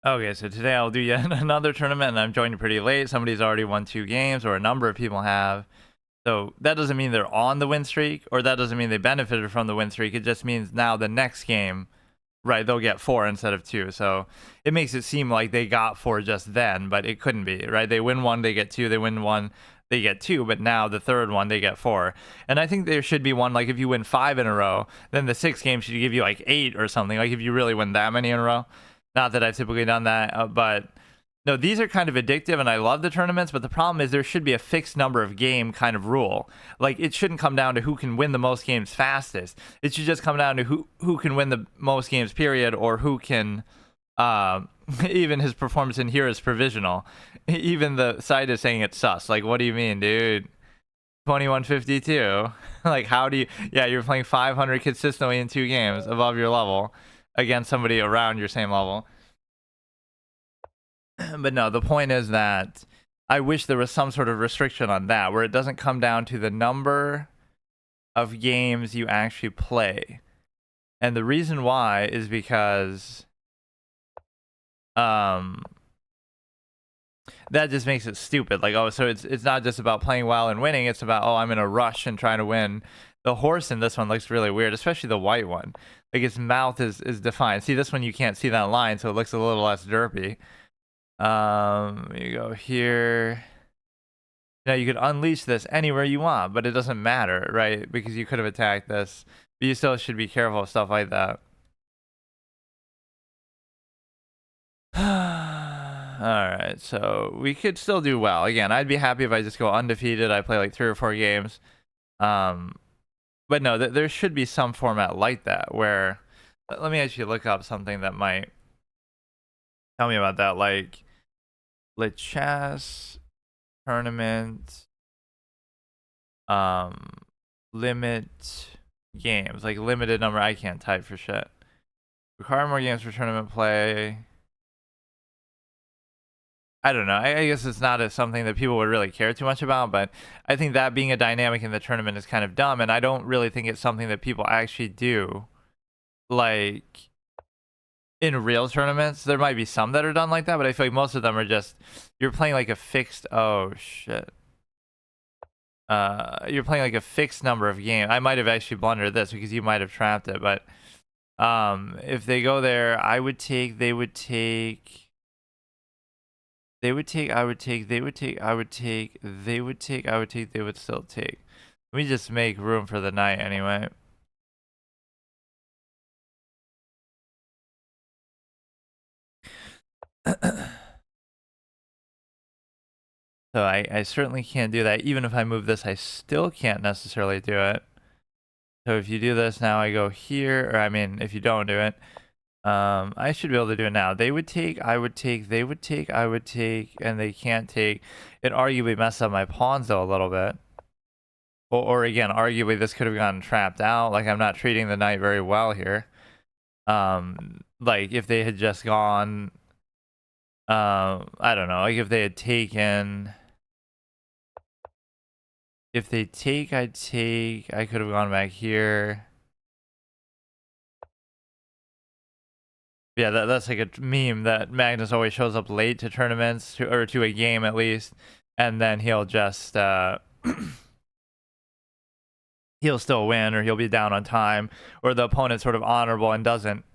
Okay, so today I'll do yet another tournament, and I'm joining pretty late. Somebody's already won 2 games, or a number of people have. So that doesn't mean they're on the win streak, or that doesn't mean they benefited from the win streak. It just means now the next game, right, they'll get 4 instead of 2. So it makes it seem like they got 4 just then, but it couldn't be, right? They win 1, they get 2. They win 1, they get 2. But now the third one, they get 4. And I think there should be one, like if you win 5 in a row, then the 6th game should give you like 8 or something. Like if you really win that many in a row. Not that I've typically done that, but no, these are kind of addictive, and I love the tournaments. But the problem is there should be a fixed number of game kind of rule. Like it shouldn't come down to who can win the most games fastest. It should just come down to who can win the most games, period, or who can. Even his performance in here is provisional. Even the site is saying it's sus. Like, what do you mean, dude? 2152. Like, how do you? Yeah, you're playing 500 consistently in 2 games above your level against somebody around your same level. But no, the point is that I wish there was some sort of restriction on that where it doesn't come down to the number of games you actually play. And the reason why is because that just makes it stupid. Like, oh, so it's not just about playing well and winning, it's about, oh, I'm in a rush and trying to win. The horse in this one looks really weird, especially the white one. Like its mouth is defined. See, this one you can't see that line, so it looks a little less derpy. You go here. Now you could unleash this anywhere you want, but it doesn't matter, right? Because you could have attacked this, but you still should be careful of stuff like that. Alright, so we could still do well. Again, I'd be happy if I just go undefeated. I play like 3 or 4 games. But no, there should be some format like that where, let me actually look up something that might tell me about that. Like, Lichess tournament, limit games, like limited number. I can't type for shit. Require more games for tournament play. I don't know. I guess it's not something that people would really care too much about, but I think that being a dynamic in the tournament is kind of dumb, and I don't really think it's something that people actually do. Like, in real tournaments, there might be some that are done like that, but I feel like most of them are just, you're playing like a fixed, oh shit. You're playing like a fixed number of games. I might have actually blundered this because you might have trapped it, but if they go there, I would take, they would take, they would take, I would take, they would take, I would take, they would take, I would take, they would still take. Let me just make room for the knight anyway. So I certainly can't do that. Even if I move this, I still can't necessarily do it. So if you do this now, I go here, or I mean, if you don't do it, I should be able to do it now. They would take, I would take, they would take, I would take, and they can't take. It arguably messed up my pawns though a little bit. Or again, arguably this could have gotten trapped out. Like I'm not treating the knight very well here. Like if they had just gone, I don't know, like if they had taken. If they take, I'd take. I could have gone back here. Yeah, that's like a meme that Magnus always shows up late to tournaments, or to a game at least, and then he'll just he'll still win, or he'll be down on time, or the opponent's sort of honorable and doesn't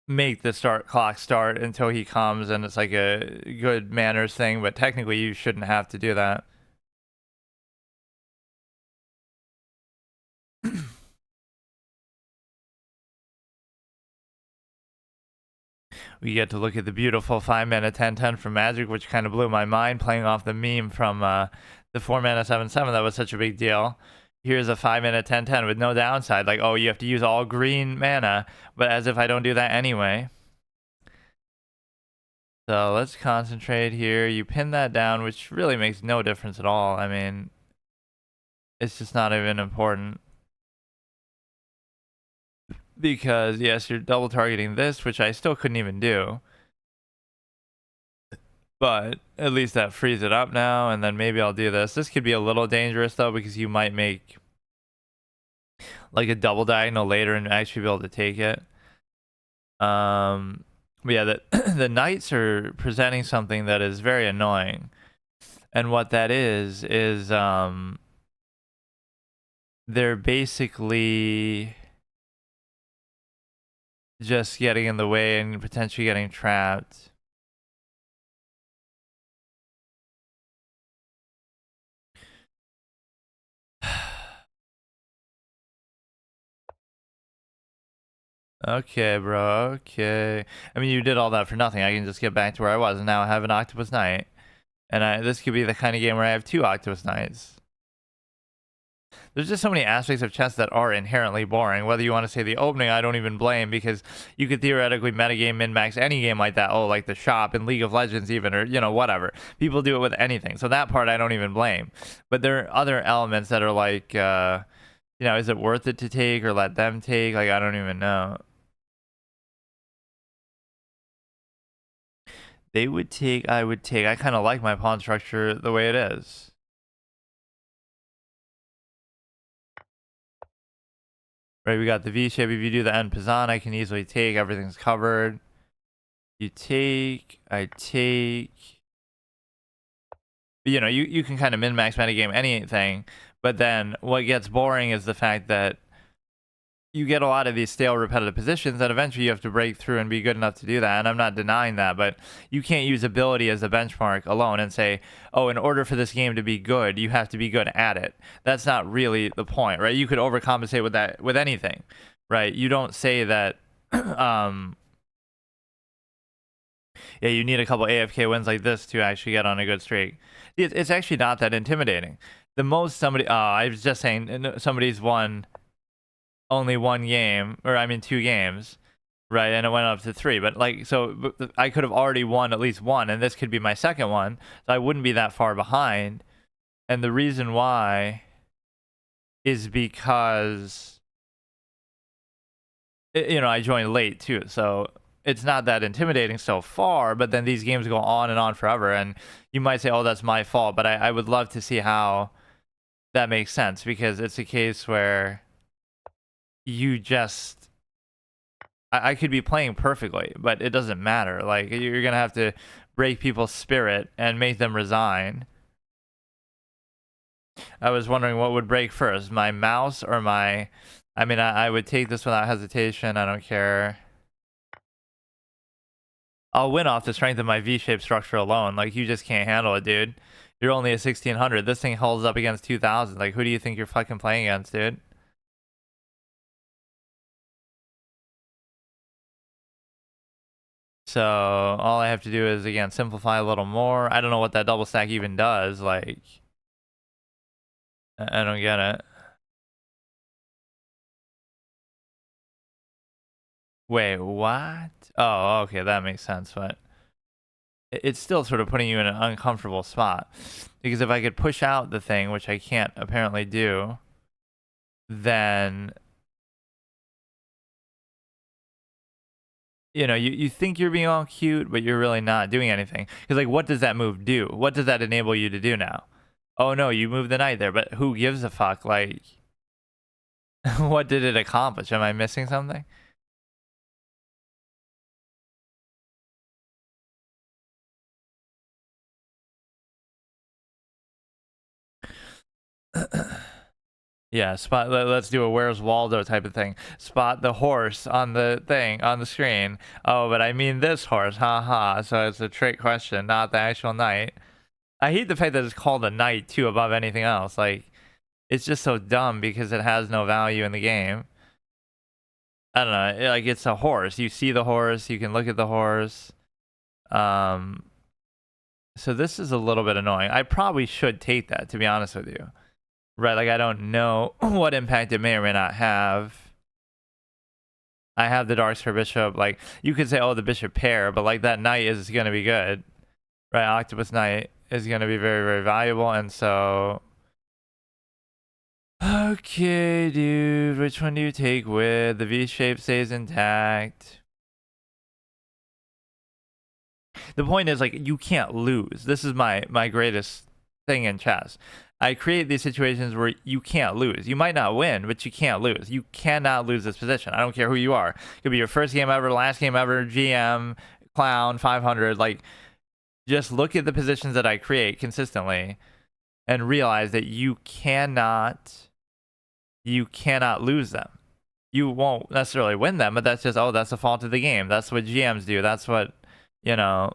make the clock start until he comes, and it's like a good manners thing, but technically you shouldn't have to do that. We get to look at the beautiful 5-mana 10/10 from Magic, which kind of blew my mind, playing off the meme from the 4-mana 7/7 that was such a big deal. Here's a 5-mana 10/10 with no downside. Like, oh, you have to use all green mana, but as if I don't do that anyway. So let's concentrate here. You pin that down, which really makes no difference at all. I mean, it's just not even important. Because, yes, you're double targeting this, which I still couldn't even do. But at least that frees it up now, and then maybe I'll do this. This could be a little dangerous, though, because you might make like a double diagonal later and actually be able to take it. But yeah, the knights are presenting something that is very annoying. And what that is they're basically just getting in the way and potentially getting trapped. Okay, bro. Okay. I mean, you did all that for nothing. I can just get back to where I was, and now I have an Octopus Knight. And this could be the kind of game where I have 2 Octopus Knights. There's just so many aspects of chess that are inherently boring. Whether you want to say the opening, I don't even blame, because you could theoretically metagame, min-max any game like that. Oh, like the shop in League of Legends even, or, you know, whatever. People do it with anything. So that part I don't even blame. But there are other elements that are like, you know, is it worth it to take or let them take? Like, I don't even know. They would take, I would take. I kind of like my pawn structure the way it is. Right, we got the V shape. If you do the en passant, I can easily take. Everything's covered. You take, I take. You know, you can kind of min-max metagame anything, but then what gets boring is the fact that you get a lot of these stale repetitive positions that eventually you have to break through and be good enough to do that. And I'm not denying that, but you can't use ability as a benchmark alone and say, oh, in order for this game to be good, you have to be good at it. That's not really the point, right? You could overcompensate with that, with anything, right? You don't say that, yeah, you need a couple AFK wins like this to actually get on a good streak. It's actually not that intimidating. The most somebody, I was just saying somebody's won only 1 game, or I mean 2 games, right? And it went up to 3. But like, so I could have already won at least 1, and this could be my second one, so I wouldn't be that far behind. And the reason why is because, you know, I joined late too, so it's not that intimidating so far. But then these games go on and on forever, and you might say, oh, that's my fault, but I would love to see how that makes sense, because it's a case where you just, I could be playing perfectly, but it doesn't matter. Like, you're gonna have to break people's spirit and make them resign. I was wondering what would break first, my mouse or my, I mean, I would take this without hesitation. I don't care. I'll win off the strength of my V-shaped structure alone. Like, you just can't handle it, dude. You're only a 1600. This thing holds up against 2000. Like, who do you think you're fucking playing against, dude? So all I have to do is, again, simplify a little more. I don't know what that double stack even does. Like, I don't get it. Wait, what? Oh, okay, that makes sense. But it's still sort of putting you in an uncomfortable spot, because if I could push out the thing, which I can't apparently do, then, you know, you think you're being all cute, but you're really not doing anything. Because, like, what does that move do? What does that enable you to do now? Oh, no, you moved the knight there, but who gives a fuck? Like, what did it accomplish? Am I missing something? Yeah, spot. Let's do a Where's Waldo type of thing. Spot the horse on the thing on the screen. Oh, but I mean this horse, haha. So it's a trick question, not the actual knight. I hate the fact that it's called a knight too, above anything else. Like, it's just so dumb because it has no value in the game. I don't know. Like, it's a horse. You see the horse. You can look at the horse. So this is a little bit annoying. I probably should take that, to be honest with you. Right, like, I don't know what impact it may or may not have. I have the Darksphere Bishop. Like, you could say, oh, the Bishop pair, but, like, that Knight is going to be good. Right, Octopus Knight is going to be very, very valuable, and so... Okay, dude, which one do you take with? The V-shape stays intact. The point is, like, you can't lose. This is my greatest thing in chess. I create these situations where you can't lose. You might not win, but you can't lose. You cannot lose this position. I don't care who you are. It could be your first game ever, last game ever, GM, clown, 500. Like, just look at the positions that I create consistently and realize that you cannot lose them. You won't necessarily win them, but that's just, oh, that's the fault of the game. That's what GMs do. That's what, you know,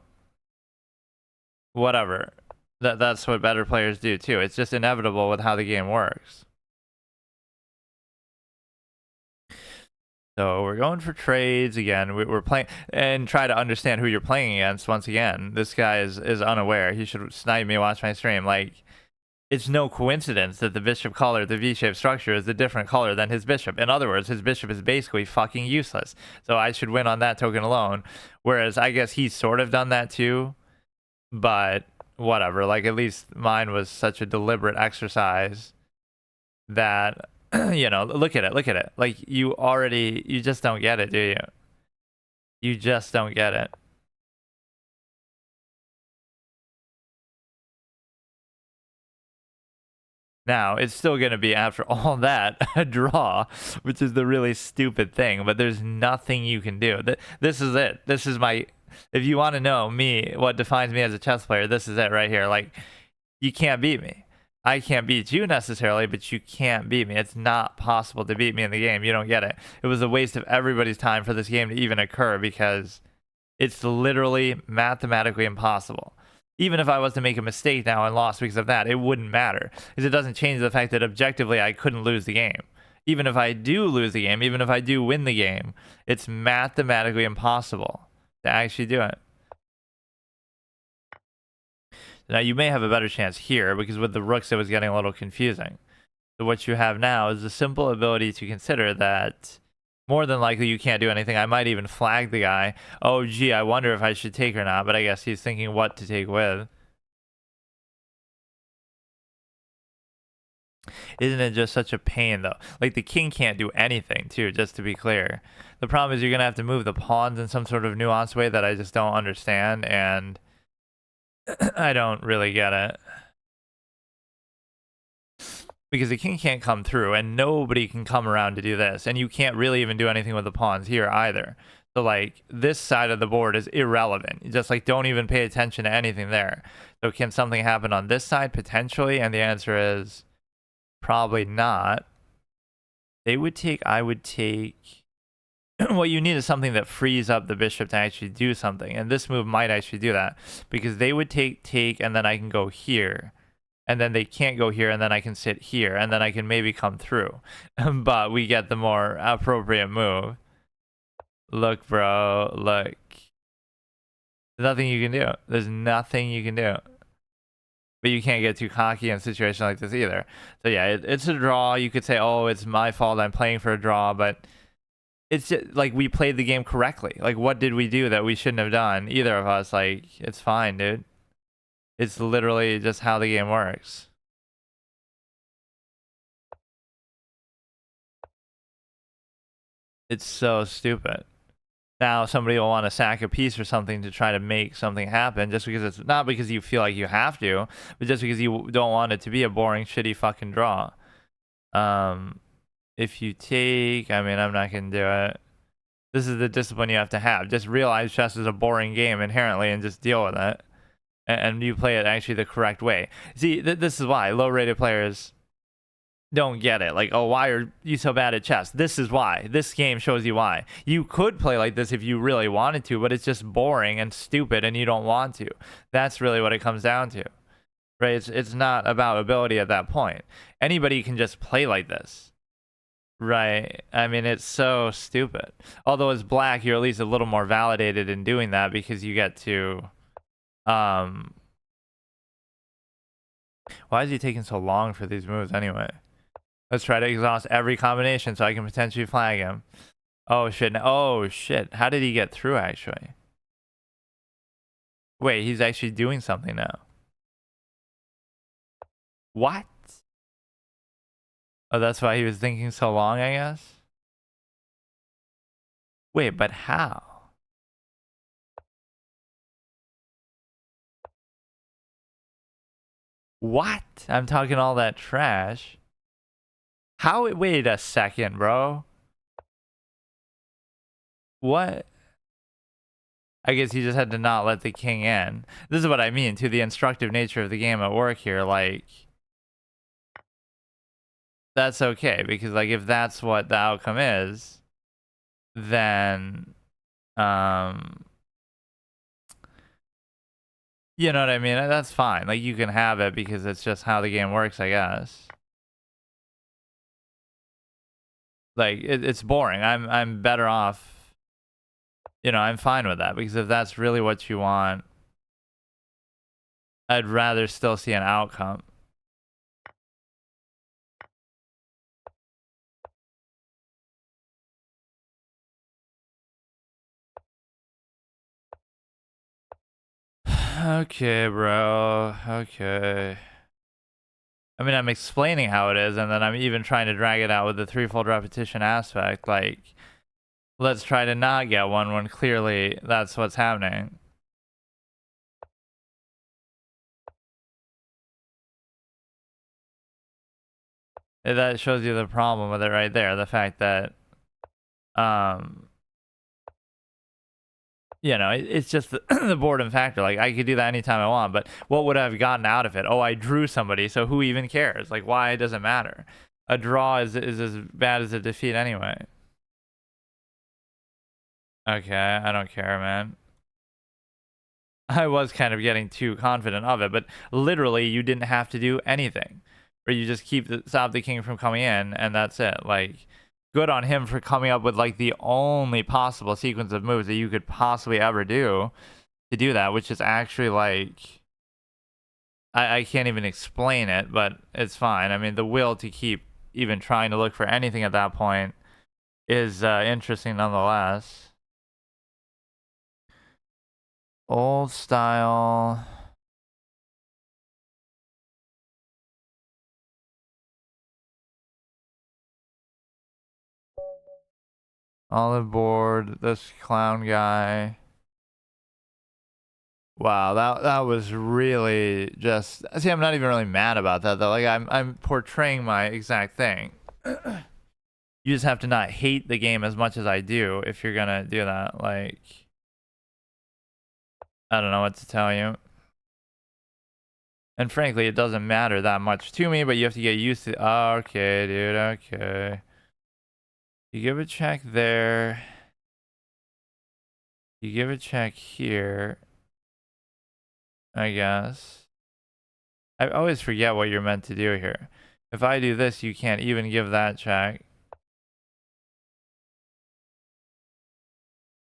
whatever. That's what better players do too. It's just inevitable with how the game works. So we're going for trades again. We're playing and try to understand who you're playing against. Once again, this guy is unaware. He should snipe me, watch my stream. Like, it's no coincidence that the bishop color, the V-shaped structure, is a different color than his bishop. In other words, his bishop is basically fucking useless. So I should win on that token alone. Whereas I guess he's sort of done that too, but whatever. Like, at least mine was such a deliberate exercise that you know, look at it. Like, you just don't get it, do you? You just don't get it. Now, it's still going to be, after all that, a draw, which is the really stupid thing, but there's nothing you can do. This is it. This is my, if you want to know me, what defines me as a chess player, this is it right here. Like, you can't beat me. I can't beat you necessarily, but you can't beat me. It's not possible to beat me in the game. You don't get it. It was a waste of everybody's time for this game to even occur because it's literally mathematically impossible. Even if I was to make a mistake now and lost because of that, it wouldn't matter, because it doesn't change the fact that objectively I couldn't lose the game. Even if I do lose the game, even if I do win the game, it's mathematically impossible to actually do it. Now, you may have a better chance here, because with the rooks, it was getting a little confusing. So what you have now is the simple ability to consider that more than likely you can't do anything. I might even flag the guy. Oh, gee, I wonder if I should take or not, but I guess he's thinking what to take with. Isn't it just such a pain, though? Like, the king can't do anything, too, just to be clear. The problem is you're going to have to move the pawns in some sort of nuanced way that I just don't understand, and I don't really get it. Because the king can't come through, and nobody can come around to do this, and you can't really even do anything with the pawns here either. So, like, this side of the board is irrelevant. You just, like, don't even pay attention to anything there. So can something happen on this side? Potentially, and the answer is probably not. They would take, I would take... what you need is something that frees up the bishop to actually do something, and this move might actually do that, because they would take, and then I can go here. And then they can't go here, and then I can sit here, and then I can maybe come through. But we get the more appropriate move. Look, bro, look. There's nothing you can do. There's nothing you can do. But you can't get too cocky in a situation like this either. So yeah, it's a draw. You could say, oh, it's my fault, I'm playing for a draw, but it's just, like, we played the game correctly. Like, what did we do that we shouldn't have done? Either of us. Like, it's fine, dude. It's literally just how the game works. It's so stupid. Now somebody will want to sack a piece or something to try to make something happen, just because it's not because you feel like you have to, but just because you don't want it to be a boring, shitty fucking draw. If you take, I mean, I'm not gonna do it. This is the discipline you have to have. Just realize chess is a boring game inherently and just deal with it. And you play it actually the correct way. See, this is why low-rated players don't get it. Like, oh, why are you so bad at chess? This is why. This game shows you why. You could play like this if you really wanted to, but it's just boring and stupid and you don't want to. That's really what it comes down to, right? It's not about ability at that point. Anybody can just play like this, right? I mean, it's so stupid. Although as black, you're at least a little more validated in doing that, because you get to... why is he taking so long for these moves anyway? Let's try to exhaust every combination so I can potentially flag him. Oh shit. Oh shit. How did he get through actually? Wait, he's actually doing something now. What? Oh, that's why he was thinking so long, I guess? Wait, but how? What? I'm talking all that trash. How? Wait a second, bro. What? I guess you just had to not let the king in. This is what I mean, to the instructive nature of the game at work here. Like, that's okay, because like if that's what the outcome is, then you know what I mean? That's fine. Like, you can have it because it's just how the game works, I guess. Like, it's boring. I'm better off, you know, I'm fine with that, because if that's really what you want, I'd rather still see an outcome. Okay, bro. Okay. I mean, I'm explaining how it is, and then I'm even trying to drag it out with the threefold repetition aspect. Like, let's try to not get one when clearly that's what's happening. That shows you the problem with it right there. The fact that, you know, it's just the boredom factor. Like, I could do that anytime I want, but what would I have gotten out of it? Oh, I drew somebody, so who even cares? Like, why? It doesn't matter. A draw is as bad as a defeat anyway. Okay, I don't care, man. I was kind of getting too confident of it, but literally you didn't have to do anything. Or you just stop the king from coming in, and that's it. Like, good on him for coming up with like the only possible sequence of moves that you could possibly ever do to do that, which is actually like, I can't even explain it, but it's fine. I mean, the will to keep even trying to look for anything at that point is interesting nonetheless. Old style. Olive board, this clown guy. Wow, that was really just, see, I'm not even really mad about that though. Like, I'm portraying my exact thing. You just have to not hate the game as much as I do if you're gonna do that. Like, I don't know what to tell you. And frankly, it doesn't matter that much to me, but you have to get used to, oh, okay, dude, okay. You give a check there. You give a check here, I guess. I always forget what you're meant to do here. If I do this, you can't even give that check.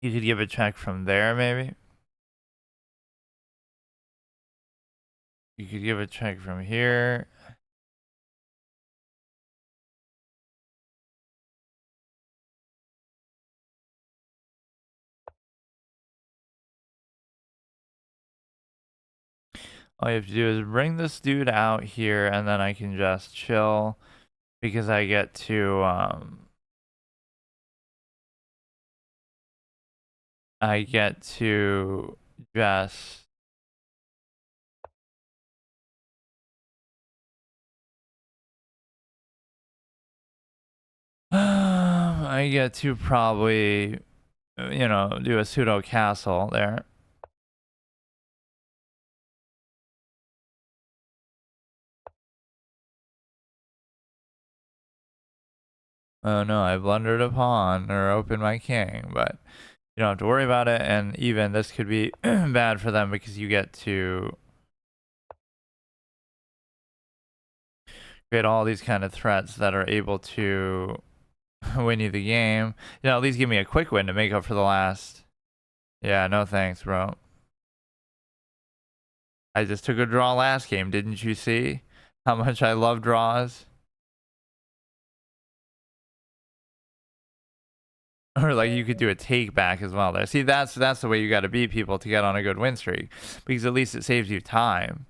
You could give a check from there, maybe. You could give a check from here. All you have to do is bring this dude out here, and then I can just chill, because I get to, just, I get to probably, you know, do a pseudo castle there. Oh no, I blundered a pawn or opened my king, but you don't have to worry about it. And even this could be bad for them, because you get to create all these kind of threats that are able to win you the game. You know, at least give me a quick win to make up for the last. Yeah, no thanks, bro. I just took a draw last game. Didn't you see how much I love draws? Or like, you could do a take back as well there. See, that's the way you got to beat people to get on a good win streak, because at least it saves you time.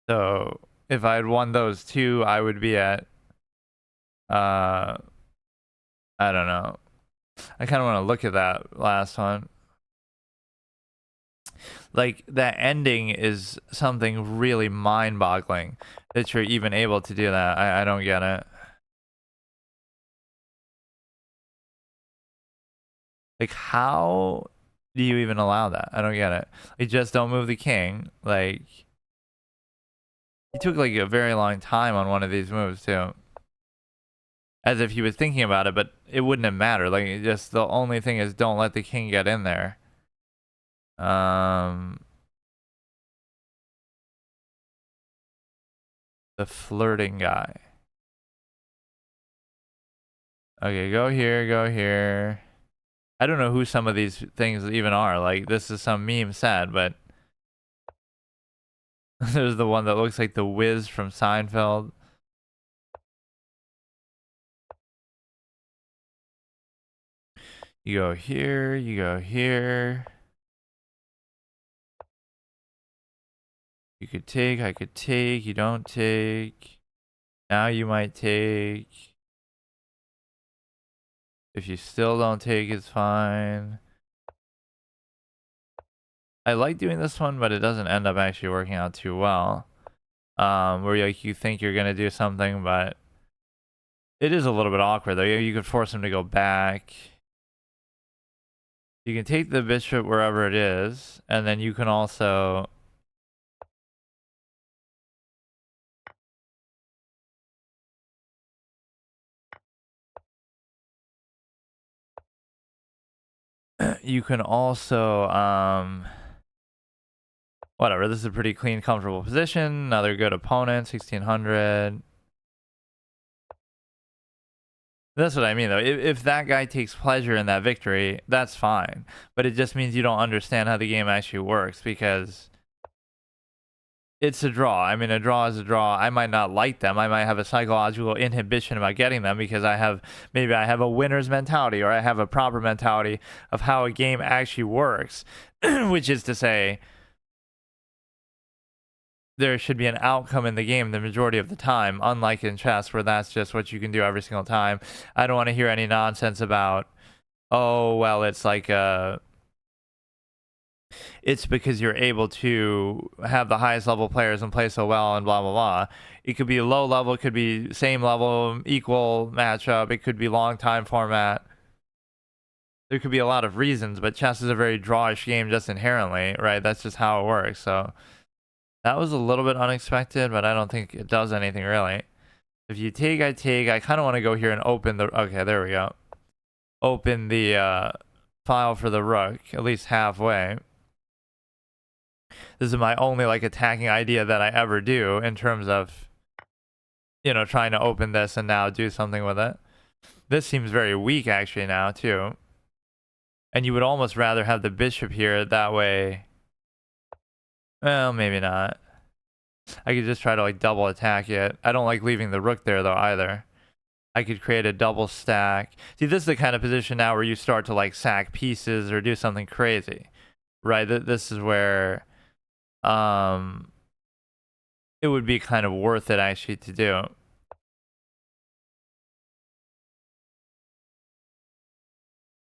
So if I had won those two, I would be at, I don't know. I kind of want to look at that last one. Like, that ending is something really mind-boggling, that you're even able to do that. I don't get it. Like, how do you even allow that? I don't get it. Like, just don't move the king. Like, he took like a very long time on one of these moves too. As if he was thinking about it, but it wouldn't have mattered. Like, it just the only thing is don't let the king get in there. The flirting guy. Okay, go here, go here. I don't know who some of these things even are. Like, this is some meme set, but there's the one that looks like the Wiz from Seinfeld. You go here, you go here. You could take, I could take, you don't take. Now you might take. If you still don't take, it's fine. I like doing this one, but it doesn't end up actually working out too well. Where like you think you're gonna do something, but it is a little bit awkward though. You could force him to go back. You can take the bishop wherever it is, and then you can also whatever, this is a pretty clean, comfortable position. Another good opponent, 1600. That's what I mean, though. If that guy takes pleasure in that victory, that's fine. But it just means you don't understand how the game actually works, because it's a draw. I mean, a draw is a draw. I might not like them. I might have a psychological inhibition about getting them because maybe I have a winner's mentality, or I have a proper mentality of how a game actually works, which is to say, there should be an outcome in the game the majority of the time, unlike in chess where that's just what you can do every single time. I don't want to hear any nonsense about, oh, well, it's like it's because you're able to have the highest level players and play so well and blah, blah, blah. It could be low level, it could be same level, equal matchup, it could be long time format. There could be a lot of reasons, but chess is a very drawish game just inherently, right? That's just how it works. So that was a little bit unexpected, but I don't think it does anything really. If you take, I take. I kind of want to go here and open the... Okay, there we go. Open the file for the rook, at least halfway. This is my only like attacking idea that I ever do in terms of, you know, trying to open this and now do something with it. This seems very weak actually now too. And you would almost rather have the bishop here, that way... Well, maybe not. I could just try to like double attack it. I don't like leaving the rook there though either. I could create a double stack. See, this is the kind of position now where you start to like sack pieces or do something crazy, right? This is where it would be kind of worth it actually to do.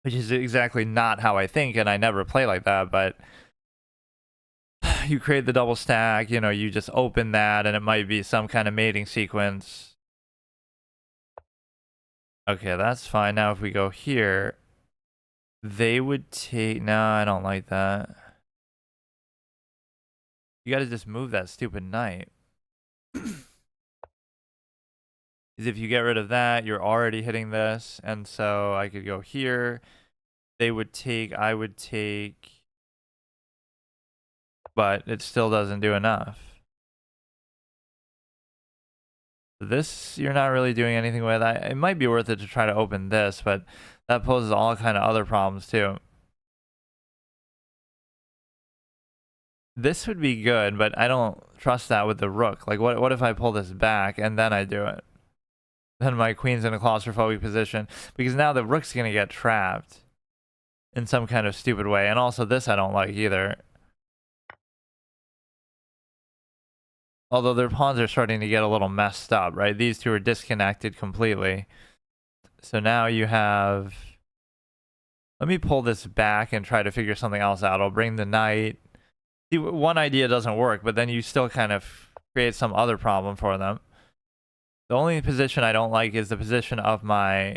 Which is exactly not how I think, and I never play like that, but you create the double stack, you know, you just open that, and it might be some kind of mating sequence. Okay, that's fine. Now if we go here, they would take... No, I don't like that. You gotta just move that stupid knight. Because if you get rid of that, you're already hitting this, and so I could go here. They would take, I would take... But it still doesn't do enough. This, you're not really doing anything with. It might be worth it to try to open this, but that poses all kind of other problems too. This would be good, but I don't trust that with the rook. Like, what if I pull this back and then I do it? Then my queen's in a claustrophobic position, because now the rook's gonna get trapped in some kind of stupid way. And also this I don't like either. Although their pawns are starting to get a little messed up, right? These two are disconnected completely. So now you have... Let me pull this back and try to figure something else out. I'll bring the knight. See, one idea doesn't work, but then you still kind of create some other problem for them. The only position I don't like is the position of my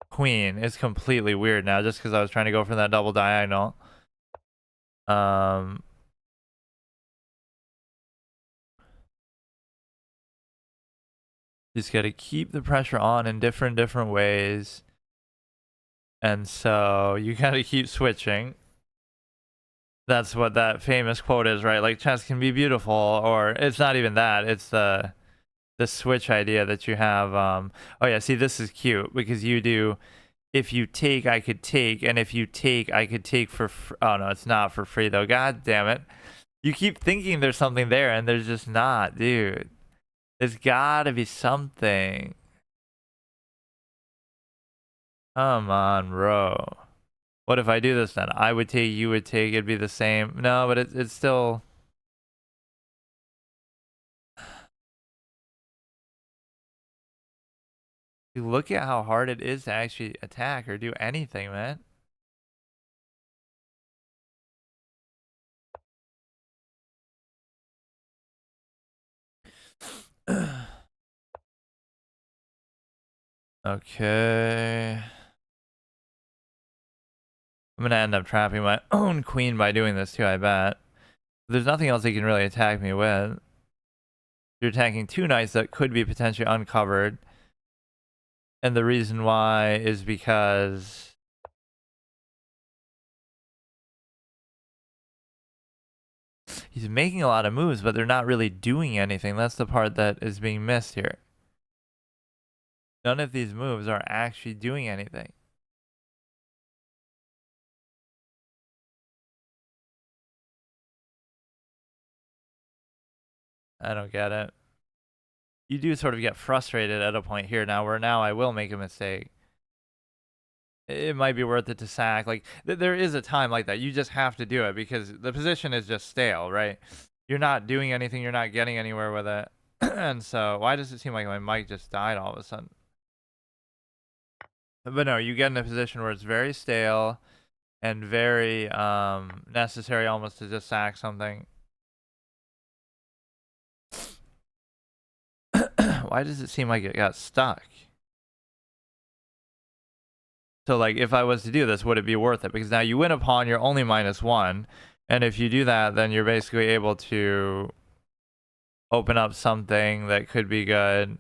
queen. It's completely weird now just because I was trying to go for that double diagonal. Just got to keep the pressure on in different ways. And so you got to keep switching. That's what that famous quote is, right? Like, chess can be beautiful, or it's not even that. It's the switch idea that you have. Oh yeah, see, this is cute because you do, if you take, I could take, and if you take, I could take for oh no, it's not for free though. God damn it. You keep thinking there's something there and there's just not, dude. There's gotta be something. Come on, bro. What if I do this then? I would take, you would take, it'd be the same. No, but it's still... You look at how hard it is to actually attack or do anything, man. Okay. I'm gonna end up trapping my own queen by doing this too, I bet. There's nothing else they can really attack me with. You're attacking two knights that could be potentially uncovered. And the reason why is because... he's making a lot of moves, but they're not really doing anything. That's the part that is being missed here. None of these moves are actually doing anything. I don't get it. You do sort of get frustrated at a point here now where now I will make a mistake. It might be worth it to sack. Like, there is a time like that. You just have to do it because the position is just stale, right? You're not doing anything. You're not getting anywhere with it. And so, why does it seem like my mic just died all of a sudden? But no, you get in a position where it's very stale and very necessary almost to just sack something. Why does it seem like it got stuck? So like if I was to do this, would it be worth it? Because now you win a pawn, you're only -1. And if you do that, then you're basically able to open up something that could be good.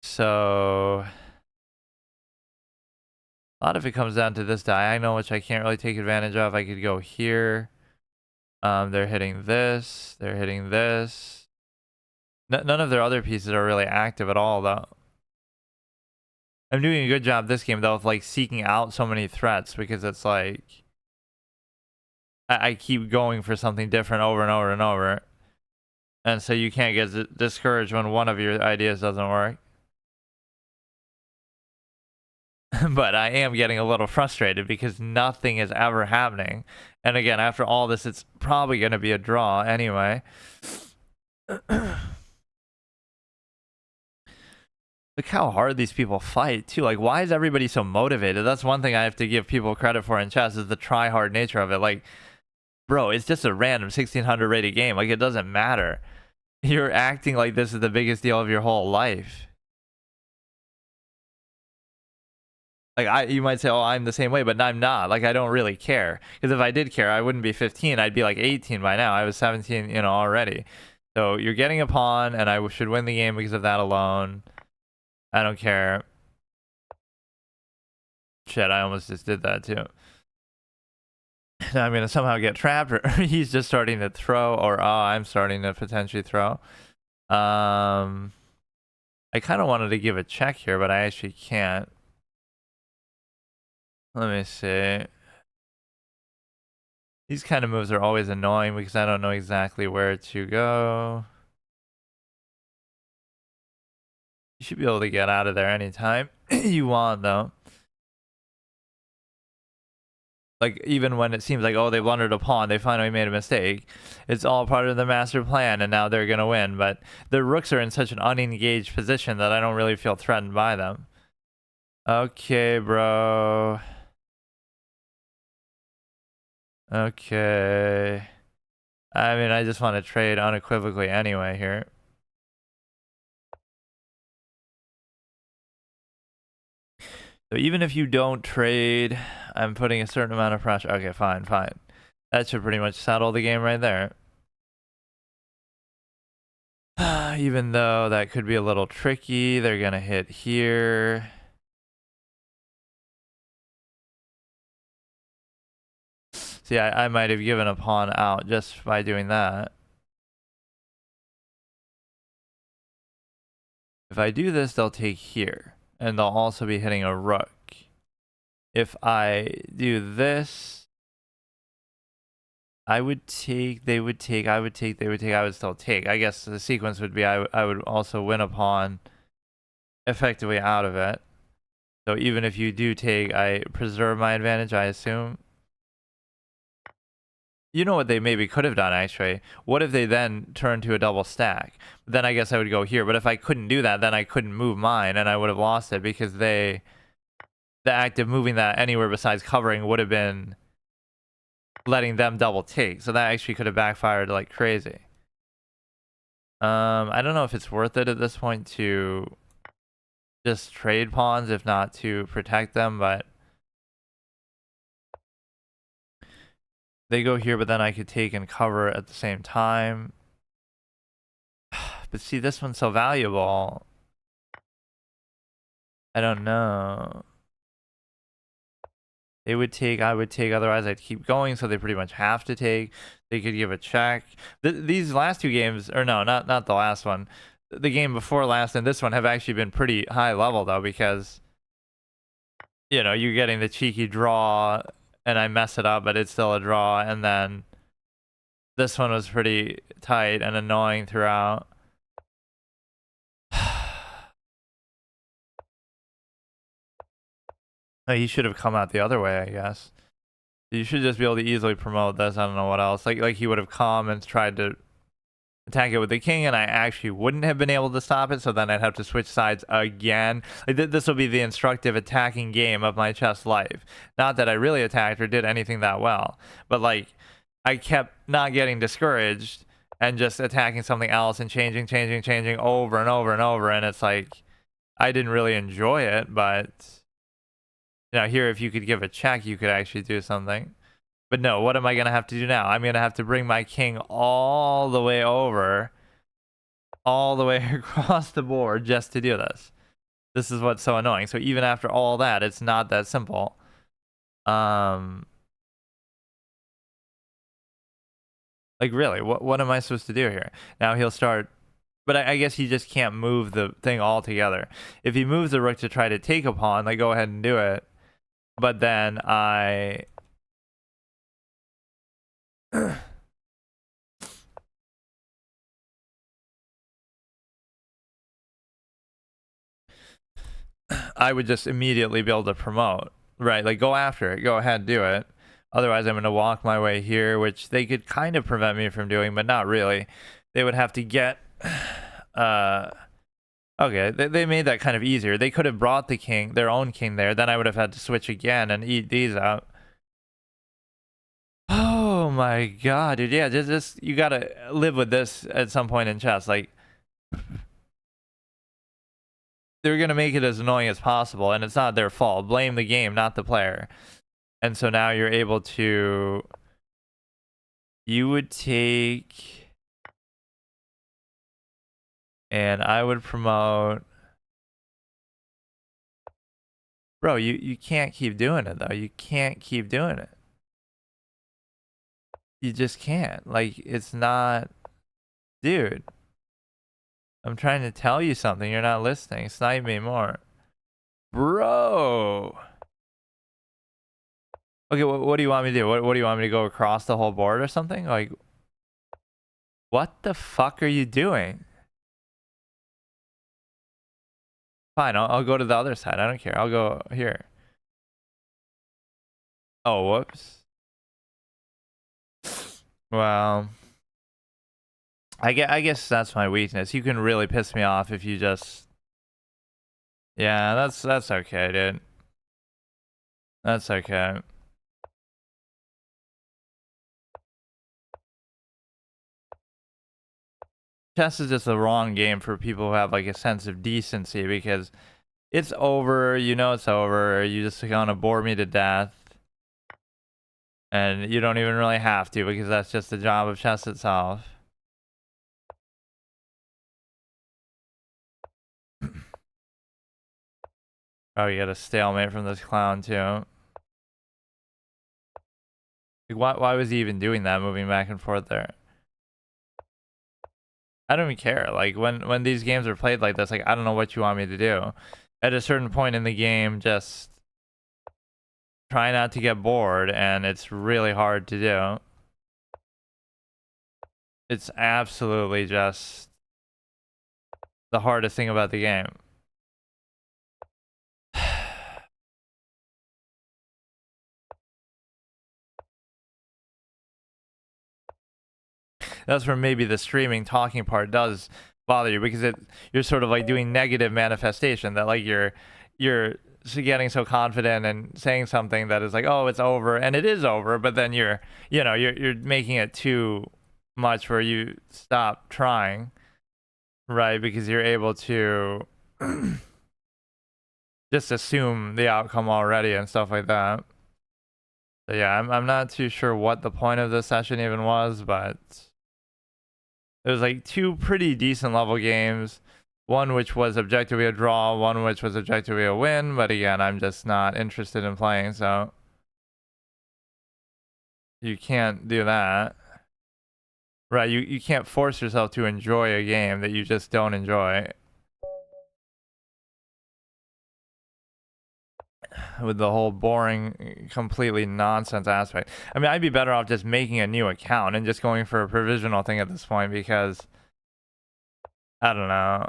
So a lot of it comes down to this diagonal, which I can't really take advantage of. I could go here. They're hitting this. They're hitting this. None of their other pieces are really active at all, though. I'm doing a good job this game, though, of like seeking out so many threats because it's like I keep going for something different over and over and over. And so you can't get discouraged when one of your ideas doesn't work. But I am getting a little frustrated because nothing is ever happening. And again, after all this, it's probably going to be a draw anyway. Look how hard these people fight too. Like, why is everybody so motivated? That's one thing I have to give people credit for in chess, is the try hard nature of it. Like, bro, it's just a random 1600 rated game. Like, it doesn't matter. You're acting like this is the biggest deal of your whole life. Like, you might say, oh, I'm the same way, but I'm not. Like, I don't really care. Because if I did care, I wouldn't be 15. I'd be like 18 by now. I was 17, already. So you're getting a pawn, and I should win the game because of that alone. I don't care. Shit, I almost just did that too. Now I'm gonna somehow get trapped, or he's just starting to throw, or I'm starting to potentially throw. I kind of wanted to give a check here, but I actually can't. Let me see. These kind of moves are always annoying because I don't know exactly where to go. You should be able to get out of there anytime you want, though. Like, even when it seems like, oh, they blundered a pawn, they finally made a mistake. It's all part of the master plan, and now they're going to win. But the rooks are in such an unengaged position that I don't really feel threatened by them. Okay, bro. Okay. I mean, I just want to trade unequivocally anyway here. So even if you don't trade, I'm putting a certain amount of pressure. Okay, fine. That should pretty much settle the game right there. Even though that could be a little tricky, they're going to hit here. See, I might have given a pawn out just by doing that. If I do this, they'll take here. And they'll also be hitting a rook. If I do this, I would take, they would take, I would take, they would take, I would still take. I guess the sequence would be I would also win a pawn effectively out of it. So even if you do take, I preserve my advantage, I assume. You know what they maybe could have done, actually? What if they then turned to a double stack? Then I guess I would go here. But if I couldn't do that, then I couldn't move mine, and I would have lost it because the act of moving that anywhere besides covering would have been letting them double take. So that actually could have backfired like crazy. I don't know if it's worth it at this point to just trade pawns, if not to protect them, but they go here, but then I could take and cover at the same time. But see, this one's so valuable. I don't know. They would take, I would take, otherwise I'd keep going, so they pretty much have to take. They could give a check. These last two games, or no, not the last one. The game before last and this one have actually been pretty high level, though, because, you know, you're getting the cheeky draw, and I mess it up, but it's still a draw, and then this one was pretty tight and annoying throughout. Oh, he should have come out the other way, I guess. You should just be able to easily promote this. I don't know what else. Like he would have come and tried to attack it with the king, and I actually wouldn't have been able to stop it, so then I'd have to switch sides again. Like, this will be the instructive attacking game of my chess life. Not that I really attacked or did anything that well, but like I kept not getting discouraged and just attacking something else and changing over and over and over, and it's like I didn't really enjoy it, but you know, here if you could give a check, you could actually do something. But no, what am I going to have to do now? I'm going to have to bring my king all the way over, all the way across the board just to do this. This is what's so annoying. So even after all that, it's not that simple. Like really, what am I supposed to do here? Now he'll start, but I guess he just can't move the thing altogether. If he moves the rook to try to take a pawn, like go ahead and do it. But then I would just immediately be able to promote, right? Like go after it, go ahead, do it. Otherwise, I'm going to walk my way here, which they could kind of prevent me from doing, but not really. They would have to get, okay, they made that kind of easier. They could have brought the king, their own king there. Then I would have had to switch again and eat these out. Oh my god, dude. Yeah, just you gotta live with this at some point in chess. Like, they're gonna make it as annoying as possible, and it's not their fault. Blame the game, not the player. And so now you're able to, you would take, and I would promote. Bro, you can't keep doing it, though. You can't keep doing it. You just can't. Like, it's not, dude. I'm trying to tell you something. You're not listening. Snipe me more. Bro. Okay, what do you want me to do? What do you want me to go across the whole board or something? Like, what the fuck are you doing? Fine, I'll go to the other side. I don't care. I'll go here. Oh, whoops. Well, I guess that's my weakness. You can really piss me off if you just... Yeah, that's okay, dude. That's okay. Chess is just the wrong game for people who have like a sense of decency, because It's over. You know it's over. You just gonna bore me to death. And you don't even really have to, because that's just the job of chess itself. Oh, you got a stalemate from this clown too. Like, why was he even doing that, moving back and forth there? I don't even care. Like, when these games are played like this, like, I don't know what you want me to do. At a certain point in the game, just try not to get bored, and it's really hard to do. It's absolutely just the hardest thing about the game. That's where maybe the streaming talking part does bother you, because you're sort of like doing negative manifestation, that like you're getting so confident and saying something that is like, oh, it's over, and it is over, but then you're making it too much where you stop trying, right? Because you're able to just assume the outcome already and stuff like that. So yeah, I'm not too sure what the point of this session even was, but it was like two pretty decent level games. One which was objectively a draw, one which was objectively a win, but again, I'm just not interested in playing, so you can't do that. Right, you can't force yourself to enjoy a game that you just don't enjoy. With the whole boring, completely nonsense aspect. I mean, I'd be better off just making a new account and just going for a provisional thing at this point, because I don't know.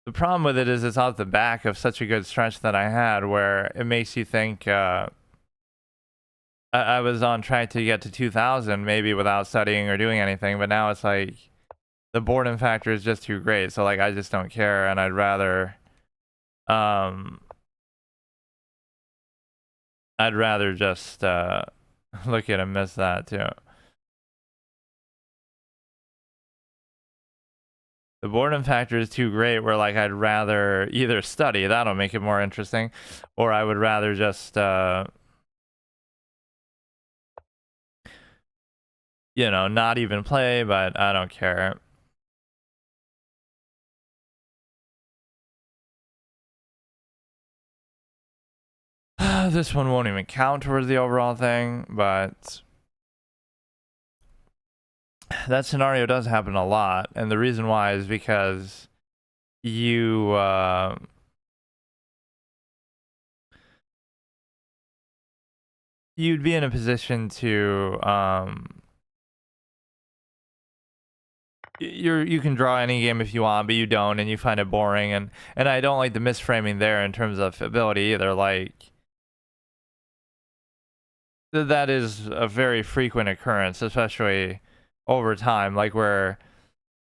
The problem with it is it's off the back of such a good stretch that I had, where it makes you think I was on track to get to 2000 maybe without studying or doing anything, but now it's like the boredom factor is just too great. So like I just don't care, and I'd rather just look at and miss that too. The boredom factor is too great, where like I'd rather either study, that'll make it more interesting, or I would rather just not even play, but I don't care. This one won't even count towards the overall thing, but that scenario does happen a lot, and the reason why is because you you'd be in a position to you can draw any game if you want, but you don't, and you find it boring, and I don't like the misframing there in terms of ability either. Like that is a very frequent occurrence, especially over time, like where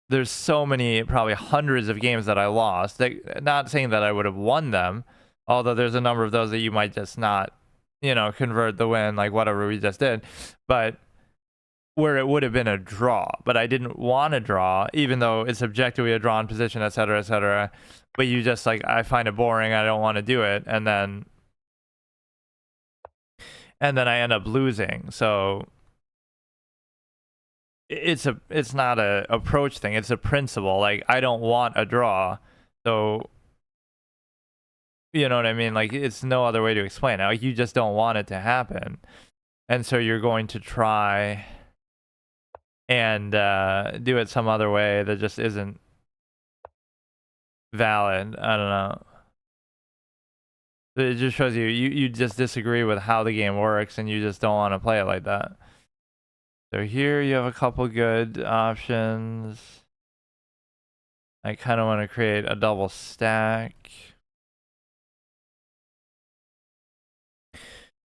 there's so many, probably hundreds of games that I lost. Not saying that I would have won them, although there's a number of those that you might just not, convert the win, like whatever we just did, but where it would have been a draw, but I didn't want to draw, even though it's objectively a drawn position, etc., etc. But you just like, I find it boring, I don't want to do it, and then I end up losing. So it's not a approach thing, it's a principle. Like I don't want a draw, so you know what I mean? Like it's no other way to explain it. Like you just don't want it to happen, and so you're going to try and do it some other way that just isn't valid. I don't know. It just shows you just disagree with how the game works, and you just don't want to play it like that. So here you have a couple good options. I kind of want to create a double stack.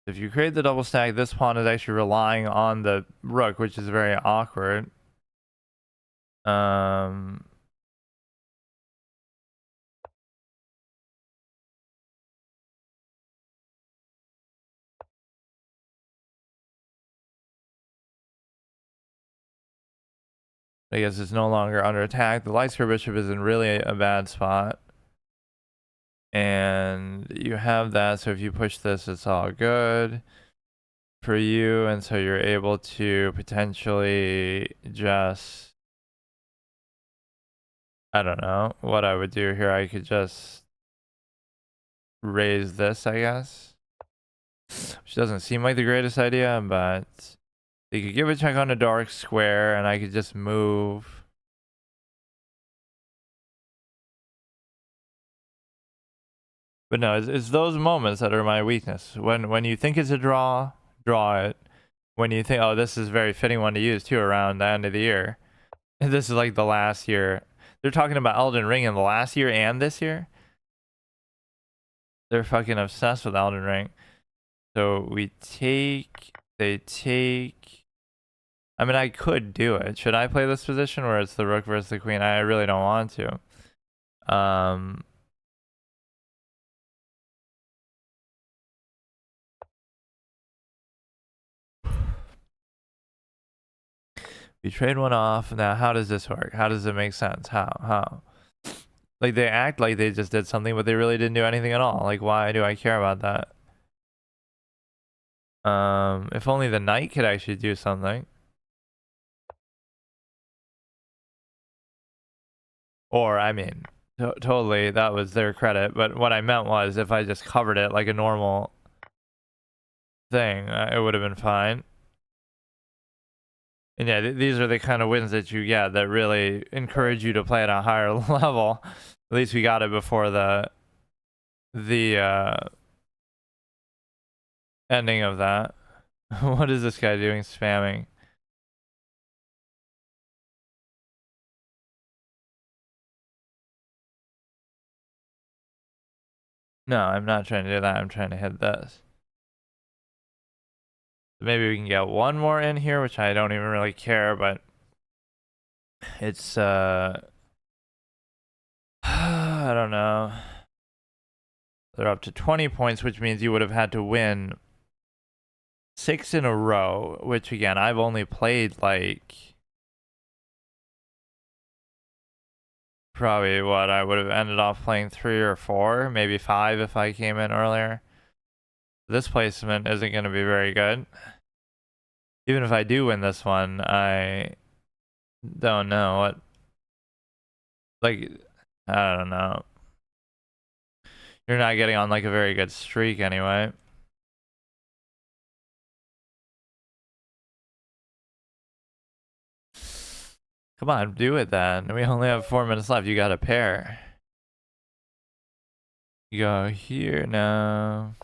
If you create the double stack, this pawn is actually relying on the rook, which is very awkward. I guess it's no longer under attack. The light square bishop is in really a bad spot. And you have that, so if you push this, it's all good for you, and so you're able to potentially just, I don't know what I would do here. I could just raise this, I guess, which doesn't seem like the greatest idea, but they could give a check on a dark square, and I could just move. But no, it's those moments that are my weakness. When you think it's a draw it. When you think, oh, this is a very fitting one to use too around the end of the year. This is like the last year. They're talking about Elden Ring in the last year and this year. They're fucking obsessed with Elden Ring. So they take. I mean, I could do it. Should I play this position where it's the rook versus the queen? I really don't want to. You trade one off. Now, how does this work? How does it make sense? How? Like, they act like they just did something, but they really didn't do anything at all. Like, why do I care about that? If only the knight could actually do something. Or, I mean, totally, that was their credit. But what I meant was, if I just covered it like a normal thing, it would have been fine. And yeah, these are the kind of wins that you get that really encourage you to play at a higher level. At least we got it before the ending of that. What is this guy doing? Spamming. No, I'm not trying to do that. I'm trying to hit this. Maybe we can get one more in here, which I don't even really care, but it's I don't know. They're up to 20 points, which means you would have had to win 6 in a row, which again, I've only played like probably what I would have ended off playing 3 or 4, maybe 5 if I came in earlier. This placement isn't going to be very good. Even if I do win this one, I don't know what, like, I don't know. You're not getting on like a very good streak anyway. Come on, do it then. We only have 4 minutes left. You got a pair. You go here now.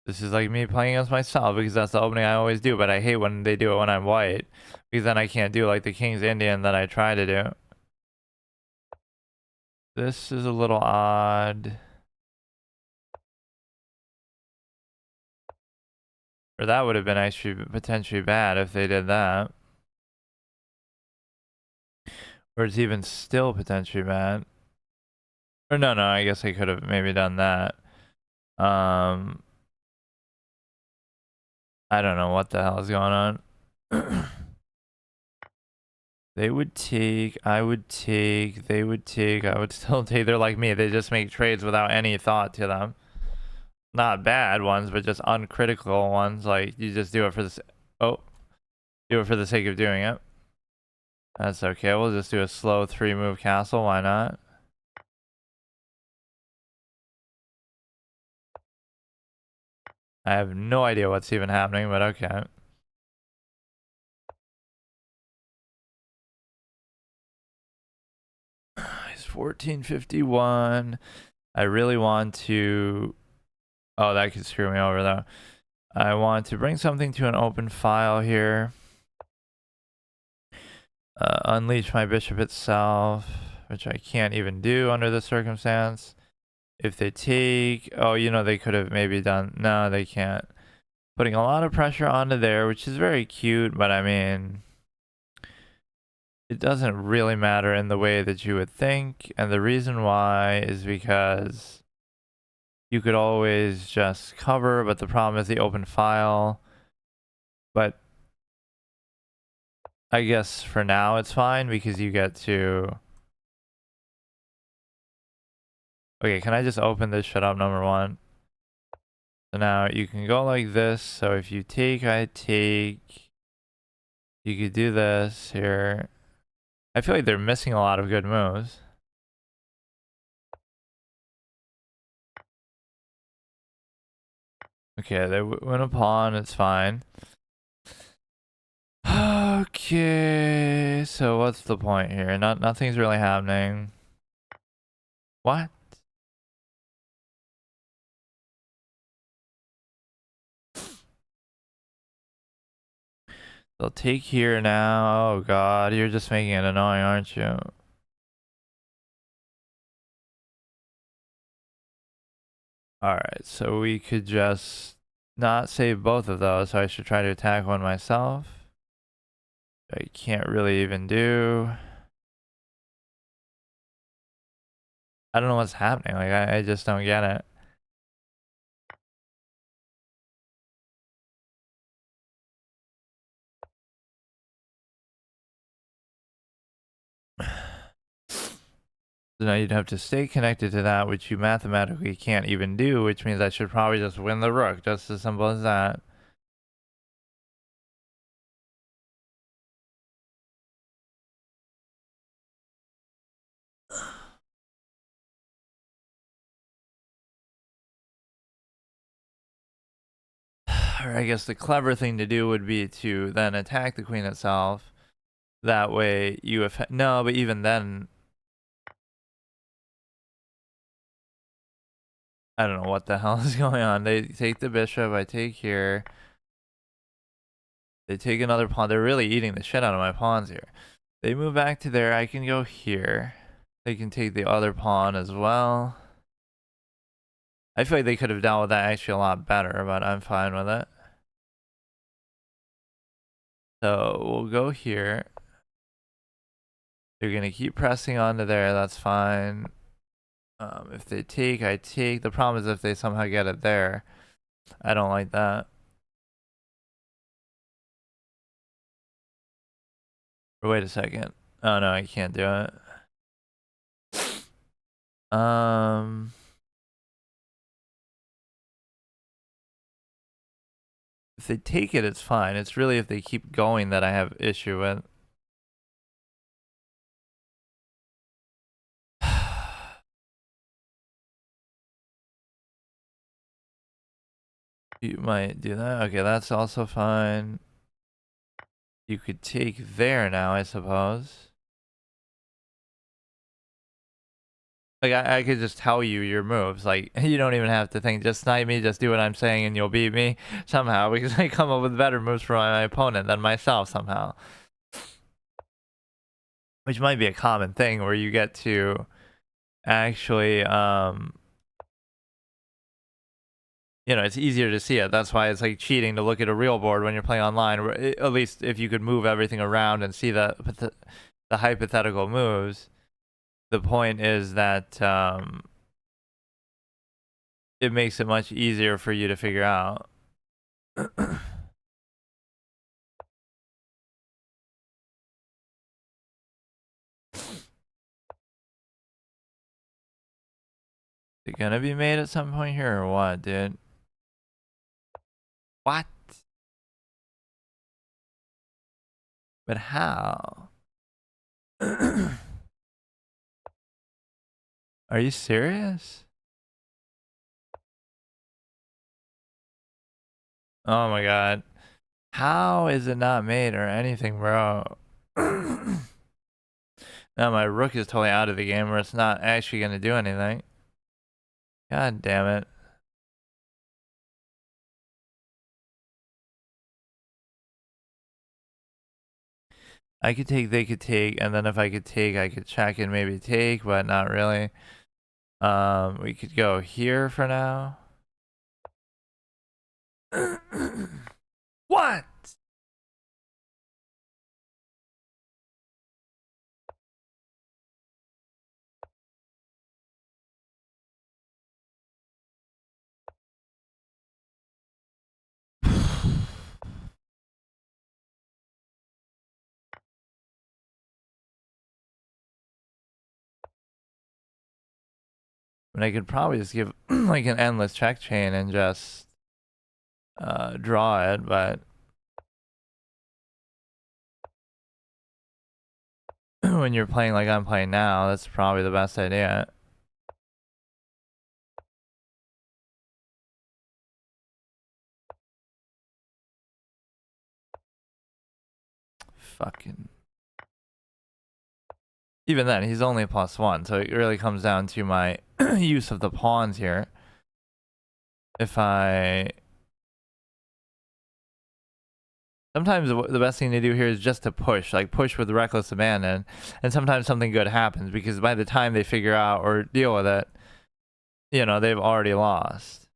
This is like me playing against myself because that's the opening I always do, but I hate when they do it when I'm white because then I can't do like the King's Indian that I try to do. This is a little odd. Or that would have been actually potentially bad if they did that. Or it's even still potentially bad. Or no, I guess I could have maybe done that. I don't know what the hell is going on. They would take, I would take, they would take, I would still take. They're like me. They just make trades without any thought to them. Not bad ones, but just uncritical ones. Like, you just do it for this. Oh, do it for the sake of doing it. That's okay. We'll just do a slow 3-move castle. Why not? I have no idea what's even happening, but okay. It's 1451. I really want to... Oh, that could screw me over, though. I want to bring something to an open file here. Unleash my bishop itself, which I can't even do under this circumstance. If they take... Oh, you know, they could have maybe done... No, they can't. Putting a lot of pressure onto there, which is very cute, but I mean... It doesn't really matter in the way that you would think, and the reason why is because you could always just cover, but the problem is the open file. But I guess for now it's fine because you get to Okay, can I just open this shit up, number one? So now you can go like this. So if you take, I take. You could do this here. I feel like they're missing a lot of good moves. Okay, they win a pawn. It's fine. Okay, so what's the point here? Nothing's really happening. What? They'll take here now. Oh god, you're just making it annoying, aren't you? Alright, so we could just not save both of those, so I should try to attack one myself. I can't really even do. I don't know what's happening. Like, I just don't get it. So now you'd have to stay connected to that, which you mathematically can't even do, which means I should probably just win the rook. Just as simple as that. Or I guess the clever thing to do would be to then attack the queen itself. That way you have no, but even then, I don't know what the hell is going on. They take the bishop, I take here. They take another pawn. They're really eating the shit out of my pawns here. They move back to there. I can go here. They can take the other pawn as well. I feel like they could have dealt with that actually a lot better, but I'm fine with it. So we'll go here. They're going to keep pressing onto there. That's fine. If they take, I take. The problem is if they somehow get it there. I don't like that. Or wait a second. Oh no, I can't do it. If they take it, it's fine. It's really if they keep going that I have issue with. You might do that. Okay, that's also fine. You could take there now, I suppose. Like, I could just tell you your moves. Like, you don't even have to think, just snipe me, just do what I'm saying, and you'll beat me somehow. Because I come up with better moves for my opponent than myself somehow. Which might be a common thing where you get to actually, it's easier to see it. That's why it's like cheating to look at a real board when you're playing online. At least if you could move everything around and see the hypothetical moves. The point is that it makes it much easier for you to figure out. Is it gonna be made at some point here or what, dude? What? But how? Are you serious? Oh my god. How is it not made or anything, bro? Now my rook is totally out of the game where it's not actually gonna do anything. God damn it. I could take, they could take, and then if I could take, I could check and maybe take, but not really. We could go here for now. What? I mean, I could probably just give like an endless check chain and just draw it, but when you're playing like I'm playing now, that's probably the best idea. Fucking. Even then, he's only +1, so it really comes down to my use of the pawns here. If I... Sometimes the best thing to do here is just to push, like push with reckless abandon, and sometimes something good happens, because by the time they figure out or deal with it, you know, they've already lost.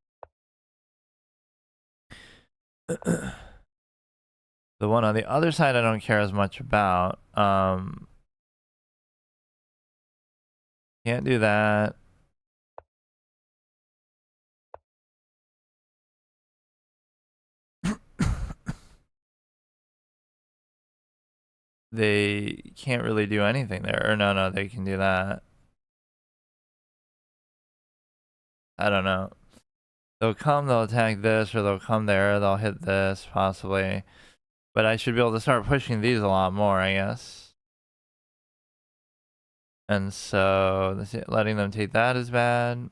The one on the other side I don't care as much about. Can't do that. They can't really do anything there. Or no, they can do that. I don't know. They'll come, they'll attack this, or they'll come there, they'll hit this, possibly. But I should be able to start pushing these a lot more, I guess. And so, letting them take that is bad.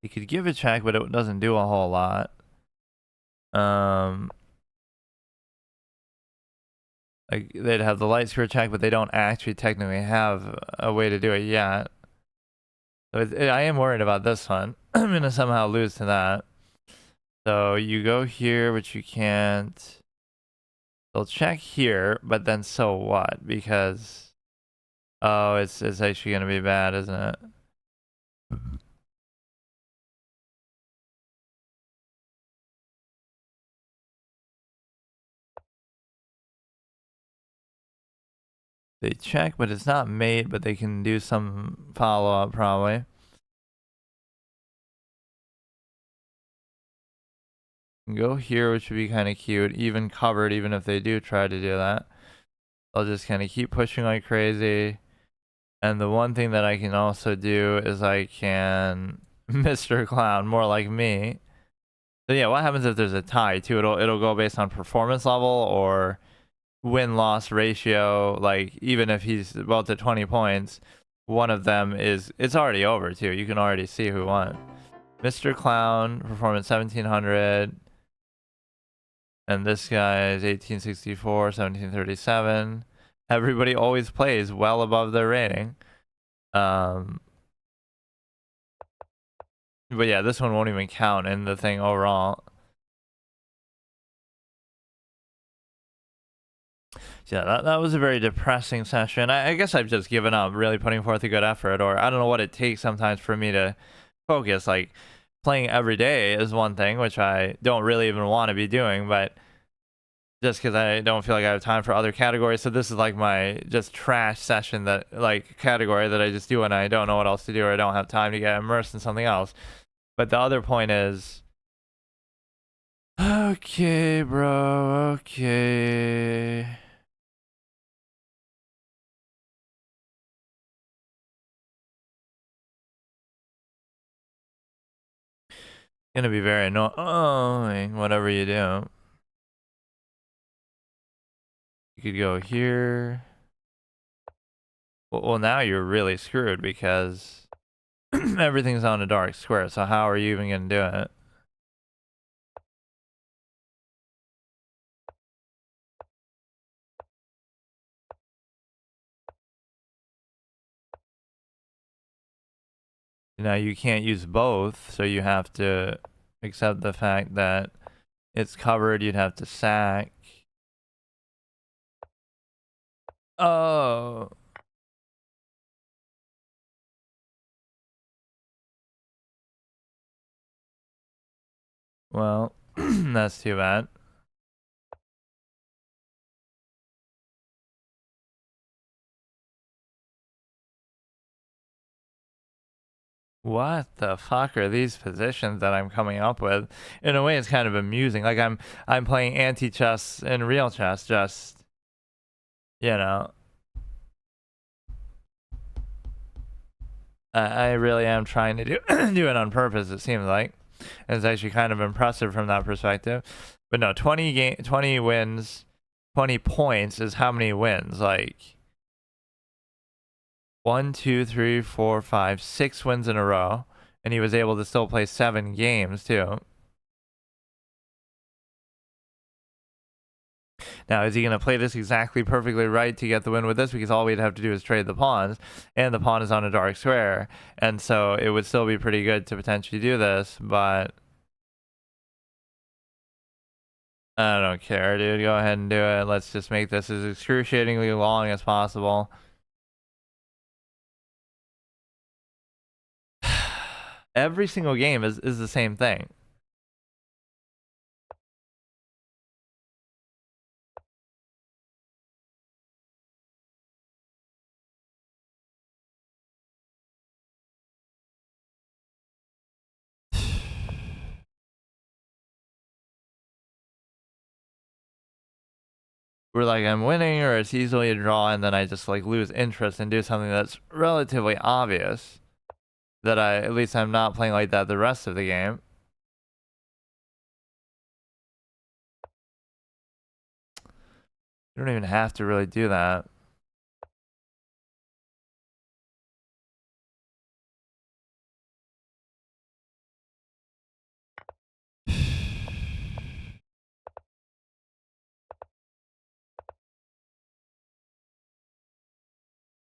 You could give a check, but it doesn't do a whole lot. Like, they'd have the light square check, but they don't actually technically have a way to do it yet. So I am worried about this one. I'm going to somehow lose to that. So you go here, which you can't. They'll check here, but then so what? Because, oh, it's actually going to be bad, isn't it? They check, but it's not mate, but they can do some follow-up probably. Go here, which would be kind of cute, even covered, even if they do try to do that. I'll just kind of keep pushing like crazy. And the one thing that I can also do is I can Mr. Clown, more like me. So yeah, what happens if there's a tie too? It'll go based on performance level or win-loss ratio. Like even if he's about to 20 points, one of them it's already over too. You can already see who won. Mr. Clown, performance 1700. And this guy is 1864, 1737. Everybody always plays well above their rating. But yeah, this one won't even count in the thing overall. Yeah, that was a very depressing session. I guess I've just given up really putting forth a good effort, or I don't know what it takes sometimes for me to focus. Like playing every day is one thing, which I don't really even want to be doing, but just because I don't feel like I have time for other categories. So this is like my just trash session, that like category that I just do when I don't know what else to do or I don't have time to get immersed in something else. But the other point is, okay, bro, okay. Gonna be very annoying, whatever you do. You could go here. Well, now you're really screwed because everything's on a dark square. So how are you even gonna do it? Now you can't use both, so you have to accept the fact that it's covered. You'd have to sack. Oh. Well, that's too bad. What the fuck are these positions that I'm coming up with? In a way, it's kind of amusing. Like I'm playing anti-chess and real chess, just, you know. I really am trying to do do it on purpose. It seems like and it's actually kind of impressive from that perspective. But no, 20 wins, 20 points is how many wins? Like 1, 2, 3, 4, 5, 6 wins in a row, and he was able to still play 7 games too. Now, is he going to play this exactly perfectly right to get the win with this? Because all we'd have to do is trade the pawns, and the pawn is on a dark square, and so it would still be pretty good to potentially do this, but I don't care, dude. Go ahead and do it. Let's just make this as excruciatingly long as possible. Every single game is the same thing. We're like, I'm winning, or it's easily a draw, and then I just like lose interest and do something that's relatively obvious. That at least I'm not playing like that the rest of the game. You don't even have to really do that.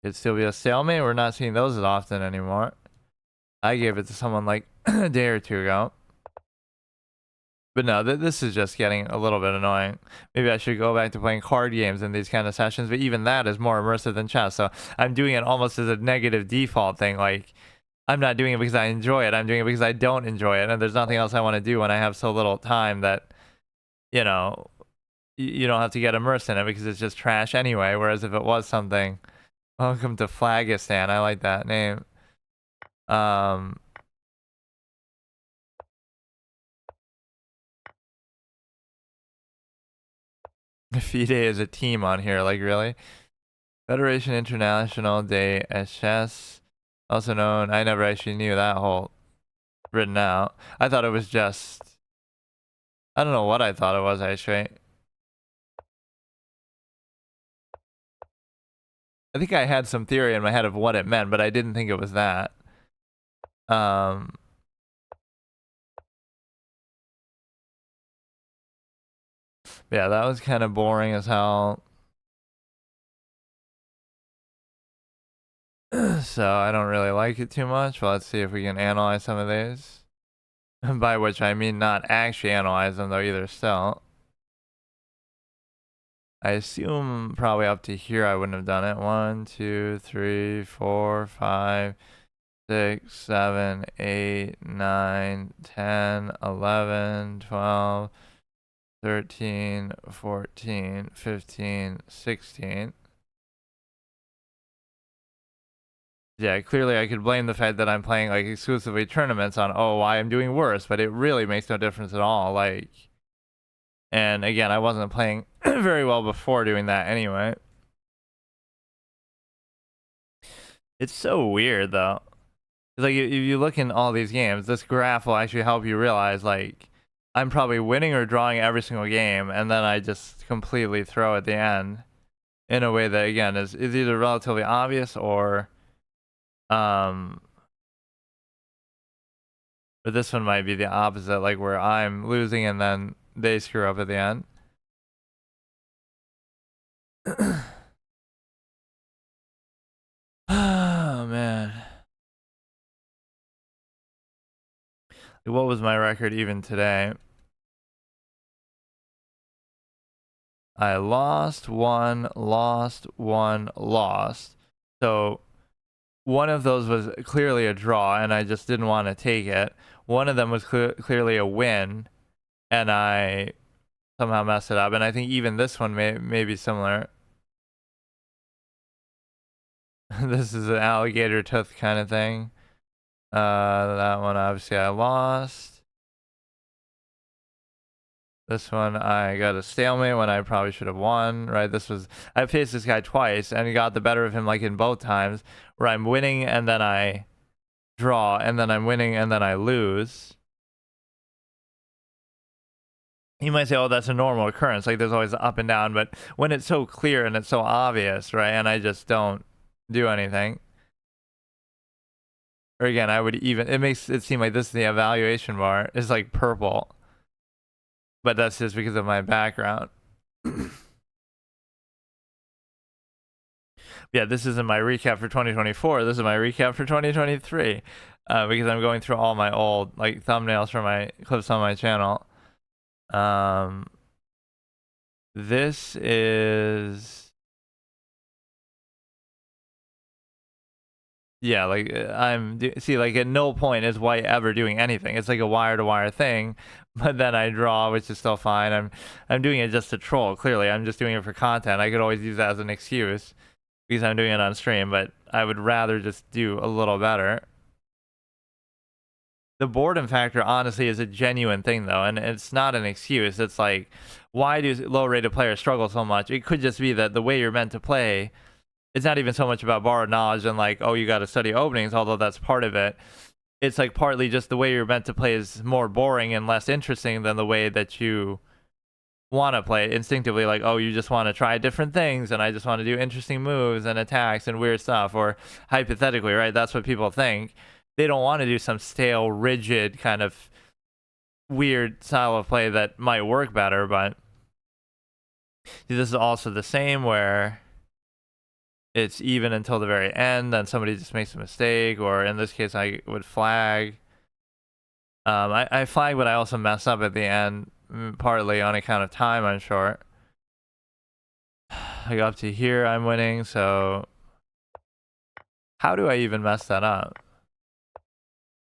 It'd still be a stalemate. We're not seeing those as often anymore. I gave it to someone like a day or two ago. But no, this is just getting a little bit annoying. Maybe I should go back to playing card games in these kind of sessions, but even that is more immersive than chess. So I'm doing it almost as a negative default thing. Like, I'm not doing it because I enjoy it. I'm doing it because I don't enjoy it. And there's nothing else I want to do when I have so little time that, you know, you don't have to get immersed in it because it's just trash anyway. Whereas if it was something, welcome to Flagistan. I like that name. FIDE is a team on here, like really? Federation International de Chess, also known, I never actually knew that whole written out. I thought it was just, I don't know what I thought it was actually. I think I had some theory in my head of what it meant, but I didn't think it was that. Yeah, that was kind of boring as hell. So I don't really like it too much. Well, let's see if we can analyze some of these. By which I mean not actually analyze them though either still. I assume probably up to here I wouldn't have done it. 1, 2, 3, 4, 5, 6, 7, 8, 9, 10, 11, 12, 13, 14, 15, 16. Yeah, clearly I could blame the fact that I'm playing like exclusively tournaments on, oh, why I'm doing worse, but it really makes no difference at all. Like, and again, I wasn't playing very well before doing that anyway. It's so weird though. Like if you look in all these games, this graph will actually help you realize like I'm probably winning or drawing every single game, and then I just completely throw at the end in a way that again is either relatively obvious or but this one might be the opposite, like where I'm losing and then they screw up at the end. Oh man. What was my record even today? I lost one, lost one, lost. So one of those was clearly a draw and I just didn't want to take it. One of them was clearly a win and I somehow messed it up. And I think even this one may be similar. This is an alligator tooth kind of thing. That one obviously I lost. This one I got a stalemate when I probably should have won, right? I faced this guy twice and got the better of him like in both times where I'm winning and then I draw, and then I'm winning, and then I lose. You might say, oh, that's a normal occurrence. Like, there's always up and down. But when it's so clear and it's so obvious, right, and I just don't do anything. Or again, I would even... It makes it seem like this is the evaluation bar. It's like purple. But that's just because of my background. Yeah, this isn't my recap for 2024. This is my recap for 2023. Because I'm going through all my old like thumbnails for my clips on my channel. This is, yeah, like see, like at no point is White ever doing anything. It's like a wire to wire thing, but then I draw, which is still fine. I'm doing it just to troll. Clearly, I'm just doing it for content. I could always use that as an excuse because I'm doing it on stream, but I would rather just do a little better. The boredom factor, honestly, is a genuine thing, though, and it's not an excuse. It's like, why do low-rated players struggle so much? It could just be that the way you're meant to play, it's not even so much about borrowed knowledge and like, oh, you got to study openings, although that's part of it. It's like partly just the way you're meant to play is more boring and less interesting than the way that you want to play instinctively. Like, oh, you just want to try different things, and I just want to do interesting moves and attacks and weird stuff, or hypothetically, right? That's what people think. They don't want to do some stale, rigid, kind of weird style of play that might work better, but this is also the same where it's even until the very end, then somebody just makes a mistake, or in this case, I would flag. I flag, but I also mess up at the end, partly on account of time, I'm sure. I go up to here, I'm winning, so how do I even mess that up?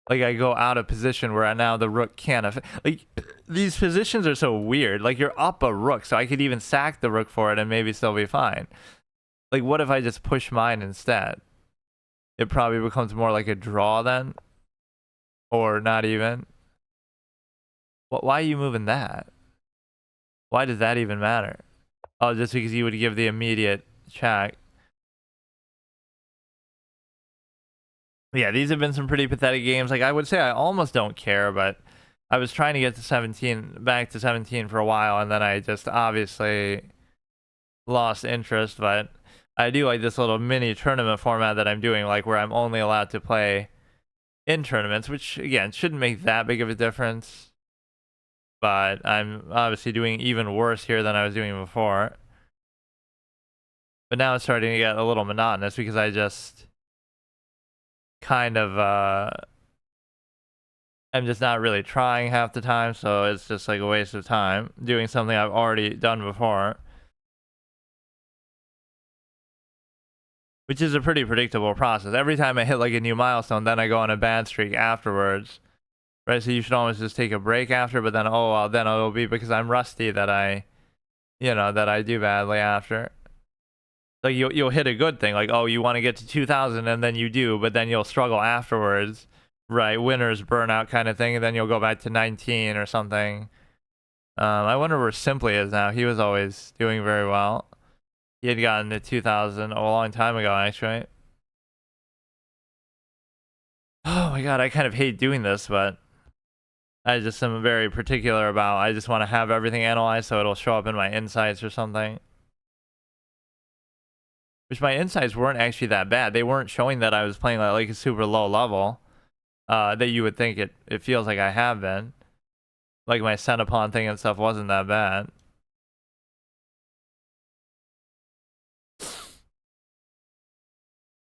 Like, I go out of position where now the rook can't... Like, these positions are so weird. Like, you're up a rook, so I could even sack the rook for it and maybe still be fine. Like, what if I just push mine instead? It probably becomes more like a draw then. Or not even. Well, why are you moving that? Why does that even matter? Oh, just because you would give the immediate check. Yeah, these have been some pretty pathetic games. Like, I would say I almost don't care, but I was trying to get to 17, back to 17 for a while, and then I just obviously lost interest. But I do like this little mini tournament format that I'm doing, like where I'm only allowed to play in tournaments, which again shouldn't make that big of a difference. But I'm obviously doing even worse here than I was doing before. But now it's starting to get a little monotonous because I just kind of I'm just not really trying half the time, so it's just like a waste of time doing something I've already done before, which is a pretty predictable process. Every time I hit like a new milestone, then I go on a bad streak afterwards, right? So you should always just take a break after, but then oh well, then it'll be because I'm rusty that I do badly after. Like, you'll hit a good thing, like, oh, you want to get to 2,000, and then you do, but then you'll struggle afterwards, right? Winner's burnout kind of thing, and then you'll go back to 19 or something. I wonder where Simply is now. He was always doing very well. He had gotten to 2,000 a long time ago, actually. Oh my god, I kind of hate doing this, but I just am very particular about, I just want to have everything analyzed so it'll show up in my insights or something. Which my insights weren't actually that bad. They weren't showing that I was playing like a super low level. That you would think it feels like I have been. Like my Centipon thing and stuff wasn't that bad.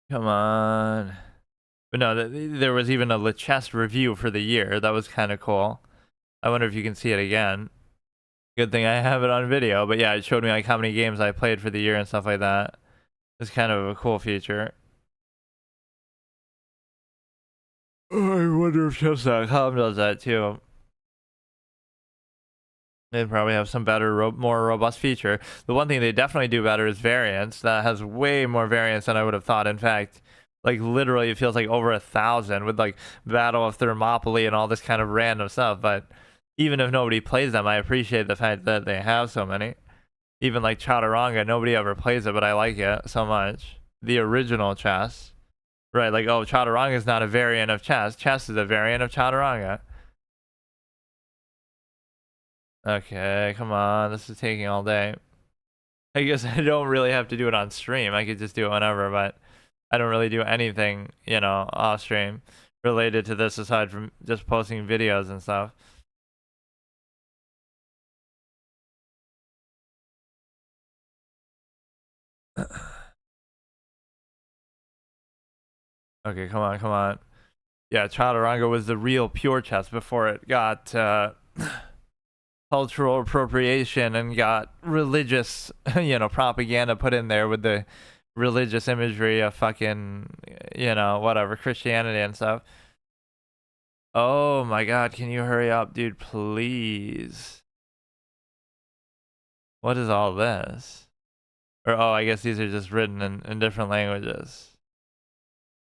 Come on. But no, there was even a Lichess review for the year. That was kind of cool. I wonder if you can see it again. Good thing I have it on video. But yeah, it showed me like how many games I played for the year and stuff like that. It's kind of a cool feature. I wonder if chess.com does that too. They'd probably have some better, more robust feature. The one thing they definitely do better is variance. That has way more variance than I would have thought. In fact, like literally it feels like over 1,000 with like Battle of Thermopylae and all this kind of random stuff. But even if nobody plays them, I appreciate the fact that they have so many. Even like Chaturanga, nobody ever plays it, but I like it so much. The original chess, Right, like, oh, Chaturanga is not a variant of chess. Chess is a variant of Chaturanga. Okay, come on. This is taking all day. I guess I don't really have to do it on stream. I could just do it whenever, but I don't really do anything, you know, off stream related to this aside from just posting videos and stuff. Okay, come on, come on. Yeah, Chaturanga was the real pure chess before it got cultural appropriation and got religious, you know, propaganda put in there with the religious imagery of fucking, you know, whatever, Christianity and stuff. Oh my god, can you hurry up, dude, please? What is all this? Or, oh, I guess these are just written in different languages.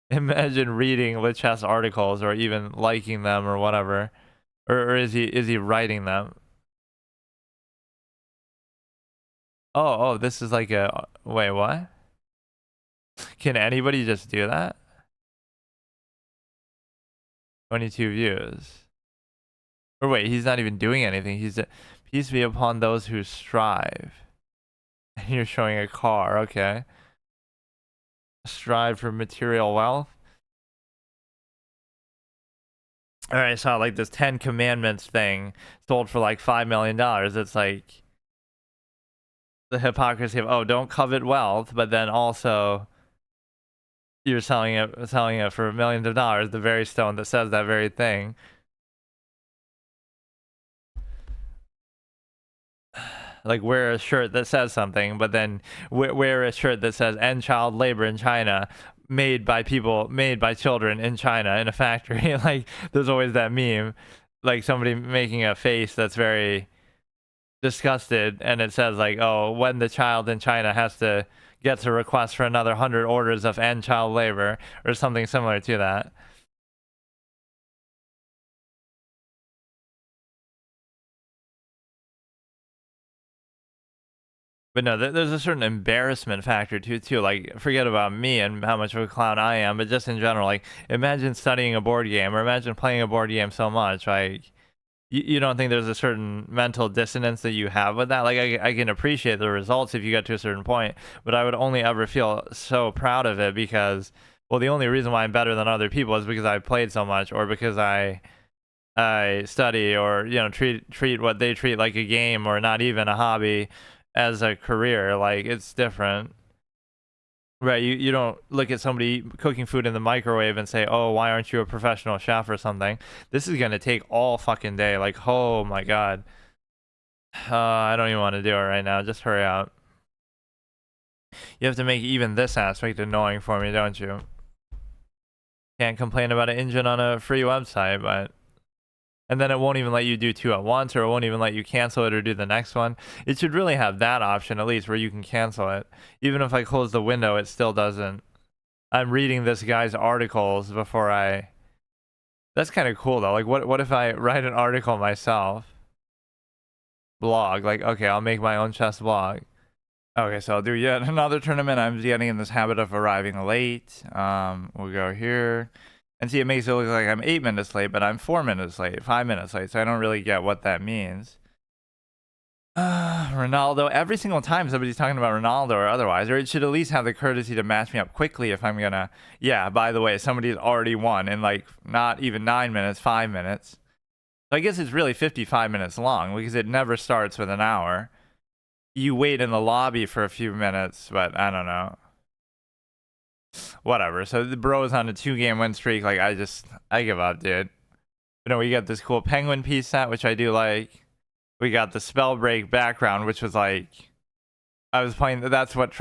Imagine reading Lichess articles or even liking them or whatever. Or is he writing them? Oh, this is like a... Wait, what? Can anybody just do that? 22 views. Or wait, he's not even doing anything. He's a... Peace be upon those who strive. And you're showing a car, okay. Strive for material wealth. Alright, I saw like this 10 Commandments thing sold for like $5 million. It's like the hypocrisy of, oh, don't covet wealth, but then also you're selling it for millions of dollars, the very stone that says that very thing. Like, wear a shirt that says something, but then wear a shirt that says end child labor in China, made by children in China in a factory. Like, there's always that meme, like somebody making a face that's very disgusted, and it says like, oh, when the child in China gets a request for another 100 orders of end child labor, or something similar to that. But no, there's a certain embarrassment factor too. Like, forget about me and how much of a clown I am, but just in general, like, imagine studying a board game or imagine playing a board game so much. Like, you don't think there's a certain mental dissonance that you have with that? Like, I can appreciate the results if you get to a certain point, but I would only ever feel so proud of it because, well, the only reason why I'm better than other people is because I played so much, or because I study, or, you know, treat what they treat like a game or not even a hobby as a career. Like, it's different, right? You don't look at somebody cooking food in the microwave and say, oh, why aren't you a professional chef or something? This is gonna take all fucking day. Like, oh my god. I don't even want to do it right now. Just hurry up. You have to make even this aspect annoying for me, don't you? Can't complain about an engine on a free website, but... And then it won't even let you do two at once, or it won't even let you cancel it or do the next one. It should really have that option, at least, where you can cancel it. Even if I close the window, it still doesn't. I'm reading this guy's articles before I... That's kind of cool, though. Like, what if I write an article myself? Blog. Like, okay, I'll make my own chess blog. Okay, so I'll do yet another tournament. I'm getting in this habit of arriving late. We'll go here. And see, it makes it look like I'm 8 minutes late, but I'm 4 minutes late, 5 minutes late, so I don't really get what that means. Ronaldo, every single time somebody's talking about Ronaldo or otherwise, or it should at least have the courtesy to match me up quickly if I'm gonna... Yeah, by the way, somebody's already won in like not even 9 minutes, 5 minutes. So I guess it's really 55 minutes long because it never starts with an hour. You wait in the lobby for a few minutes, but I don't know. Whatever. So the bro's on a 2-game win streak. Like, I give up, dude. You know, we got this cool penguin piece set, which I do like. We got the spell break background, which was like, I was playing. That's what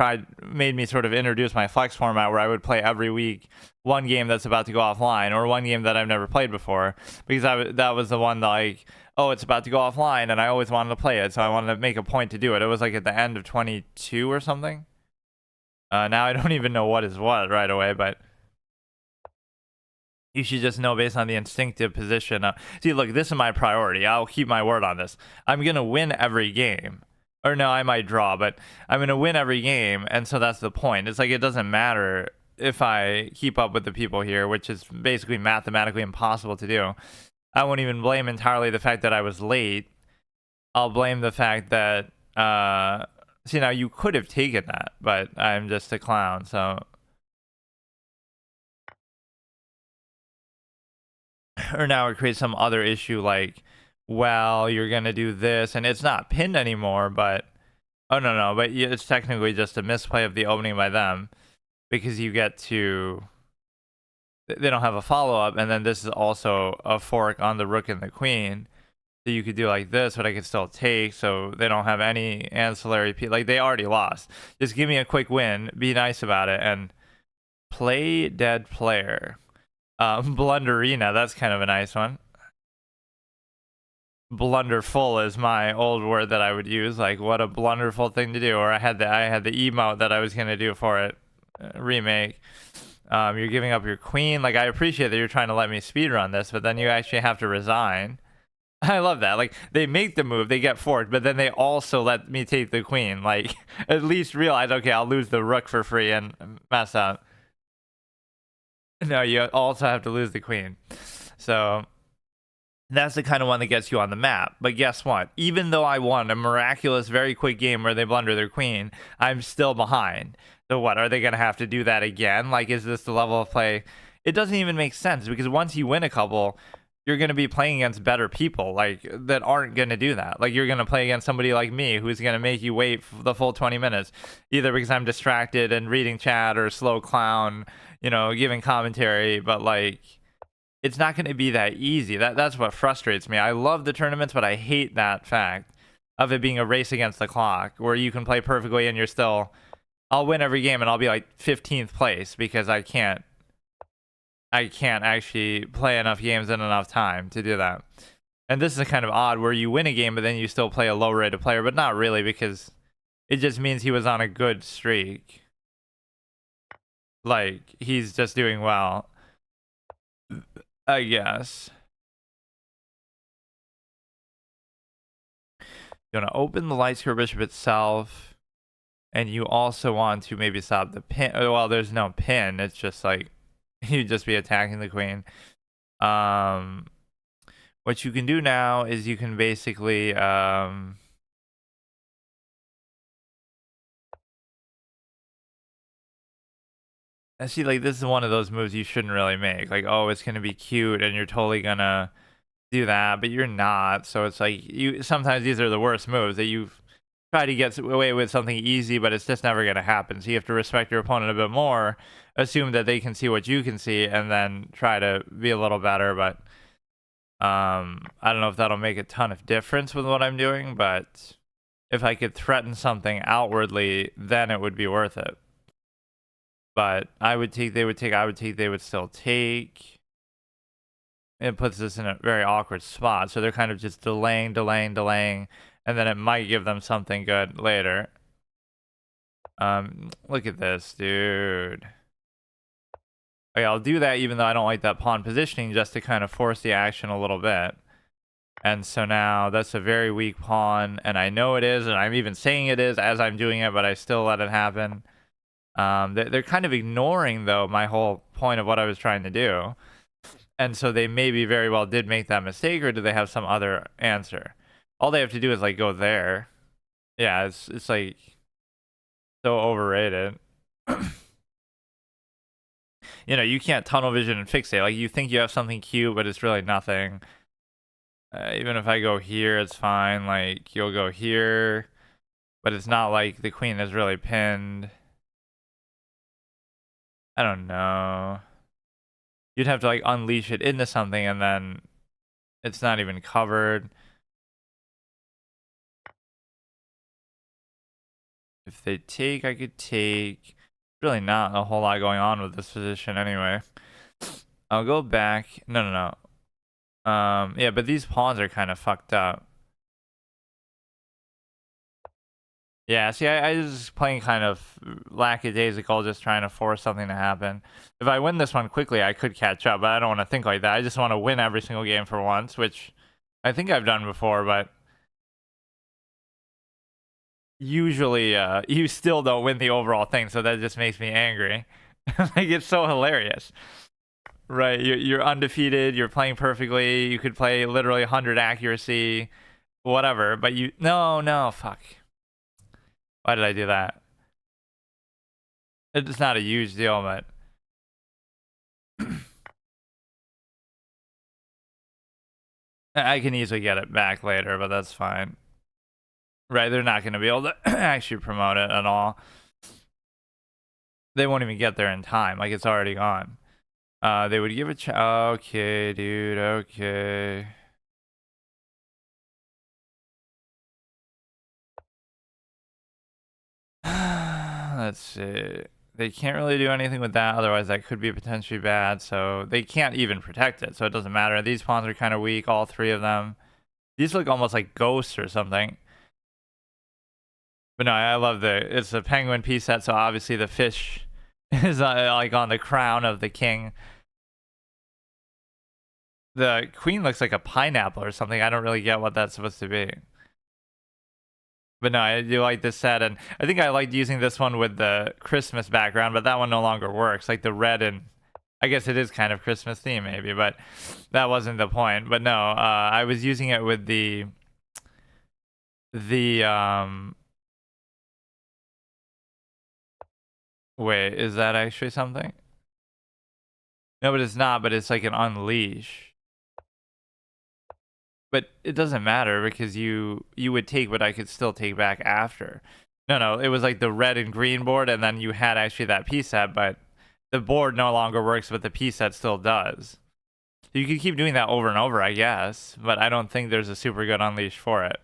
made me sort of introduce my flex format, where I would play every week one game that's about to go offline, or one game that I've never played before, because that was the one that, like, oh, it's about to go offline, and I always wanted to play it, so I wanted to make a point to do it. It was like at the end of 22 or something. Now I don't even know what is what right away, but you should just know based on the instinctive position. See, look, this is my priority. I'll keep my word on this. I'm going to win every game. Or no, I might draw, but I'm going to win every game, and so that's the point. It's like, it doesn't matter if I keep up with the people here, which is basically mathematically impossible to do. I won't even blame entirely the fact that I was late. I'll blame the fact that see, now you could have taken that, but I'm just a clown, so or now it creates some other issue like, well, you're gonna do this and it's not pinned anymore, but oh no, but it's technically just a misplay of the opening by them because you get to they don't have a follow-up, and then this is also a fork on the rook and the queen. So you could do like this, but I could still take, so they don't have any ancillary like they already lost. Just give me a quick win, be nice about it, and play dead player. Blunderina, that's kind of a nice one. Blunderful is my old word that I would use. Like, what a blunderful thing to do. Or I had the emote that I was gonna do for it. Remake. You're giving up your queen. Like, I appreciate that you're trying to let me speedrun this, but then you actually have to resign. I love that. Like, they make the move, they get forked, but then they also let me take the queen. Like, at least realize, okay, I'll lose the rook for free and mess up. No, you also have to lose the queen. So that's the kind of one that gets you on the map. But guess what? Even though I won a miraculous, very quick game where they blunder their queen, I'm still behind. So what? Are they going to have to do that again? Like, is this the level of play? It doesn't even make sense because once you win a couple, you're going to be playing against better people like that aren't going to do that. Like, you're going to play against somebody like me who's going to make you wait for the full 20 minutes, either because I'm distracted and reading chat or slow clown, you know, giving commentary. But like, it's not going to be that easy. That's what frustrates me. I love the tournaments, but I hate that fact of it being a race against the clock where you can play perfectly and you're still, I'll win every game and I'll be like 15th place because I can't actually play enough games in enough time to do that. And this is kind of odd where you win a game, but then you still play a low rated player, but not really because it just means he was on a good streak. Like, he's just doing well, I guess. You want to open the light square bishop itself, and you also want to maybe stop the pin. Well, there's no pin. It's just like you'd just be attacking the queen. What you can do now is you can basically I see, like, this is one of those moves you shouldn't really make. Like, oh, it's gonna be cute and you're totally gonna do that, but you're not. So it's like you sometimes these are the worst moves that you've tried to get away with something easy, but it's just never gonna happen. So you have to respect your opponent a bit more, assume that they can see what you can see, and then try to be a little better. But I don't know if that'll make a ton of difference with what I'm doing, but if I could threaten something outwardly, then it would be worth it. But I would take, they would take, I would take, they would still take. It puts us in a very awkward spot. So they're kind of just delaying, and then it might give them something good later. Look at this, dude. Okay, I'll do that even though I don't like that pawn positioning, just to kind of force the action a little bit. And so now that's a very weak pawn, and I know it is, and I'm even saying it is as I'm doing it, but I still let it happen. They're kind of ignoring, though, my whole point of what I was trying to do. And so they maybe very well did make that mistake, or do they have some other answer? All they have to do is, like, go there. Yeah, it's like, so overrated. You know, you can't tunnel vision and fixate. Like, you think you have something cute, but it's really nothing. Even if I go here, it's fine. Like, you'll go here, but it's not like the queen is really pinned. I don't know. You'd have to, like, unleash it into something, and then it's not even covered. If they take, I could take. Really not a whole lot going on with this position anyway. I'll go back. No. Yeah, but these pawns are kind of fucked up. Yeah, see, I was playing kind of lackadaisical, just trying to force something to happen. If I win this one quickly, I could catch up, but I don't want to think like that. I just want to win every single game for once, which I think I've done before, but usually you still don't win the overall thing, so that just makes me angry. Like, it's so hilarious. Right, you're undefeated, you're playing perfectly, you could play literally 100 accuracy, whatever, but no, fuck. Why did I do that? It's not a huge deal, but I can easily get it back later, but that's fine. Right, they're not going to be able to actually promote it at all. They won't even get there in time, like it's already gone. They would give it okay, dude, okay. Let's see. They can't really do anything with that, otherwise that could be potentially bad, so they can't even protect it, so it doesn't matter. These pawns are kind of weak, all three of them. These look almost like ghosts or something. But no, I love it's a penguin piece set, so obviously the fish is like on the crown of the king. The queen looks like a pineapple or something. I don't really get what that's supposed to be. But no, I do like this set, and I think I liked using this one with the Christmas background, but that one no longer works. Like the red, and I guess it is kind of Christmas theme maybe, but that wasn't the point. But no, I was using it with the wait, is that actually something? No, but it's not, but it's like an unleash. But it doesn't matter because you would take what I could still take back after. No, it was like the red and green board, and then you had actually that piece set, but the board no longer works, but the piece set still does. You could keep doing that over and over, I guess, but I don't think there's a super good unleash for it.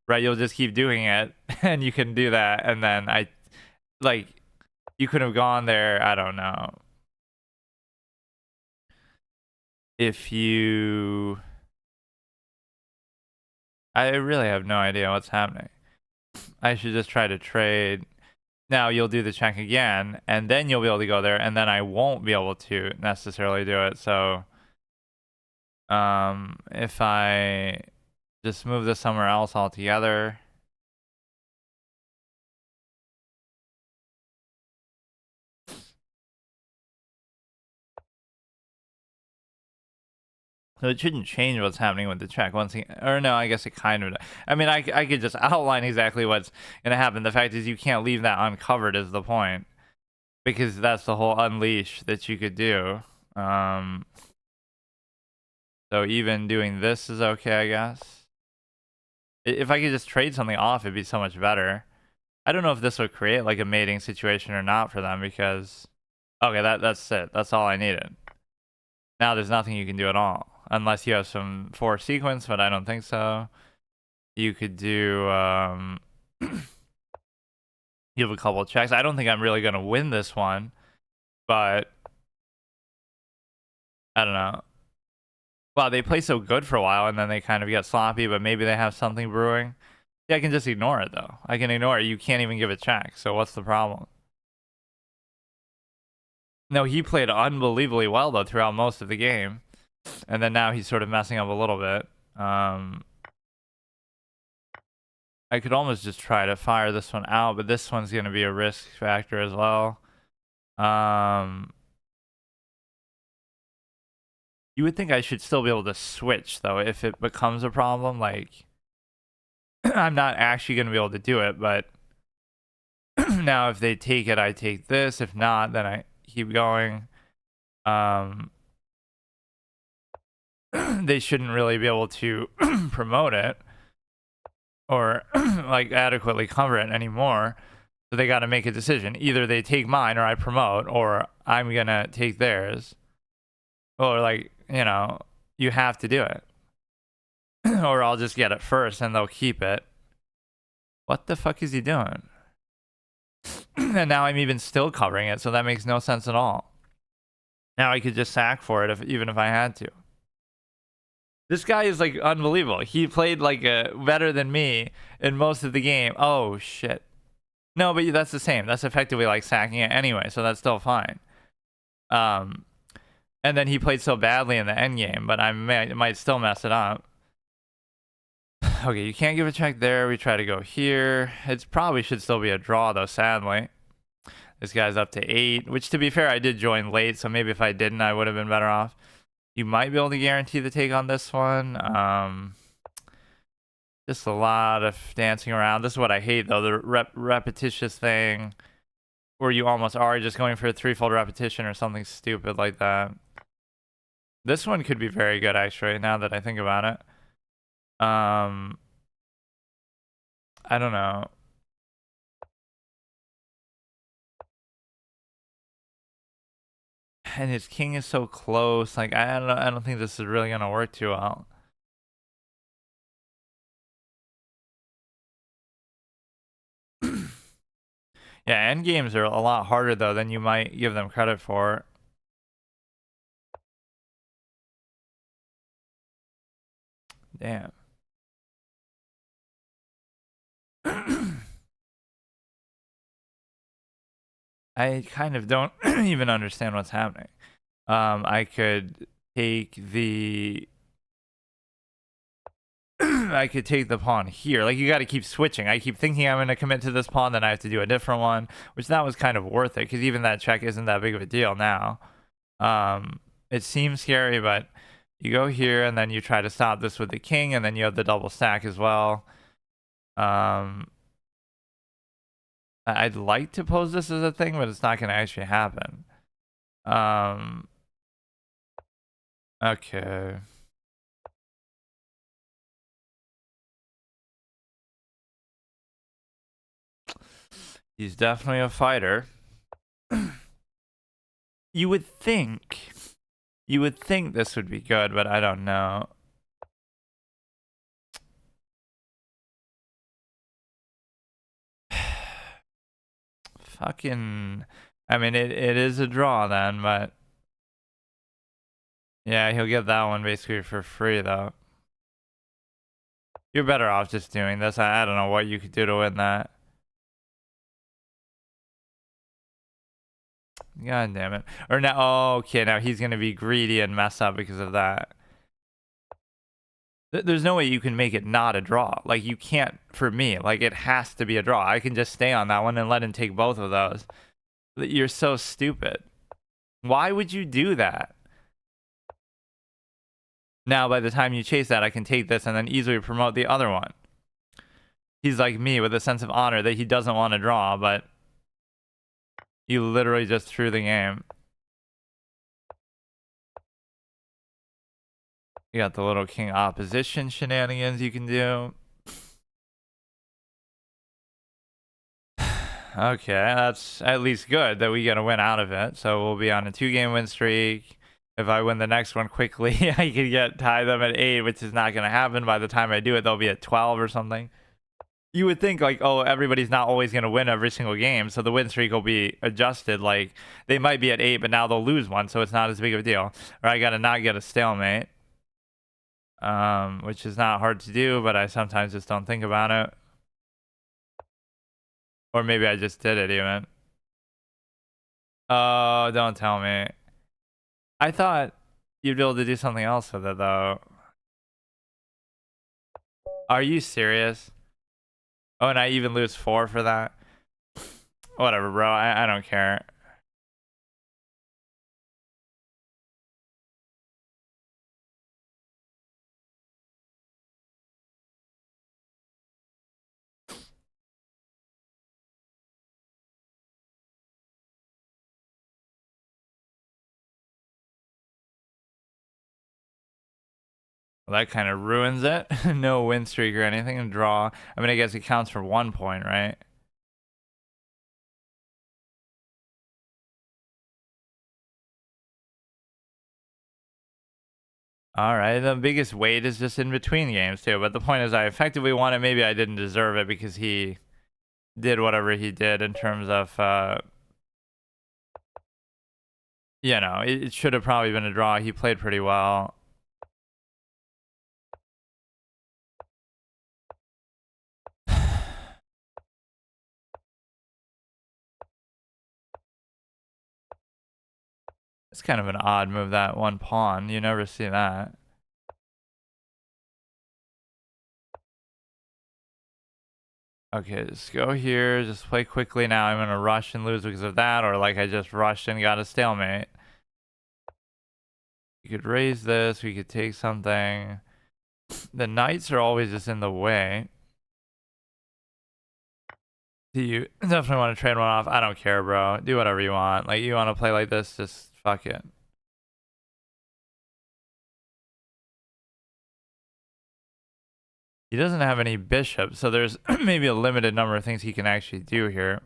Right? You'll just keep doing it, and you can do that, and then you could have gone there, I don't know. If you... I really have no idea what's happening. I should just try to trade. Now you'll do the check again, and then you'll be able to go there, and then I won't be able to necessarily do it. So, if I just move this somewhere else altogether. So it shouldn't change what's happening with the check once again. Or no, I guess it kind of. I mean, I could just outline exactly what's going to happen. The fact is you can't leave that uncovered is the point. Because that's the whole unleash that you could do. So even doing this is okay, I guess. If I could just trade something off, it'd be so much better. I don't know if this would create like a mating situation or not for them because... Okay, that's it. That's all I needed. Now there's nothing you can do at all. Unless you have some force sequence, but I don't think so. You could do... you have a couple of checks. I don't think I'm really going to win this one. But... I don't know. Wow, they play so good for a while, and then they kind of get sloppy, but maybe they have something brewing. Yeah, I can just ignore it, though. I can ignore it. You can't even give it check, so what's the problem? No, he played unbelievably well, though, throughout most of the game. And then now he's sort of messing up a little bit. I could almost just try to fire this one out, but this one's going to be a risk factor as well. You would think I should still be able to switch, though, if it becomes a problem. Like, I'm not actually going to be able to do it, but now if they take it, I take this. If not, then I keep going. They shouldn't really be able to promote it or like adequately cover it anymore. So they got to make a decision. Either they take mine or I promote, or I'm going to take theirs. Or like, you know, you have to do it. Or I'll just get it first and they'll keep it. What the fuck is he doing? And now I'm even still covering it, so that makes no sense at all. Now I could just sack for it even if I had to. This guy is like unbelievable. He played like better than me in most of the game. Oh shit. No, but that's the same. That's effectively like sacking it anyway, so that's still fine. And then he played so badly in the end game, but I might still mess it up. Okay, you can't give a check there. We try to go here. It probably should still be a draw, though, sadly. This guy's up to 8, which to be fair, I did join late, so maybe if I didn't, I would have been better off. You might be able to guarantee the take on this one. Just a lot of dancing around. This is what I hate, though, the repetitious thing where you almost are just going for a threefold repetition or something stupid like that. This one could be very good, actually, now that I think about it. I don't know. And his king is so close. Like, I don't know. I don't think this is really gonna work too well. Yeah, end games are a lot harder though than you might give them credit for. Damn. I kind of don't even understand what's happening. I could take the I could take the pawn here. Like, you got to keep switching. I keep thinking I'm going to commit to this pawn, then I have to do a different one, which that was kind of worth it because even that check isn't that big of a deal now. It seems scary, but you go here and then you try to stop this with the king, and then you have the double stack as well. I'd like to pose this as a thing, but it's not going to actually happen. Okay. He's definitely a fighter. You would think this would be good, but I don't know. Fucking, I mean, it is a draw then, but yeah, he'll get that one basically for free though. You're better off just doing this. I don't know what you could do to win that. God damn it. Or now, oh, okay, now he's gonna be greedy and mess up because of that. There's no way you can make it not a draw. Like, you can't, for me. Like, it has to be a draw. I can just stay on that one and let him take both of those. You're so stupid. Why would you do that? Now, by the time you chase that, I can take this and then easily promote the other one. He's like me with a sense of honor that he doesn't want to draw, but you literally just threw the game. You got the little king opposition shenanigans you can do. Okay, that's at least good that we get a win out of it. So we'll be on a 2-game win streak. If I win the next one quickly, I could tie them at 8, which is not going to happen. By the time I do it, they'll be at 12 or something. You would think, like, oh, everybody's not always going to win every single game, so the win streak will be adjusted. Like, they might be at 8, but now they'll lose one, so it's not as big of a deal. Or I got to not get a stalemate, which is not hard to do, but I sometimes just don't think about it. Or maybe I just did it even. Oh, don't tell me. I thought you'd be able to do something else with it, though. Are you serious? Oh, and I even lose 4 for that? Whatever, bro. I don't care. Well, that kind of ruins it. No win streak or anything. And draw. I mean, I guess it counts for 1 point, right? All right. The biggest weight is just in between games, too. But the point is, I effectively won it. Maybe I didn't deserve it because he did whatever he did in terms of, you know, it should have probably been a draw. He played pretty well. It's kind of an odd move, that one pawn. You never see that. Okay, just go here, just play quickly now. I'm gonna rush and lose because of that, or like I just rushed and got a stalemate. You could raise this, we could take something. The knights are always just in the way. Do you definitely want to trade one off? I don't care, bro. Do whatever you want. Like, you want to play like this, just fuck it. He doesn't have any bishops, so there's maybe a limited number of things he can actually do here.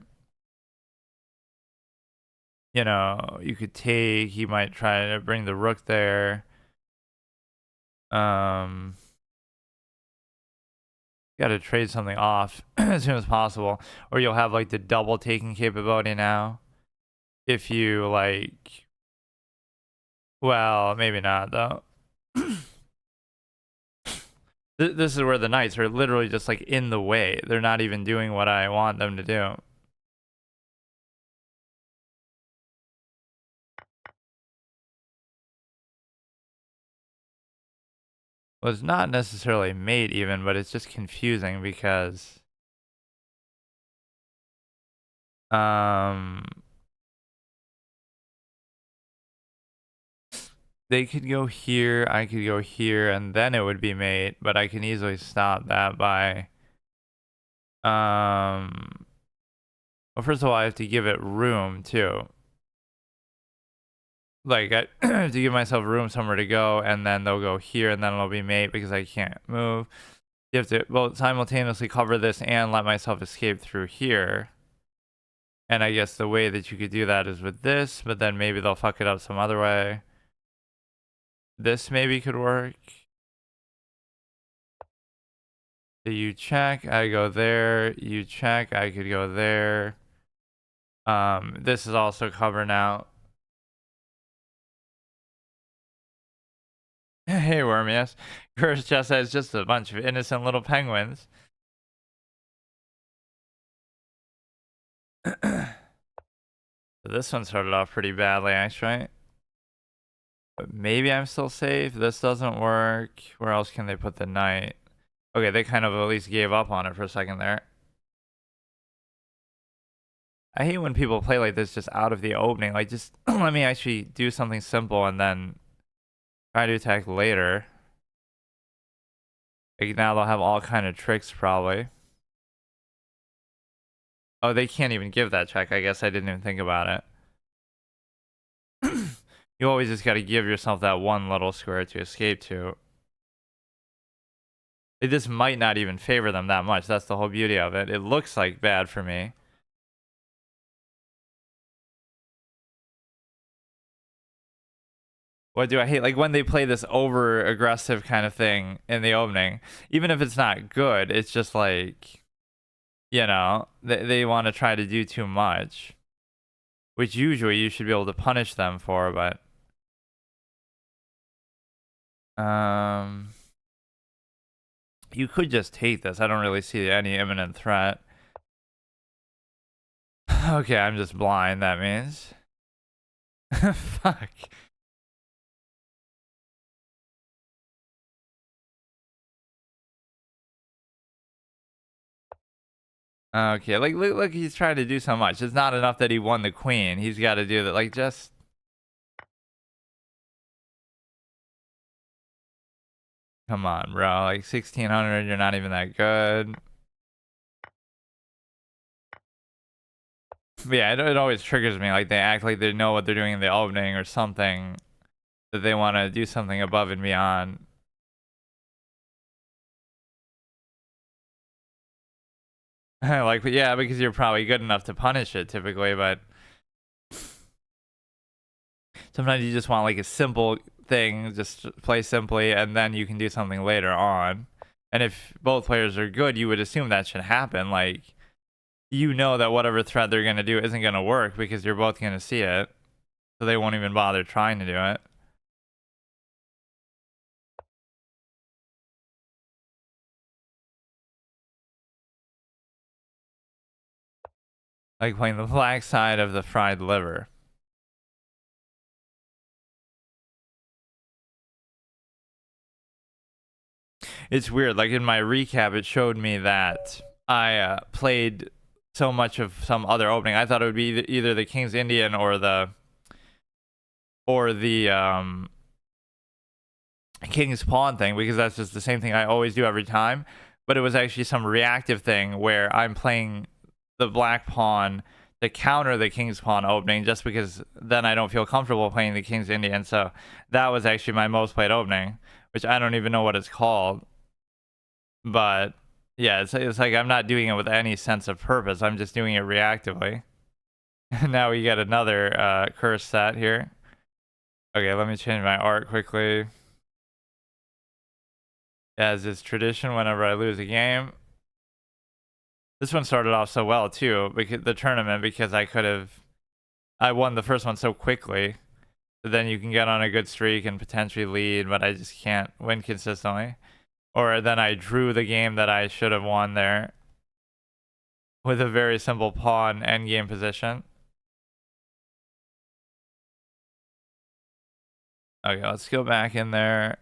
You know, you could take, he might try to bring the rook there. Got to trade something off as soon as possible, or you'll have like the double taking capability now. If you like, well, maybe not though. This is where the knights are literally just like in the way. They're not even doing what I want them to do. Well, it's not necessarily mate even, but it's just confusing because they could go here, I could go here, and then it would be mate, but I can easily stop that by well, first of all, I have to give it room too. Like, I have to give myself room somewhere to go, and then they'll go here, and then it'll be mate because I can't move. You have to both simultaneously cover this and let myself escape through here. And I guess the way that you could do that is with this, but then maybe they'll fuck it up some other way. This maybe could work. So you check, I go there. You check, I could go there. This is also covered now. Hey, Wormius. Curse just says just a bunch of innocent little penguins. This one started off pretty badly, actually. But maybe I'm still safe. This doesn't work. Where else can they put the knight? Okay, they kind of at least gave up on it for a second there. I hate when people play like this just out of the opening. Like, just let me actually do something simple and then try to attack later. Like, now they'll have all kind of tricks, probably. Oh, they can't even give that check. I guess I didn't even think about it. You always just got to give yourself that one little square to escape to. This might not even favor them that much. That's the whole beauty of it. It looks like bad for me. What do I hate? Like when they play this over aggressive kind of thing in the opening, even if it's not good, it's just like, you know, they want to try to do too much, which usually you should be able to punish them for, but you could just take this. I don't really see any imminent threat. Okay, I'm just blind, that means. Fuck. Okay, like look, he's trying to do so much. It's not enough that he won the queen. He's got to do that. Like, just come on, bro. Like 1600, you're not even that good. But yeah, it always triggers me. Like they act like they know what they're doing in the opening or something, that they want to do something above and beyond. Like, yeah, because you're probably good enough to punish it typically, but sometimes you just want like a simple thing, just play simply, and then you can do something later on. And if both players are good, you would assume that should happen. Like, you know that whatever threat they're going to do isn't going to work because you're both going to see it. So they won't even bother trying to do it. Like playing the black side of the fried liver. It's weird. Like in my recap, it showed me that I played so much of some other opening. I thought it would be either the King's Indian or the King's Pawn thing, because that's just the same thing I always do every time. But it was actually some reactive thing where I'm playing the black pawn to counter the King's Pawn opening, just because then I don't feel comfortable playing the King's Indian. So that was actually my most played opening, which I don't even know what it's called. But yeah, it's like I'm not doing it with any sense of purpose. I'm just doing it reactively. Now we get another curse set here. Okay, let me change my art quickly. As is tradition, whenever I lose a game. This one started off so well too, because the tournament, because I won the first one so quickly. So then you can get on a good streak and potentially lead, but I just can't win consistently. Or then I drew the game that I should have won there with a very simple pawn endgame position. Okay, let's go back in there.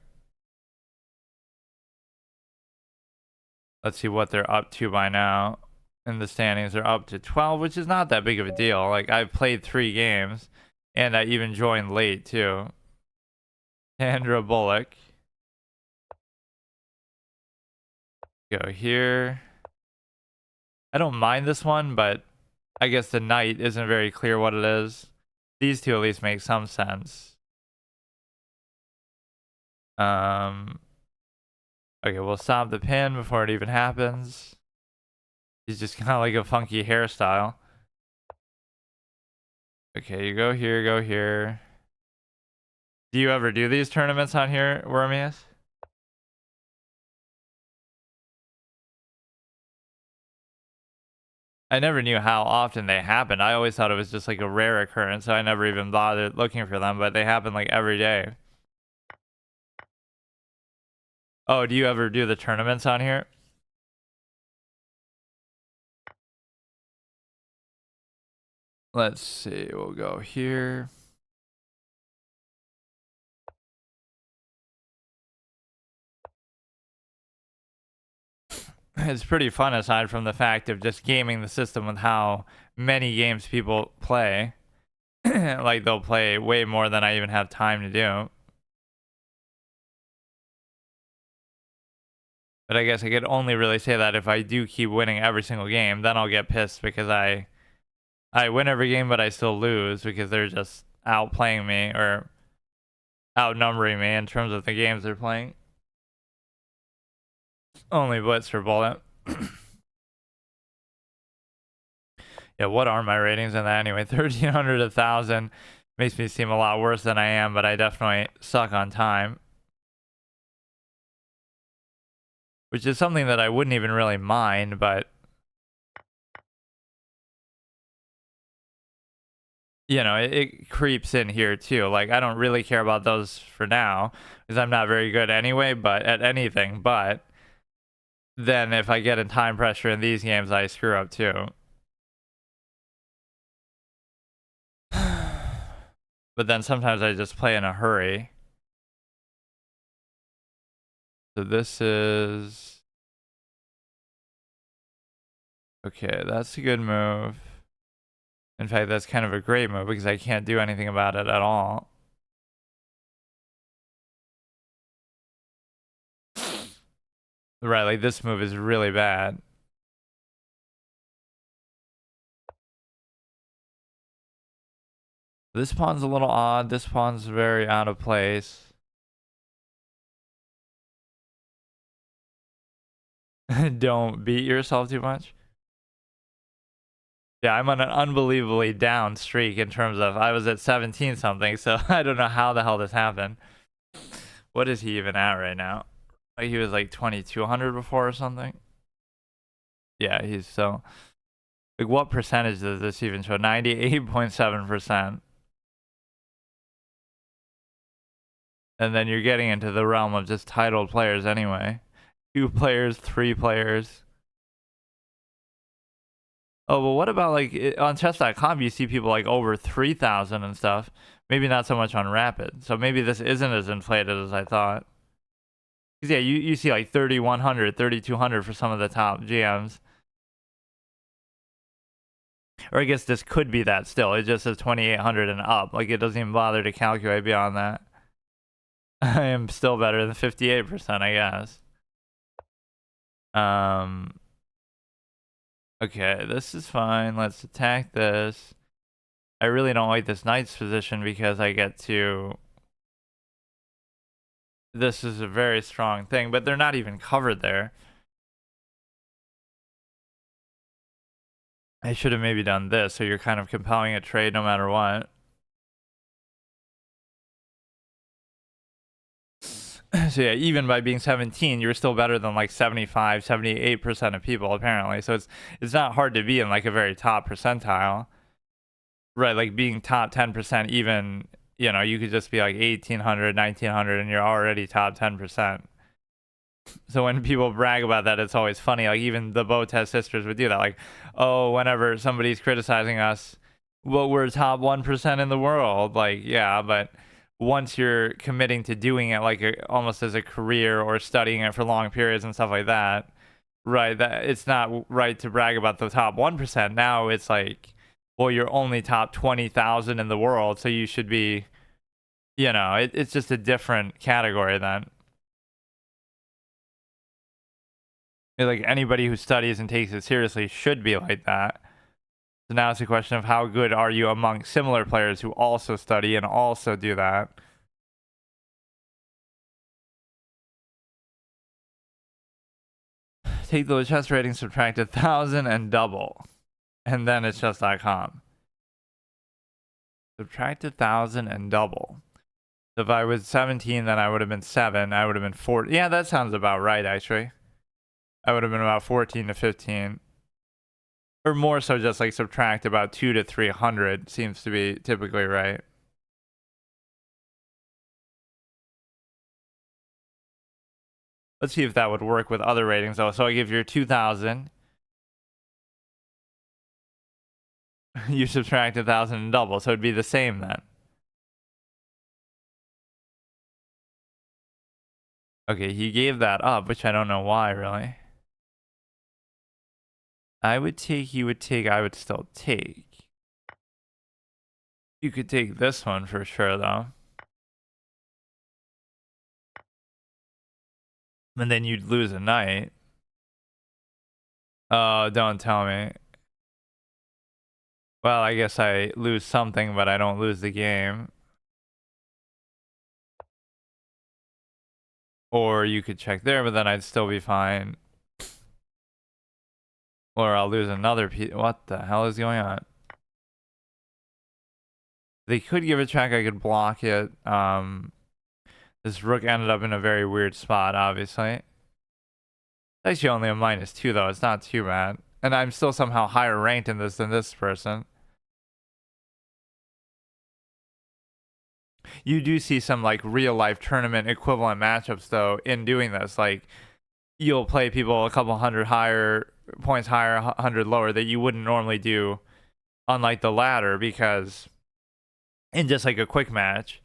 Let's see what they're up to by now. In the standings, they're up to 12, which is not that big of a deal. Like, I've played 3 games, and I even joined late, too. Sandra Bullock. Go here. I don't mind this one, but I guess the knight isn't very clear what it is. These two at least make some sense. Okay, we'll stop the pin before it even happens. He's just kind of like a funky hairstyle. Okay, you go here, go here. Do you ever do these tournaments on here, Wormius? I never knew how often they happened. I always thought it was just like a rare occurrence, so I never even bothered looking for them, but they happen like every day. Oh, do you ever do the tournaments on here? Let's see, we'll go here. It's pretty fun, aside from the fact of just gaming the system with how many games people play. Like, they'll play way more than I even have time to do. But I guess I could only really say that if I do keep winning every single game, then I'll get pissed because I win every game, but I still lose because they're just outplaying me or outnumbering me in terms of the games they're playing. Only blitz for bullet. Yeah, what are my ratings in that anyway? 1,300, 1,000. Makes me seem a lot worse than I am, but I definitely suck on time. Which is something that I wouldn't even really mind, but you know, it creeps in here too. Like, I don't really care about those for now because I'm not very good anyway, but at anything. But then if I get in time pressure in these games, I screw up too. But then sometimes I just play in a hurry. So this is... Okay, that's a good move. In fact, that's kind of a great move because I can't do anything about it at all. Right, like this move is really bad. This pawn's a little odd. This pawn's very out of place. Don't beat yourself too much. Yeah, I'm on an unbelievably down streak in terms of I was at 17 something, so I don't know how the hell this happened. What is he even at right now? He was like 2,200 before or something. Yeah, he's so... Like, what percentage does this even show? 98.7%. And then you're getting into the realm of just titled players anyway. 2 players, 3 players. Oh, well, what about, like, on chess.com, you see people, like, over 3,000 and stuff. Maybe not so much on Rapid. So maybe this isn't as inflated as I thought. Because, yeah, you see, like, 3,100, 3,200 for some of the top GMs. Or I guess this could be that still. It just says 2,800 and up. Like, it doesn't even bother to calculate beyond that. I am still better than 58%, I guess. Okay, this is fine. Let's attack this. I really don't like this knight's position because I get to... This is a very strong thing, but they're not even covered there. I should have maybe done this, so you're kind of compelling a trade no matter what. So yeah, even by being 17, you're still better than like 75, 78% of people apparently. So it's not hard to be in like a very top percentile. Right, like being top 10% even, you know, you could just be like 1,800, 1,900 and you're already top 10%. So when people brag about that, it's always funny. Like even the Botez sisters would do that. Like, oh, whenever somebody's criticizing us, well, we're top 1% in the world. Like, yeah, but once you're committing to doing it like almost as a career or studying it for long periods and stuff like that, right, that it's not right to brag about the top 1%. Now it's like, well, you're only top 20,000 in the world, so you should be, you know, it's just a different category then. Like anybody who studies and takes it seriously should be like that. So now it's a question of how good are you among similar players who also study and also do that. Take the chess rating, subtract 1,000 and double. And then it's chess.com. Subtract 1,000 and double. So if I was 17, then I would have been 7. I would have been 4. Yeah, that sounds about right, actually. I would have been about 14 to 15. Or more so just like subtract about 2 to 300 seems to be typically right. Let's see if that would work with other ratings though. So I give you 2,000. You subtract 1,000 and double, so it'd be the same then. Okay, he gave that up, which I don't know why really. I would take, he would take, I would still take. You could take this one for sure though. And then you'd lose a knight. Oh, don't tell me. Well, I guess I lose something, but I don't lose the game. Or you could check there, but then I'd still be fine. Or I'll lose another piece. What the hell is going on? They could give a check. I could block it. This rook ended up in a very weird spot, obviously. It's actually only a -2, though. It's not too bad. And I'm still somehow higher ranked in this than this person. You do see some, like, real-life tournament equivalent matchups, though, in doing this. Like, you'll play people a couple hundred higher, points higher, 100 lower that you wouldn't normally do, unlike the ladder, because in just, like, a quick match,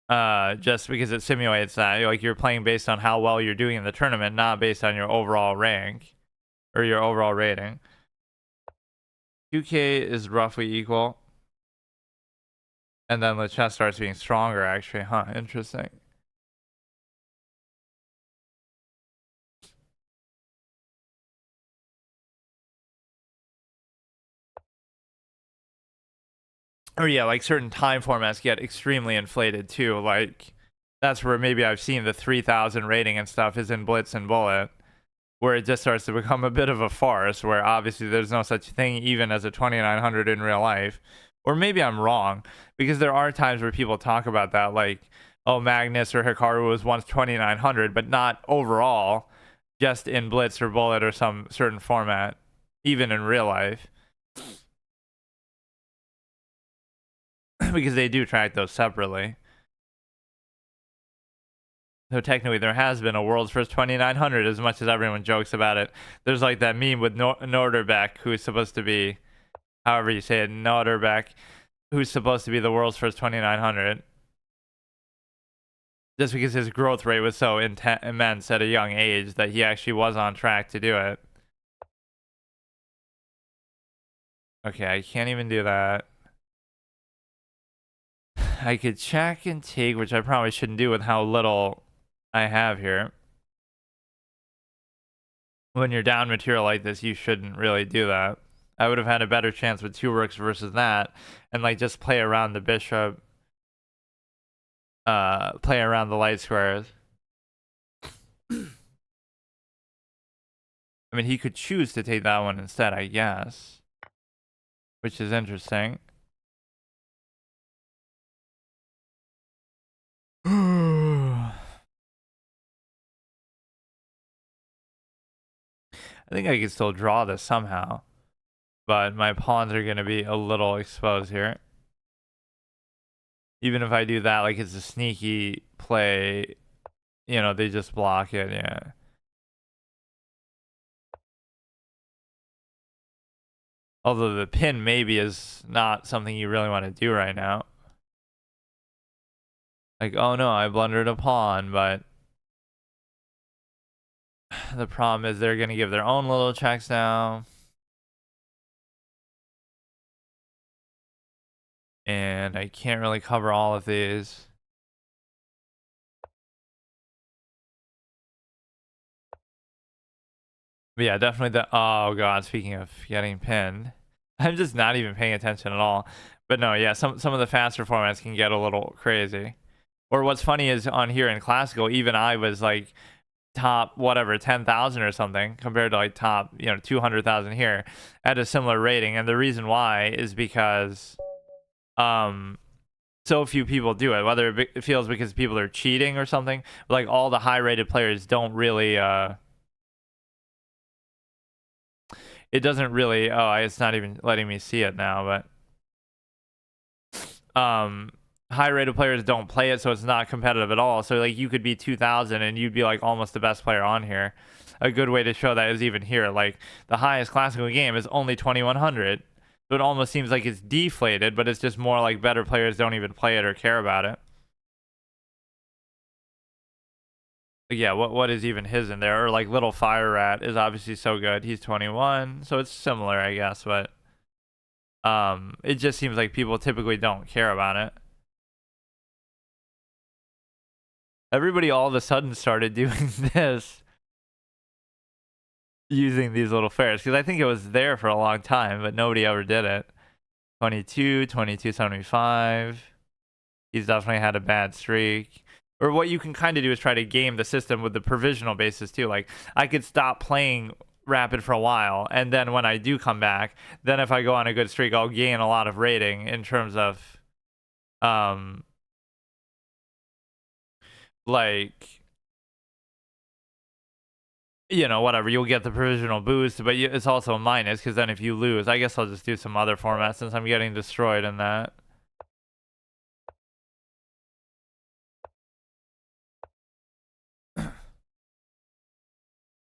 just because it simulates that, like, you're playing based on how well you're doing in the tournament, not based on your overall rank or your overall rating. 2K is roughly equal, and then the chess starts being stronger, actually. Huh, interesting. Or yeah, like certain time formats get extremely inflated too. Like that's where maybe I've seen the 3,000 rating and stuff is in Blitz and Bullet, where it just starts to become a bit of a farce, where obviously there's no such thing even as a 2,900 in real life. Or maybe I'm wrong, because there are times where people talk about that, like, oh, Magnus or Hikaru was once 2,900, but not overall, just in Blitz or Bullet or some certain format, even in real life. Because they do track those separately. So technically there has been a world's first 2,900, as much as everyone jokes about it. There's like that meme with Norderbeck, who's supposed to be, however you say it, Norderbeck, who's supposed to be the world's first 2,900. Just because his growth rate was so immense at a young age that he actually was on track to do it. Okay, I can't even do that. I could check and take, which I probably shouldn't do with how little I have here. When you're down material like this, you shouldn't really do that. I would have had a better chance with 2 rooks versus that, and like just play around the bishop, play around the light squares. I mean, he could choose to take that one instead, I guess, which is interesting. I think I can still draw this somehow, but my pawns are going to be a little exposed here. Even if I do that, like it's a sneaky play, you know, they just block it, yeah. Although the pin maybe is not something you really want to do right now. Like, oh no, I blundered a pawn, but the problem is they're going to give their own little checks now. And I can't really cover all of these. But yeah, definitely the, oh god, speaking of getting pinned, I'm just not even paying attention at all. But no, yeah, some of the faster formats can get a little crazy. Or what's funny is on here in classical, even I was like top whatever 10,000 or something compared to like top 200,000 here at a similar rating, and the reason why is because so few people do it, whether it feels because people are cheating or something. Like all the high rated players don't really it doesn't really, oh, it's not even letting me see it now, but high rated players don't play it, so it's not competitive at all. So like you could be 2000 and you'd be like almost the best player on here. A good way to show that is even here, like the highest classical game is only 2100, so it almost seems like it's deflated, but it's just more like better players don't even play it or care about it. But yeah, what is even his in there? Or like Little Fire Rat is obviously so good. He's 21, so it's similar, I guess, but it just seems like people typically don't care about it. Everybody all of a sudden started doing this, using these little fairs, because I think it was there for a long time, but nobody ever did it. 22, 2275. He's definitely had a bad streak. Or what you can kind of do is try to game the system with the provisional basis too. Like I could stop playing rapid for a while, and then when I do come back, then if I go on a good streak, I'll gain a lot of rating in terms of like, whatever, you'll get the provisional boost, but it's also a minus, because then if you lose, I guess I'll just do some other format since I'm getting destroyed in that.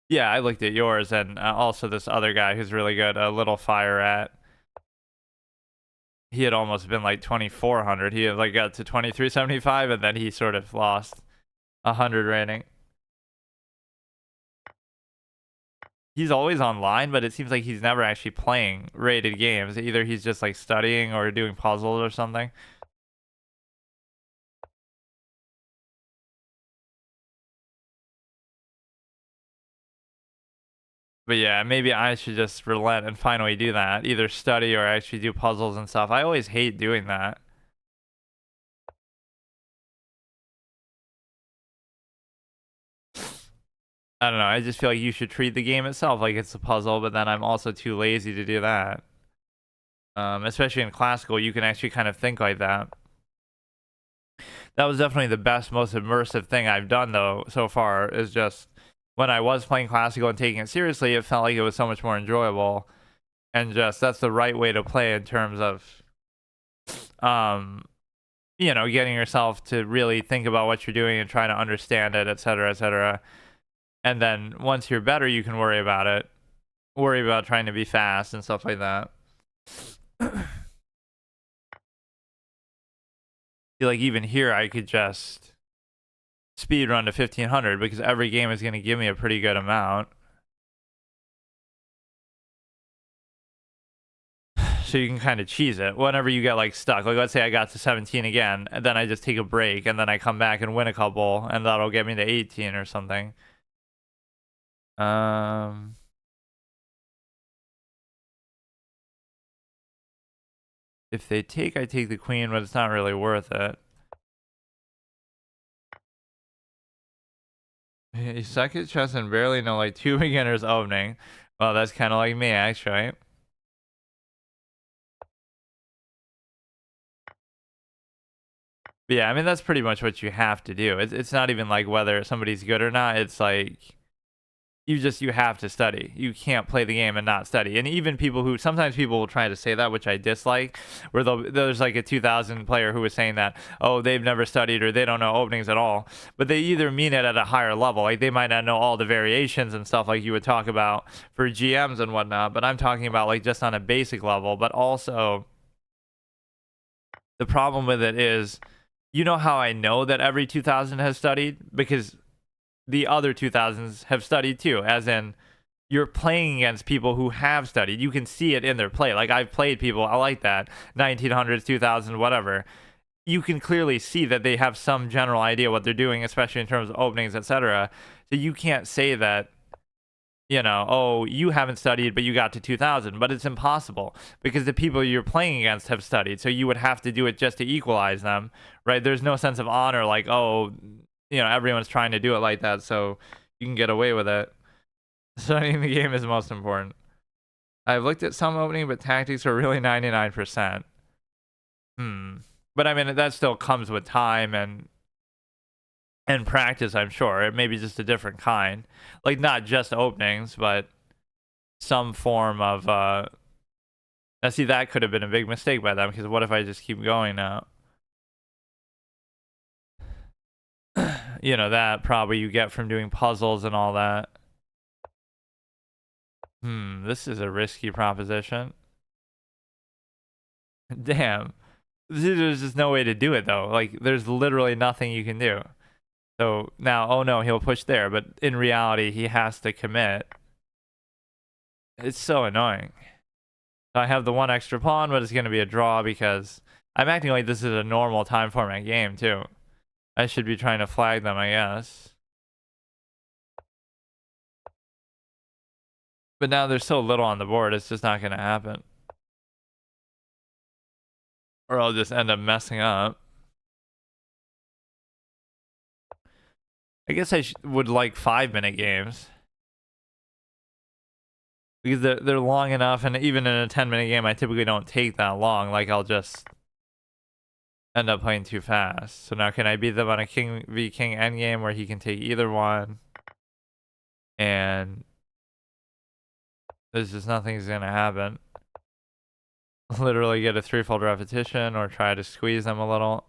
Yeah, I looked at yours, and also this other guy who's really good, a Little Fire Rat. He had almost been like 2400. He had like got to 2375, and then he sort of lost 100 rating. He's always online, but it seems like he's never actually playing rated games. Either he's just like studying or doing puzzles or something. But yeah, maybe I should just relent and finally do that. Either study or actually do puzzles and stuff. I always hate doing that. I don't know. I just feel like you should treat the game itself like it's a puzzle, but then I'm also too lazy to do that. Especially in classical, you can actually kind of think like that. That was definitely the best, most immersive thing I've done, though, so far, is just when I was playing classical and taking it seriously, it felt like it was so much more enjoyable. And just that's the right way to play in terms of, getting yourself to really think about what you're doing and trying to understand it, etc., etc. And then once you're better, you can worry about it. Worry about trying to be fast and stuff like that. Like even here, I could just speed run to 1500 because every game is going to give me a pretty good amount. So you can kind of cheese it whenever you get like stuck. Like let's say I got to 17 again, and then I just take a break, and then I come back and win a couple, and that'll get me to 18 or something. If they take, I take the queen, but it's not really worth it. You suck at chess and barely know like 2 beginners opening. Well, that's kind of like me, actually. But yeah, I mean, that's pretty much what you have to do. It's not even like whether somebody's good or not. It's like you have to study. You can't play the game and not study. And even people who sometimes people will try to say that, which I dislike, where there's like a 2000 player who was saying that, oh, they've never studied or they don't know openings at all. But they either mean it at a higher level, like they might not know all the variations and stuff like you would talk about for GMs and whatnot. But I'm talking about like just on a basic level. But also, the problem with it is, you know how I know that every 2000 has studied? Because the other 2000s have studied too, as in you're playing against people who have studied. You can see it in their play. Like I've played people, I like that, 1900s, 2000s, whatever. You can clearly see that they have some general idea what they're doing, especially in terms of openings, etc. So you can't say that, you know, oh, you haven't studied, but you got to 2000. But it's impossible because the people you're playing against have studied. So you would have to do it just to equalize them, right? There's no sense of honor like, oh, you know, everyone's trying to do it like that, so you can get away with it. Studying the game is most important. I've looked at some opening, but tactics are really 99%. But I mean, that still comes with time and practice, I'm sure. It may be just a different kind. Like, not just openings, but some form of... Now, see, that could have been a big mistake by them, because what if I just keep going now? You know, that probably you get from doing puzzles and all that. This is a risky proposition. Damn. There's just no way to do it, though. Like, there's literally nothing you can do. So now, oh no, he'll push there, but in reality, he has to commit. It's so annoying. I have the one extra pawn, but it's going to be a draw because I'm acting like this is a normal time format game, too. I should be trying to flag them, I guess. But now there's so little on the board, it's just not going to happen. Or I'll just end up messing up. I guess I would like 5-minute games. Because they're long enough, and even in a 10-minute game, I typically don't take that long. Like, I'll just end up playing too fast. So now can I beat them on a king v king endgame where he can take either one? And there's just nothing's gonna happen. Literally get a threefold repetition or try to squeeze them a little.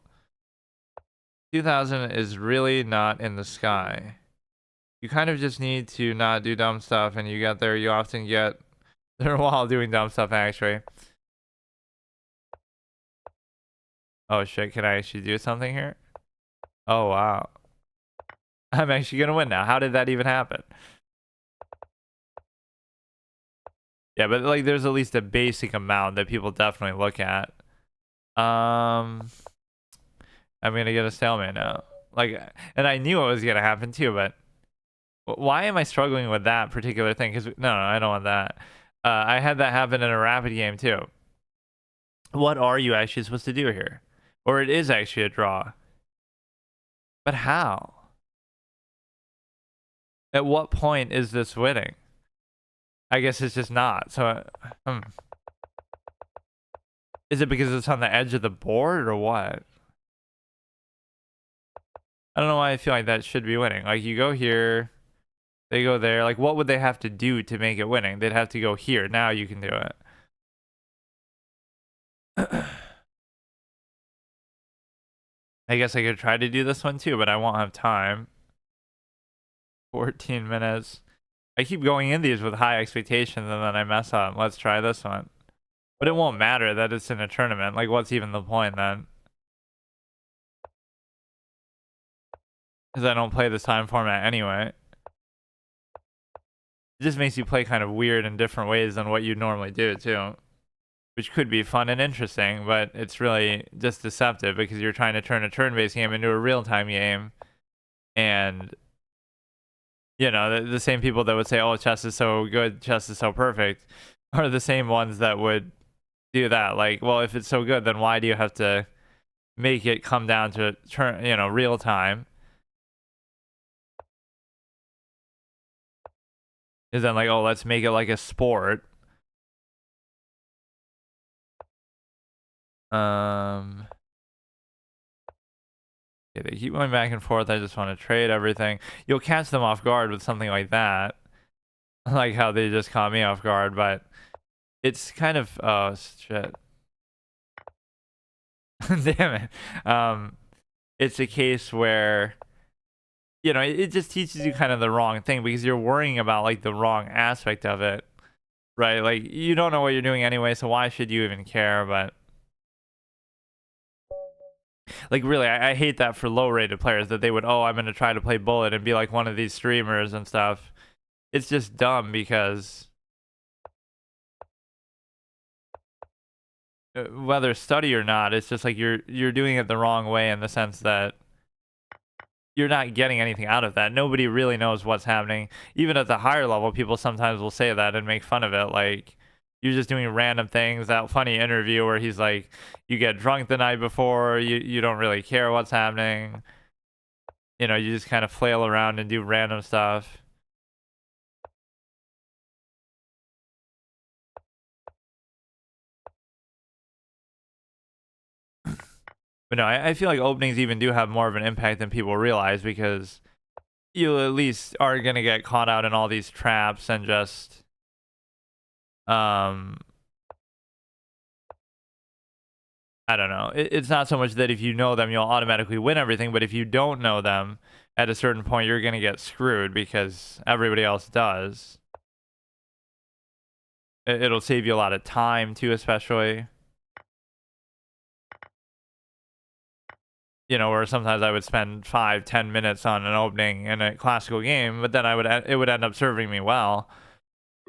2000 is really not in the sky. You kind of just need to not do dumb stuff, and you get there, you often get there while doing dumb stuff, actually. Oh shit, can I actually do something here? Oh wow. I'm actually gonna win now. How did that even happen? Yeah, but like there's at least a basic amount that people definitely look at. I'm gonna get a stalemate now. Like, and I knew it was gonna happen too, but why am I struggling with that particular thing? Because no, I don't want that. I had that happen in a rapid game too. What are you actually supposed to do here? Or it is actually a draw. But how? At what point is this winning? I guess it's just not. So, is it because it's on the edge of the board or what? I don't know why I feel like that should be winning. Like, you go here, they go there. Like, what would they have to do to make it winning? They'd have to go here. Now you can do it. I guess I could try to do this one too, but I won't have time. 14 minutes. I keep going in these with high expectations and then I mess up. Let's try this one. But it won't matter that it's in a tournament. Like, what's even the point then? Because I don't play this time format anyway. It just makes you play kind of weird in different ways than what you normally do, too. which could be fun and interesting, but it's really just deceptive because you're trying to turn a turn-based game into a real-time game. And the same people that would say, oh, chess is so good, chess is so perfect, are the same ones that would do that. Like, well, if it's so good, then why do you have to make it come down to real time? Is then like, oh, let's make it like a sport. Yeah, they keep going back and forth. I just want to trade everything. You'll catch them off guard with something like that. Like how they just caught me off guard, but it's kind of, oh shit. Damn it. It's a case where, it just teaches you kind of the wrong thing because you're worrying about like the wrong aspect of it, right? Like you don't know what you're doing anyway, so why should you even care? But like really, I hate that for low rated players that they would, oh, I'm going to try to play Bullet and be like one of these streamers and stuff. It's just dumb because whether study or not, it's just like you're doing it the wrong way in the sense that you're not getting anything out of that. Nobody really knows what's happening. Even at the higher level, people sometimes will say that and make fun of it. Like, you're just doing random things. That funny interview where he's like, you get drunk the night before, you don't really care what's happening. You just kind of flail around and do random stuff. But no, I feel like openings even do have more of an impact than people realize because you at least are going to get caught out in all these traps and just I don't know. It's not so much that if you know them, you'll automatically win everything, but if you don't know them, at a certain point, you're going to get screwed because everybody else does. It'll save you a lot of time, too, especially. Where sometimes I would spend 5-10 minutes on an opening in a classical game, but then it would end up serving me well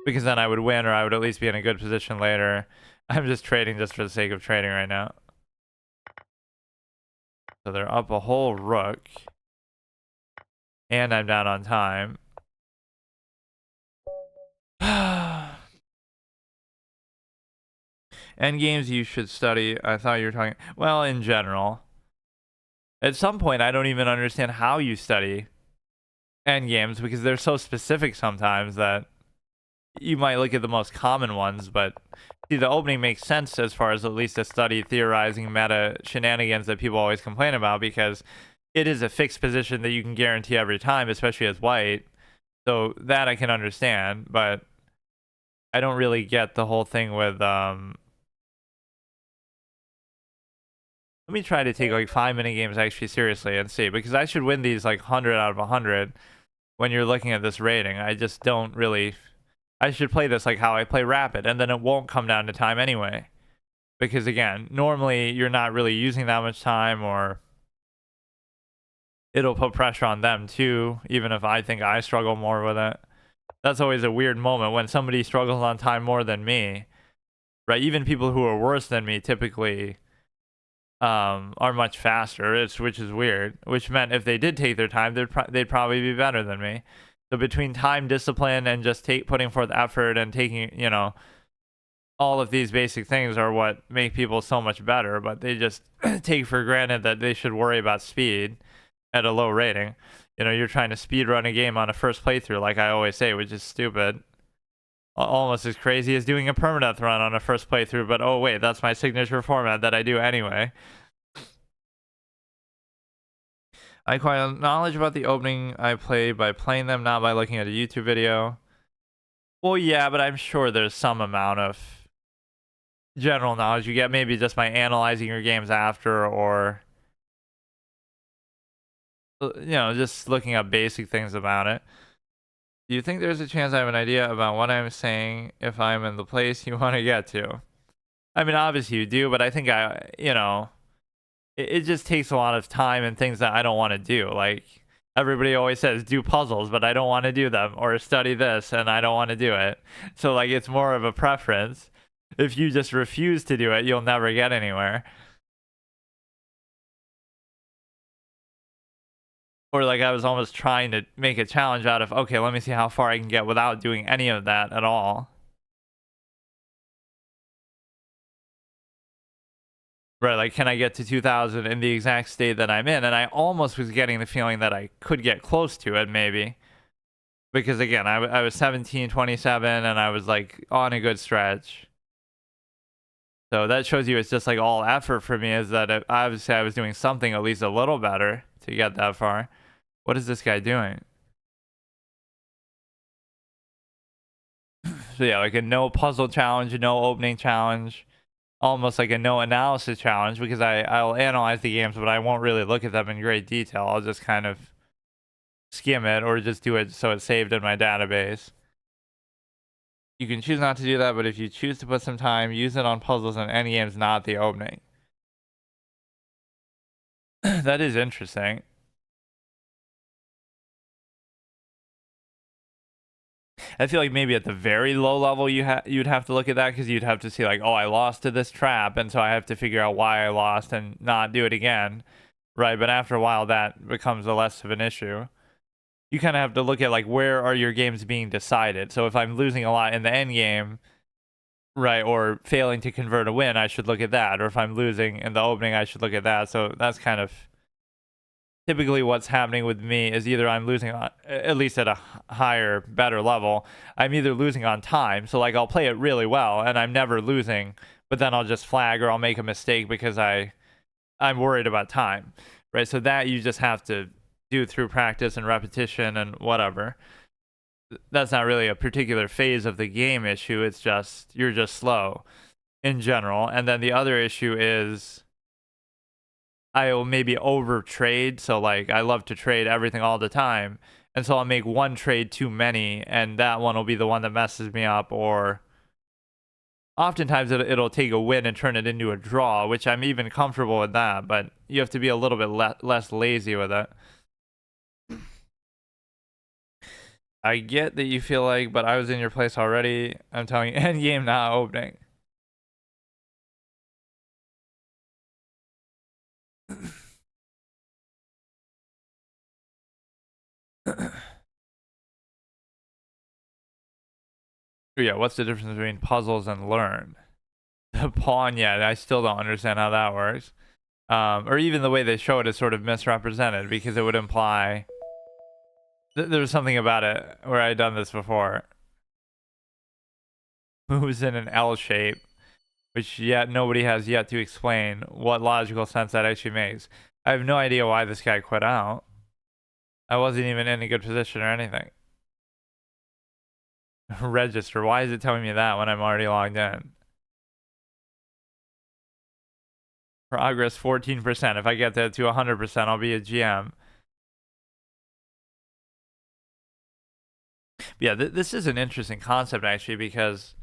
because then I would win or I would at least be in a good position later. I'm just trading just for the sake of trading right now. So they're up a whole rook. And I'm down on time. End games you should study. I thought you were talking... Well, in general. At some point, I don't even understand how you study end games because they're so specific sometimes that you might look at the most common ones, but see, the opening makes sense as far as at least to study theorizing meta shenanigans that people always complain about because it is a fixed position that you can guarantee every time, especially as white. So that I can understand, but I don't really get the whole thing with let me try to take like 5-minute games actually seriously and see, because I should win these like 100 out of 100 when you're looking at this rating. I just don't really... I should play this like how I play Rapid, and then it won't come down to time anyway. Because again, normally you're not really using that much time, or it'll put pressure on them too, even if I think I struggle more with it. That's always a weird moment when somebody struggles on time more than me, right? Even people who are worse than me typically are much faster, which is weird, which meant if they did take their time, they'd probably be better than me. So between time, discipline, and just putting forth effort and taking, all of these basic things are what make people so much better, but they just take for granted that they should worry about speed at a low rating. You're trying to speed run a game on a first playthrough, like I always say, which is stupid. Almost as crazy as doing a permadeath run on a first playthrough, but oh wait, that's my signature format that I do anyway. I acquire knowledge about the opening I play by playing them, not by looking at a YouTube video. Well, yeah, but I'm sure there's some amount of general knowledge you get, maybe just by analyzing your games after, or just looking up basic things about it. Do you think there's a chance I have an idea about what I'm saying if I'm in the place you want to get to? I mean, obviously you do, but I think it just takes a lot of time and things that I don't want to do. Like, everybody always says, do puzzles, but I don't want to do them, or study this, and I don't want to do it. So, like, it's more of a preference. If you just refuse to do it, you'll never get anywhere. Or like I was almost trying to make a challenge out of, okay, let me see how far I can get without doing any of that at all. Right, like can I get to 2000 in the exact state that I'm in? And I almost was getting the feeling that I could get close to it maybe. Because again, I was 17, 27, and I was like on a good stretch. So that shows you it's just like all effort for me, is that obviously I was doing something at least a little better to get that far. What is this guy doing? So yeah, like a no puzzle challenge, no opening challenge, almost like a no analysis challenge, because I'll analyze the games, but I won't really look at them in great detail. I'll just kind of skim it or just do it so it's saved in my database. You can choose not to do that, but if you choose to put some time, use it on puzzles and any games not the opening. That is interesting. I feel like maybe at the very low level you'd have to look at that, because you'd have to see like, oh, I lost to this trap, and so I have to figure out why I lost and not do it again, right? But after a while, that becomes a less of an issue. You kind of have to look at like, where are your games being decided? So if I'm losing a lot in the end game, right, or failing to convert a win, I should look at that. Or if I'm losing in the opening, I should look at that. So that's kind of typically what's happening with me, is either I'm losing on, at least at a higher, better level, I'm either losing on time. So like I'll play it really well and I'm never losing, but then I'll just flag or I'll make a mistake because I'm worried about time, right? So that you just have to do through practice and repetition and whatever. That's not really a particular phase of the game issue. It's just you're just slow in general. And then the other issue is I'll maybe over trade. So like I love to trade everything all the time. And so I'll make one trade too many, and that one will be the one that messes me up. Or oftentimes it'll take a win and turn it into a draw, which I'm even comfortable with that. But you have to be a little bit less lazy with it. I get that you feel like, but I was in your place already. I'm telling you, end game not opening. Yeah, what's the difference between puzzles and learn? The pawn, yeah, I still don't understand how that works. Or even the way they show it is sort of misrepresented, because it would imply there's something about it where I'd done this before. Moves in an L shape, which yet nobody has yet to explain what logical sense that actually makes. I have no idea why this guy quit out. I wasn't even in a good position or anything. Register. Why is it telling me that when I'm already logged in? Progress 14%. If I get that to 100%, I'll be a GM. But yeah, this is an interesting concept actually, because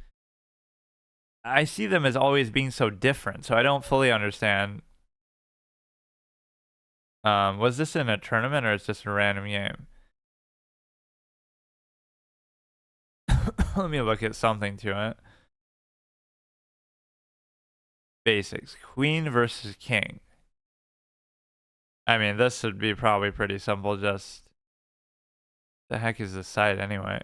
I see them as always being so different. So I don't fully understand. Was this in a tournament or is this a random game? Let me look at something to it. Basics. Queen versus king. I mean, this would be probably pretty simple. Just the heck is this site anyway?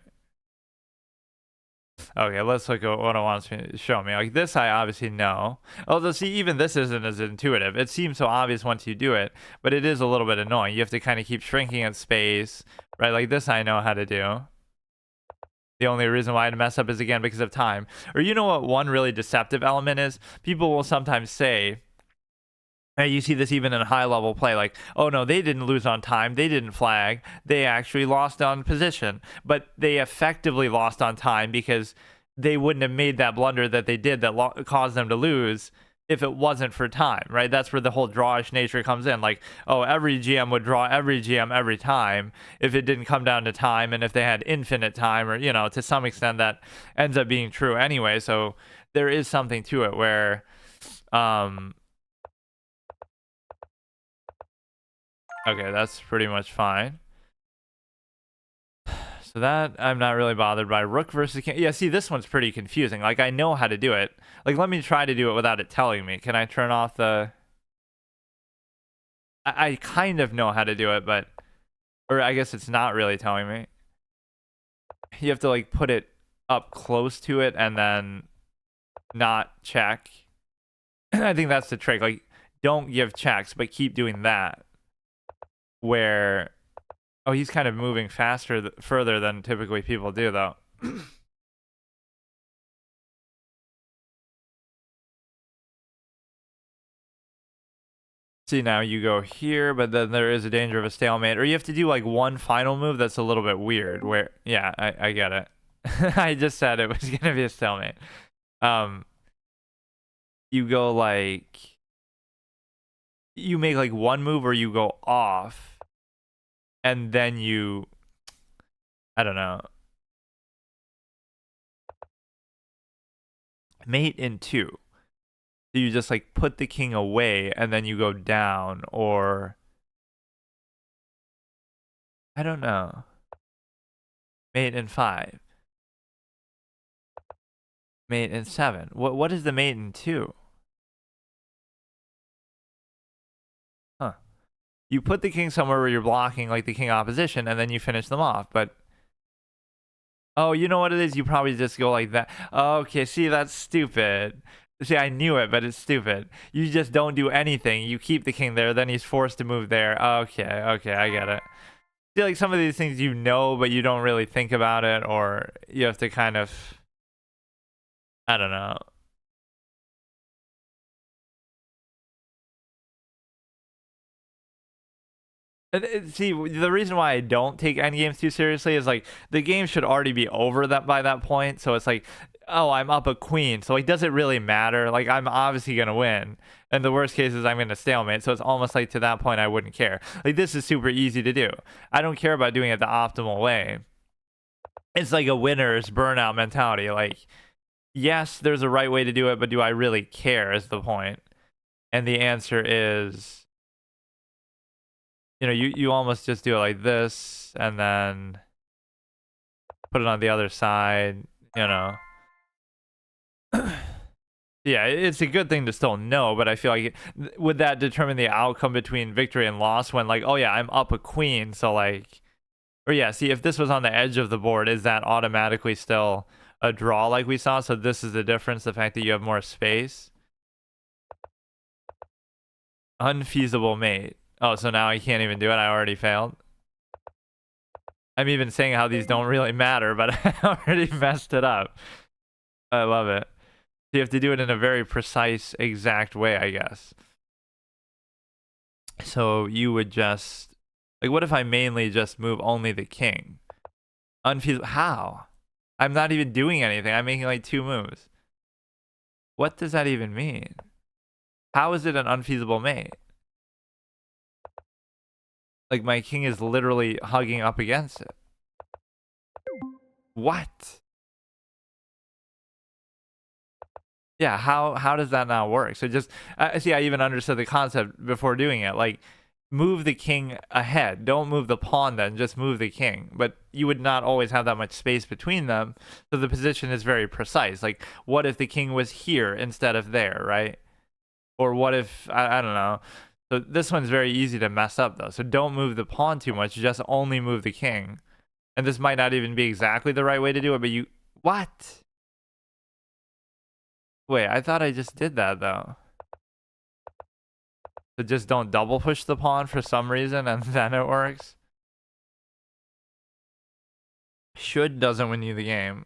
Okay, let's look at what it wants me to show me. Like this, I obviously know. Although, see, even this isn't as intuitive. It seems so obvious once you do it, but it is a little bit annoying. You have to kind of keep shrinking at space, right? Like this, I know how to do. The only reason why I'd mess up is, again, because of time. Or you know what one really deceptive element is? People will sometimes say, and you see this even in high level play, like, oh no, they didn't lose on time, they didn't flag, they actually lost on position. But they effectively lost on time, because they wouldn't have made that blunder that they did that caused them to lose if it wasn't for time, right? That's where the whole drawish nature comes in. Like, oh, every GM would draw every GM every time if it didn't come down to time, and if they had infinite time, or, you know, to some extent that ends up being true anyway. So there is something to it where, okay, that's pretty much fine. So that I'm not really bothered by. Rook versus king. Yeah, see, this one's pretty confusing. Like, I know how to do it. Like, let me try to do it without it telling me. Can I turn off the... I kind of know how to do it, but... Or I guess it's not really telling me. You have to, like, put it up close to it and then not check. I think that's the trick. Like, don't give checks, but keep doing that. Where... Oh, he's kind of moving further than typically people do, though. See, now you go here, but then there is a danger of a stalemate. Or you have to do, like, one final move that's a little bit weird. Where, yeah, I get it. I just said it was going to be a stalemate. You go, like... You make, like, one move or you go off. And then you... I don't know. Mate in 2. So you just, like, put the king away and then you go down, or... I don't know. Mate in 5. Mate in 7. What is the mate in 2? Huh. You put the king somewhere where you're blocking, like, the king opposition, and then you finish them off, but... Oh, you know what it is? You probably just go like that. Okay, see, that's stupid. See, I knew it, but it's stupid. You just don't do anything. You keep the king there, then he's forced to move there. Okay, I get it. See, like, some of these things you know, but you don't really think about it, or you have to kind of... I don't know. See, the reason why I don't take endgames too seriously is, like, the game should already be over that by that point. So it's like, oh, I'm up a queen. So, like, does it really matter? Like, I'm obviously going to win. And the worst case is I'm going to stalemate. So it's almost like to that point, I wouldn't care. Like, this is super easy to do. I don't care about doing it the optimal way. It's like a winner's burnout mentality. Like, yes, there's a right way to do it, but do I really care is the point. And the answer is... You know, you almost just do it like this, and then put it on the other side, you know. Yeah, it's a good thing to still know, but I feel like, would that determine the outcome between victory and loss when, like, oh yeah, I'm up a queen, so, like... Or yeah, see, if this was on the edge of the board, is that automatically still a draw like we saw? So this is the difference, the fact that you have more space. Unfeasible mate. Oh, so now I can't even do it? I already failed? I'm even saying how these don't really matter, but I already messed it up. I love it. So you have to do it in a very precise, exact way, I guess. So you would just... Like, what if I mainly just move only the king? Unfeasible... How? I'm not even doing anything. I'm making, like, 2 moves. What does that even mean? How is it an unfeasible mate? Like, my king is literally hugging up against it. What? Yeah, how does that not work? So just... see, I even understood the concept before doing it. Like, move the king ahead. Don't move the pawn then. Just move the king. But you would not always have that much space between them. So the position is very precise. Like, what if the king was here instead of there, right? Or what if... I don't know. So this one's very easy to mess up, though. So don't move the pawn too much. Just only move the king. And this might not even be exactly the right way to do it, but you... What? Wait, I thought I just did that, though. So just don't double push the pawn for some reason, and then it works. Should doesn't win you the game.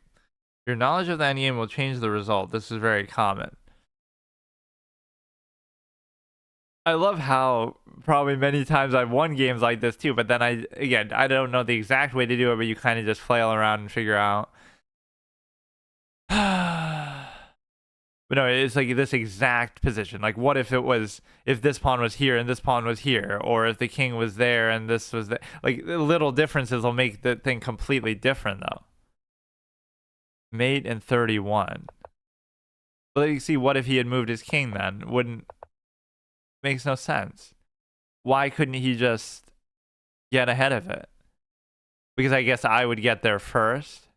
Your knowledge of the endgame will change the result. This is very common. I love how probably many times I've won games like this too, but then I don't know the exact way to do it, but you kind of just flail around and figure out. But no, it's like this exact position. Like, what if this pawn was here and this pawn was here, or if the king was there and this was there? Like, little differences will make the thing completely different, though. Mate in 31. But you see, what if he had moved his king then? Makes no sense. Why couldn't he just get ahead of it? Because I guess I would get there first.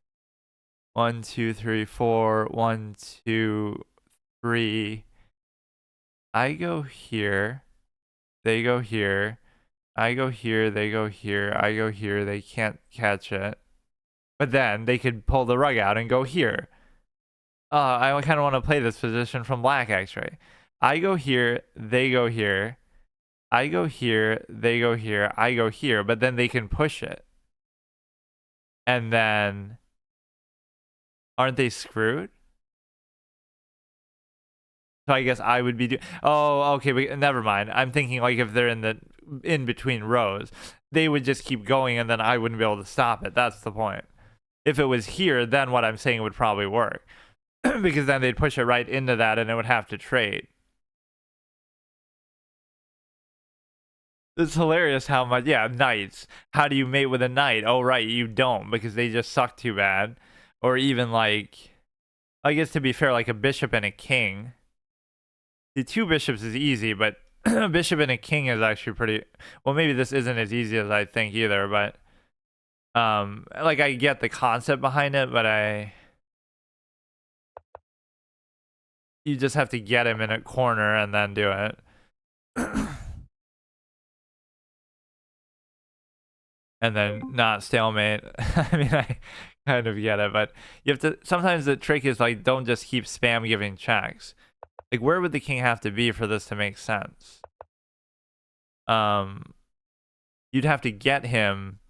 1, 2, 3, 4. 1, 2, 3. I go here. They go here. I go here. They go here. I go here. They can't catch it. But then they could pull the rug out and go here. I kind of want to play this position from black, actually. I go here. They go here. I go here. They go here. I go here. But then they can push it. And then... aren't they screwed? So I guess I would be oh, okay, but never mind. I'm thinking like if they're in between rows, they would just keep going and then I wouldn't be able to stop it. That's the point. If it was here, then what I'm saying would probably work. Because then they'd push it right into that and it would have to trade. It's hilarious how much, yeah, knights. How do you mate with a knight? Oh, right, you don't because they just suck too bad. Or even like, I guess to be fair, like a bishop and a king. The 2 bishops is easy, but a bishop and a king is actually pretty... well, maybe this isn't as easy as I think either, but... like, I get the concept behind it, but you just have to get him in a corner and then do it. And then not stalemate. I mean, I kind of get it, but you have to... sometimes the trick is, like, don't just keep spam giving checks. Like, where would the king have to be for this to make sense? You'd have to get him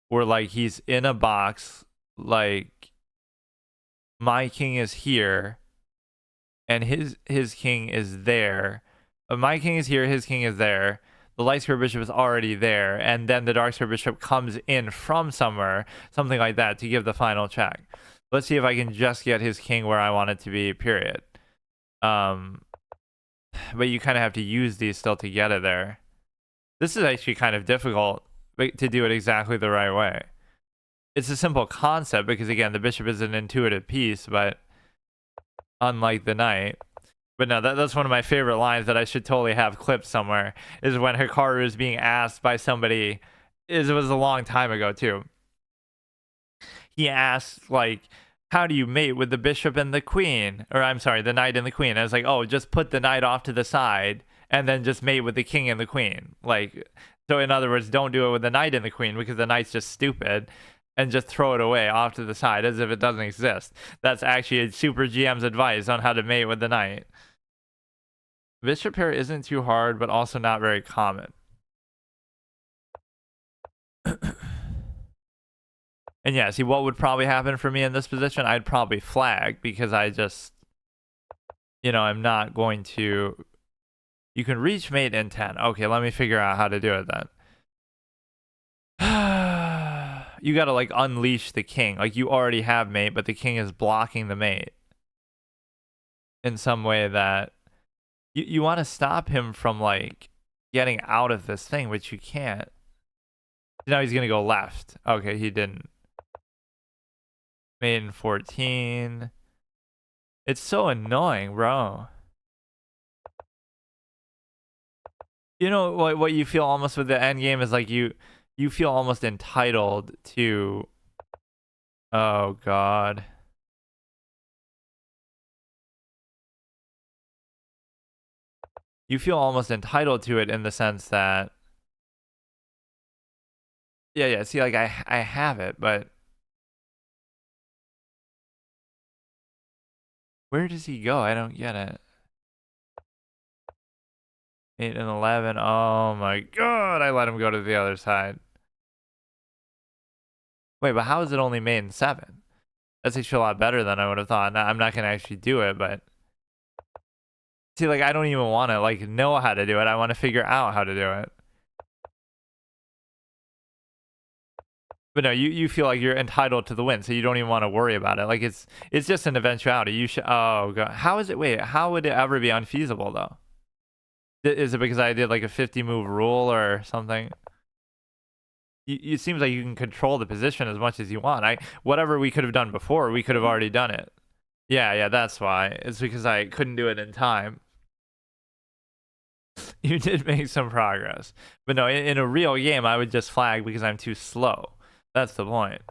where, like, he's in a box, like, my king is here, and his king is there. My king is here, his king is there. The light square bishop is already there, and then the dark square bishop comes in from somewhere, something like that, to give the final check. Let's see if I can just get his king where I want it to be, period. But you kind of have to use these still to get it there. This is actually kind of difficult to do it exactly the right way. It's a simple concept because, again, the bishop is an intuitive piece, but unlike the knight. But no, that's one of my favorite lines that I should totally have clipped somewhere, is when Hikaru is being asked by somebody, it was a long time ago too. He asked, like, how do you mate with the bishop and the queen? Or I'm sorry, the knight and the queen. I was like, oh, just put the knight off to the side and then just mate with the king and the queen. Like, so in other words, don't do it with the knight and the queen because the knight's just stupid, and just throw it away off to the side as if it doesn't exist. That's actually a super GM's advice on how to mate with the knight. Bishop pair isn't too hard, but also not very common. And yeah, see, what would probably happen for me in this position? I'd probably flag because I just, you know, I'm not going to... You can reach mate in 10. Okay, let me figure out how to do it then. You gotta, like, unleash the king. Like, you already have mate, but the king is blocking the mate in some way that... You want to stop him from, like, getting out of this thing, which you can't. Now he's gonna go left. Okay, he didn't. Mate in 14. It's so annoying, bro. You know what you feel almost with the end game is like you feel almost entitled to... Oh god. You feel almost entitled to it in the sense that... Yeah, see, like, I have it, but... Where does he go? I don't get it. 8 and 11. Oh my god, I let him go to the other side. Wait, but how is it only mate in 7? That's actually a lot better than I would have thought. Now, I'm not going to actually do it, but... See, like, I don't even want to, like, know how to do it. I want to figure out how to do it. But no, you feel like you're entitled to the win, so you don't even want to worry about it. Like, it's just an eventuality. You should... Oh, God. How is it... Wait, how would it ever be unfeasible, though? Is it because I did, like, a 50-move rule or something? It seems like you can control the position as much as you want. Whatever we could have done before, we could have already done it. Yeah, that's why. It's because I couldn't do it in time. You did make some progress. But no, in a real game, I would just flag because I'm too slow. That's the point.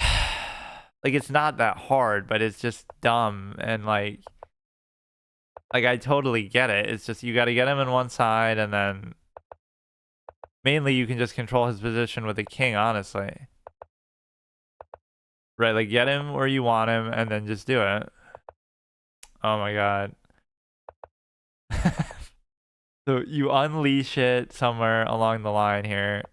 Like, it's not that hard, but it's just dumb. And like I totally get it. It's just you got to get him in one side, and then mainly you can just control his position with the king, honestly. Right, like get him where you want him, and then just do it. Oh my god. So you unleash it somewhere along the line here.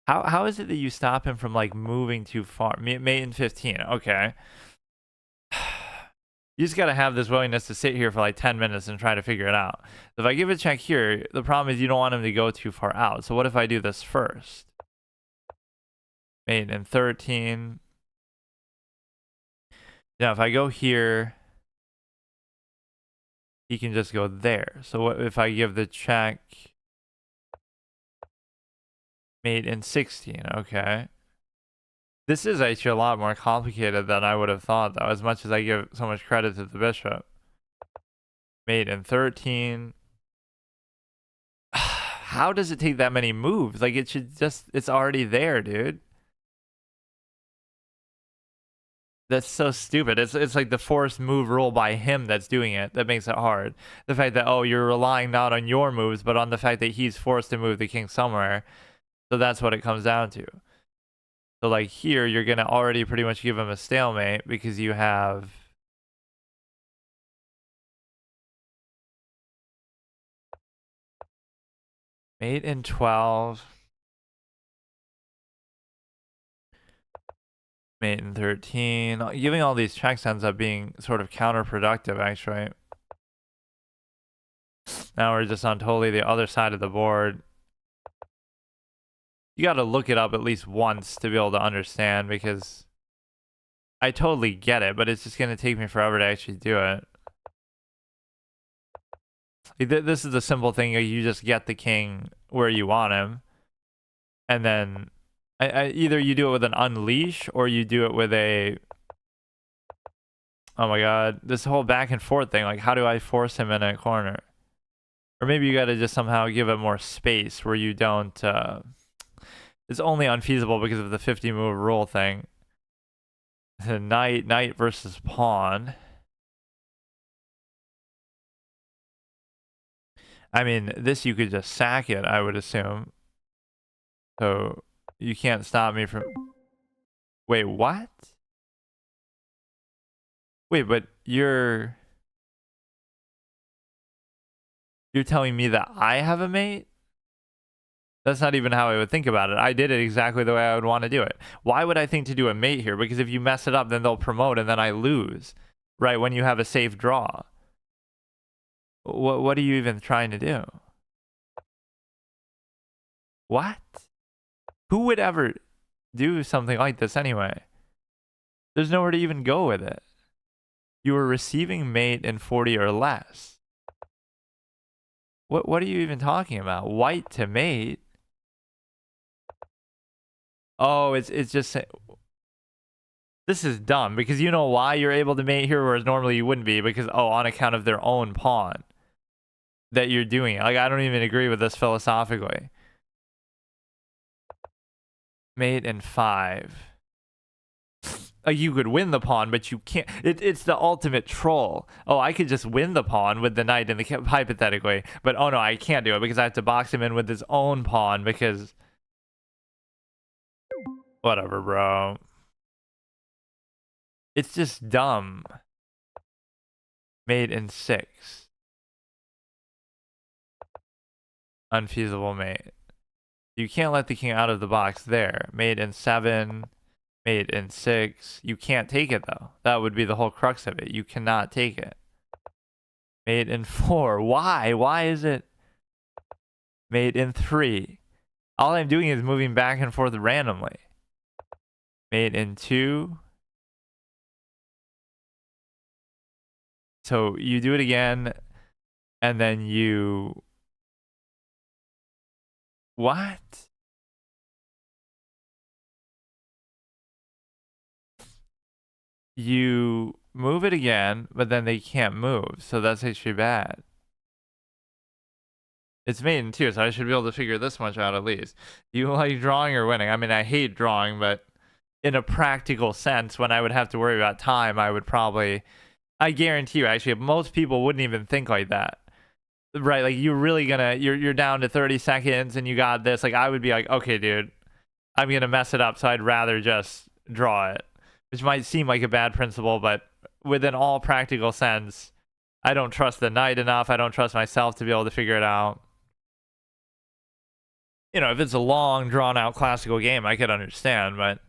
How is it that you stop him from like moving too far? Mate in 15. Okay. You just gotta have this willingness to sit here for like 10 minutes and try to figure it out. If I give a check here, the problem is you don't want him to go too far out. So what if I do this first? Mate in 13. Yeah, if I go here, he can just go there. So what if I give the check mate in 16? Okay. This is actually a lot more complicated than I would have thought, though, as much as I give so much credit to the bishop. Mate in 13. How does it take that many moves? Like, it should just, it's already there, dude. That's so stupid. It's like the forced move rule by him that's doing it that makes it hard. The fact that, oh, you're relying not on your moves, but on the fact that he's forced to move the king somewhere. So that's what it comes down to. So like here, you're going to already pretty much give him a stalemate because you have... Mate in 12. Mate in 13. Giving all these checks ends up being sort of counterproductive, actually. Now we're just on totally the other side of the board. You got to look it up at least once to be able to understand, because I totally get it, but it's just going to take me forever to actually do it. This is the simple thing. You just get the king where you want him, and then either you do it with an unleash or you do it with a... Oh my god, this whole back and forth thing. Like, how do I force him in a corner? Or maybe you got to just somehow give it more space where you don't... It's only unfeasible because of the 50 move rule thing. The knight versus pawn. I mean, this you could just sack it, I would assume. So you can't stop me from... Wait, what? Wait, but you're telling me that I have a mate? That's not even how I would think about it. I did it exactly the way I would want to do it. Why would I think to do a mate here? Because if you mess it up, then they'll promote and then I lose, right? When you have a safe draw. What are you even trying to do? What? Who would ever do something like this anyway? There's nowhere to even go with it. You were receiving mate in 40 or less. What are you even talking about? White to mate? Oh, it's just... This is dumb, because you know why you're able to mate here, whereas normally you wouldn't be, because, oh, on account of their own pawn that you're doing it. Like, I don't even agree with this philosophically. Mate in 5. You could win the pawn, but you can't. It's the ultimate troll. Oh, I could just win the pawn with the knight in the hypothetically, but oh no, I can't do it because I have to box him in with his own pawn because... Whatever, bro. It's just dumb. Mate in 6. Unfeasible mate. You can't let the king out of the box there. Mate in 7. Mate in 6. You can't take it, though. That would be the whole crux of it. You cannot take it. Mate in 4. Why? Why is it? Mate in 3. All I'm doing is moving back and forth randomly. Mate in 2. So you do it again, and then you... What? You move it again, but then they can't move, so that's actually bad. It's maiden too, so I should be able to figure this much out at least. Do you like drawing or winning? I mean, I hate drawing, but in a practical sense, when I would have to worry about time, I would probably, I guarantee you, actually, most people wouldn't even think like that. Right? Like you're really gonna, you're down to 30 seconds and you got this. Like I would be like, okay, dude, I'm gonna mess it up, so I'd rather just draw it, which might seem like a bad principle, but within all practical sense, I don't trust the knight enough. I don't trust myself to be able to figure it out. You know, if it's a long, drawn-out classical game, I could understand, but